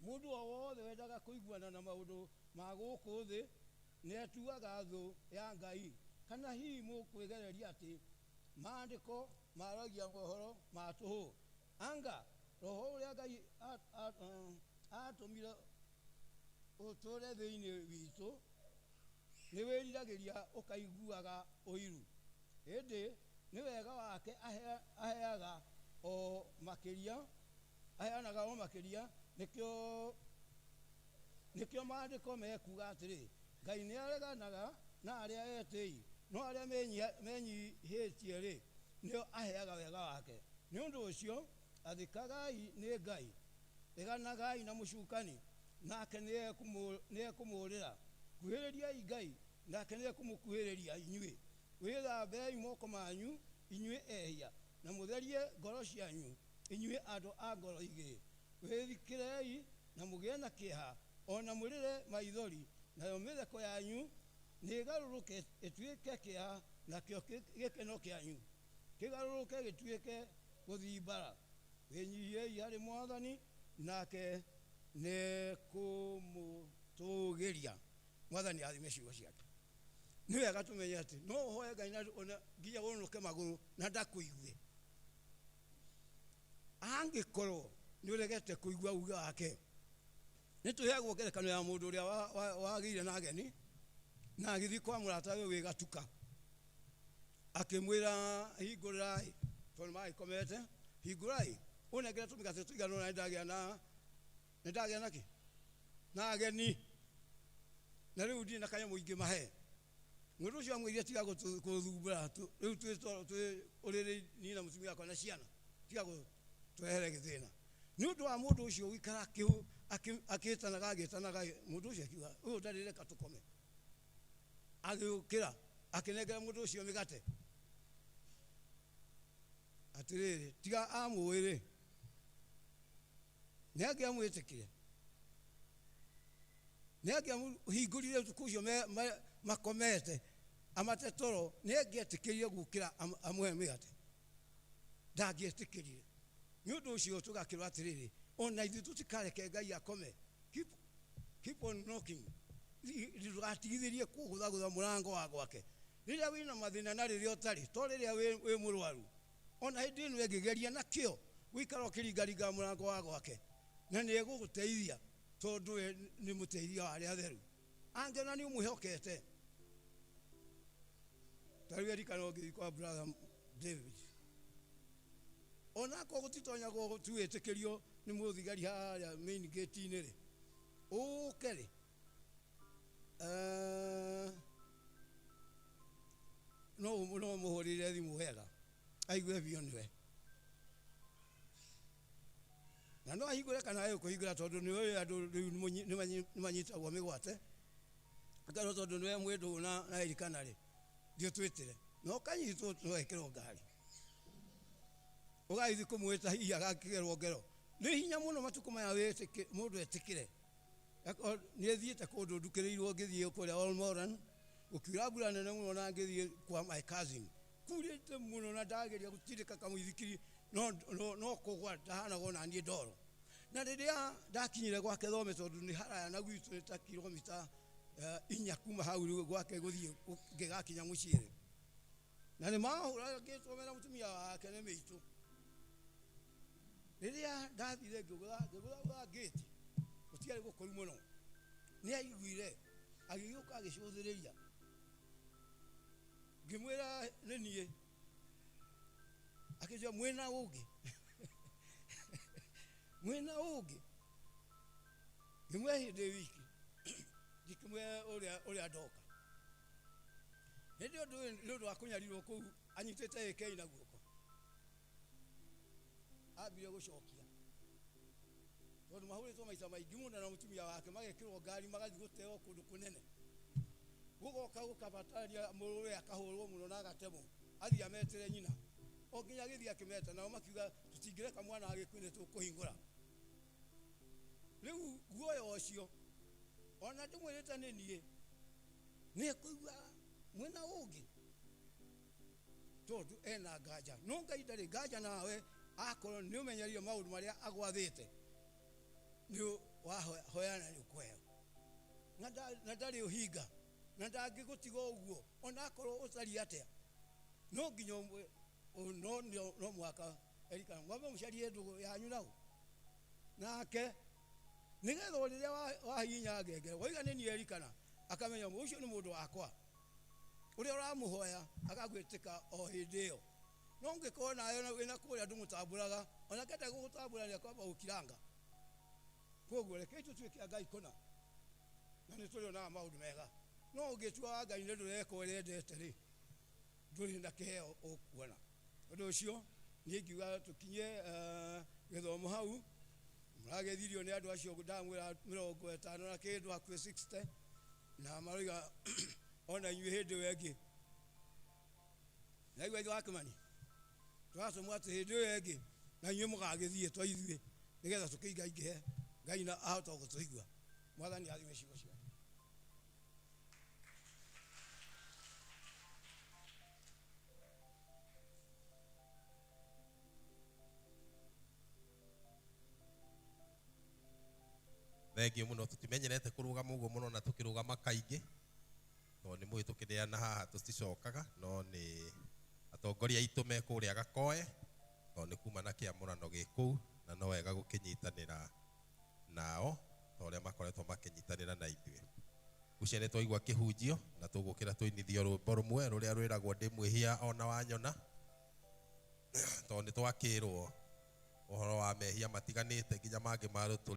mundu o wothe wendaga kuiguana na maundu ma guku thi ni atuaga thu ya Ngai kana hihi mukwigereria ati maandiko maragia mohoro ma tuhu anga roho uria Ngai atumire uture thiini witu ni wiriragiria ukaiguaga uiru indi ni wega wake aheaga o makiria aheanaga o makiria nikio maandiko mekuga atiri Ngai ni areganaga na aria etei no aria menyihitie ri nio aheaga wega wake ni undu ucio athikagai ni Ngai eganagai na mucukani nake ni ekumurira kuhiririai Ngai nake ni ekumukuhiriria inyui withambei moko manyu inyui ehia na mutherie ngoro cianyu inyui andu a ngoro igiri withikirei na mugie na kieha ona murire maithori nayo mitheko yanyu ni garuruke ituike kieha na kio gikeno kianyu kigaruruke gituike guthimbara winyihiei hari Mwathani nake ni kumutugiria Mwathani athime ciugo ciake ni wega tumenye ati no hoye Ngai na ona nginya unuke maguru na ndakuigue angikorwo ni uregete kuigua uga wake ni tuheagwo ngerekano ya mundu uria wagire na ageni na agithi kwa muratawe wi gatuka akimwira hingurirai tondu magikomete hingurai unengere tumigate tuigano na ndagia naki na ageni na riu ndi na kanya muingi mahe mundu ucio amwire tiga guthumbura riu twi uriri ni na mutumia kwa na ciana tiga twehere githina ni undu wa mundu ucio wikara agitanaga mundu ucio akiuga uyu ndarire katukome agiukira akinengera mundu ucio migate atiriri tiga amwire ni agiamwitikire ni agiamuhingurire tukucio makomete amatetoro ni agietikirie gukira amwe migate ndagietikirie nĩ ũndũ ũcio tũgakĩrwo atĩrĩrĩ ona ithuĩ tũtikareke Ngai akome. Keep on knocking. Ndũgatigithĩrie kũgũthagũtha mũrango wa gwake rĩrĩa wĩna mathĩna na rĩrĩa ũtarĩ to rĩrĩa wĩ mũrwaru. Ona hĩndĩ ĩno ĩngĩgeria na kĩo gũikara ũkĩringaringa mũrango wa gwake na nĩ egũgũteithia tondũ we nĩ mũteithia wa arĩa atheru. Angĩona nĩ ũmwĩhokete. Tarĩu erikana ũngĩthiĩ kwa brother David. Ona ko gũtitonyagwo tuĩtĩkĩrio nĩ mũthigari harĩa main gate-inĩ rĩ. Ũke rĩ. No mũhũrĩre thimũ wega. Aigue biũ nĩwe. Na no ahingũre kana agũkũhingũra tondũ nĩ ũĩ andũ rĩu nĩ manyitagwo mĩgwate. Akarwo tondũ nĩwe mwĩndũ na erikana rĩ. Thiĩ twĩtĩre. No kanyitwo twekĩrwo ngari. Ũgaithi kũmwĩta hihi agakĩgerwo ngero. Nĩ hinya mũno matukũ maya mũndũ etĩkĩre. Nĩ thiĩte kũndũ ndukĩrĩirwo ngĩthiĩ kũrĩa Olmoran. Gũkiura mbura nene mũno na ngĩthiĩ kwa my cousin. Kurĩte mũno na ndageria gũtindĩka kamũithikiri no kũgwa ndahanaga ona niĩ ndoro. Na rĩrĩa ndakinyire gwake Thome tondũ nĩ haraya na gwitũ nĩ ta kilomita 4 kuma hau gwake gũthiĩ ngĩgakinya mũciĩ. Na nĩ mahũra ngĩtũmera mũtumia wake nĩ mĩitũ. Rĩrĩa ndathire ngĩgũtha gate gũtiarĩ gũkũru mũno. Nĩ aiguire agĩgĩũka agĩcũthĩrĩria. Ngĩmwĩra nĩ niĩ. Akĩnjũa mwĩna ũngĩ. Mwĩna ũngĩ. Ngĩmwĩra hĩndĩ wiki. Ngĩmwĩra ũrĩa ndoka. Hĩndĩ ũndũ wa kũnyarirwo kũu anyitĩte AK na guoko. Ambire gũcokia. Tondũ mahũrĩtwo maita maingĩ mũno na mũtumia wake magekĩrwo ngari magathiĩ gũteo kũndũ kũnene. Gũgoka gũkabataria mũrũwe akahũrwo mũno na agatemwo. Athiĩ ametere nyina. O nginya agĩthiĩ akĩmeta nao makiuga tũtingĩreka mwana agĩkuĩre tũkũhingũra. Rĩu guoya ũcio ona ndĩmwĩrĩte nĩ niĩ. Nĩ kũigua mwena ũngĩ. Tondũ ena nganja. No Ngai ndarĩ nganja nawe akorwo nĩ ũmenyerire maũndũ marĩa agwathĩte. Nĩ wahoyana nĩ ũkũheo. Na ndarĩ ũhinga. Na ndangĩgũtiga ũguo ona akorwo ũtariĩ atĩa. No nginya no mwaka erikana mwambe mũcarie ndũgũ yanyu nao. Nake nĩgetha rĩrĩa wahihinya ngengere waiga nĩ niĩ erikana akamenya ũcio nĩ mũndũ wakwa. Ũrĩa ũramũhoya agagwĩtĩka o hĩndĩ ĩyo. No ngĩkorwo nawe wĩna kũrĩa ndũmũtambũraga ona kenda gũgũtambũra nĩ akwamba gũkiranga. Koguo reke tũtuĩke Ngai kũna. Na nĩ tũrĩonaga maũndũ mega. No ũngĩtua Ngai nĩ ndũreka ũrĩa endete rĩ. Ndũrĩ na kĩheo ũkuona. Ũndũ ũcio niĩ ngiuga tũkinye gĩthomo hau. Mũragethithio nĩ andũ acio ndamwĩra 50 na kĩndũ hakuhĩ 60. Na maroiga ona inyuĩ hĩndĩ ĩyo ĩngĩ. Na igwa wa Kĩmani. Twatũmwo atĩ hĩndĩ ĩyo ĩngĩ na inyuĩ mũgagĩthiĩ twa ithuĩ nĩgetha tũkĩingaingĩhe Ngai na ahota gũtũigua. Mwathani athime ciugo ciake. Thengiũ mũno tũtimenyerete kũrũgama ũguo mũno na tũkĩrũgama kaingĩ. Tondũ nĩ mũĩ tũkĩneana haha tũticokaga no nĩ atongoria aitũ me kũrĩa Gakoe. Tondũ nĩ kuma na kĩamũrano gĩkũu na no wega gũkĩnyitanĩra nao ta ũrĩa makoretwo makĩnyitanĩra na ithuĩ. Gucia nĩ twaigua kĩhunjio na tũgũkĩra tũinithio rwĩmbo rũmwe rũrĩa rwĩragwo ndĩ mwĩhia ona wanyona. Tondũ nĩ twakĩrwo ũhoro wa mehia matiganĩte nginya mangĩ marũtũ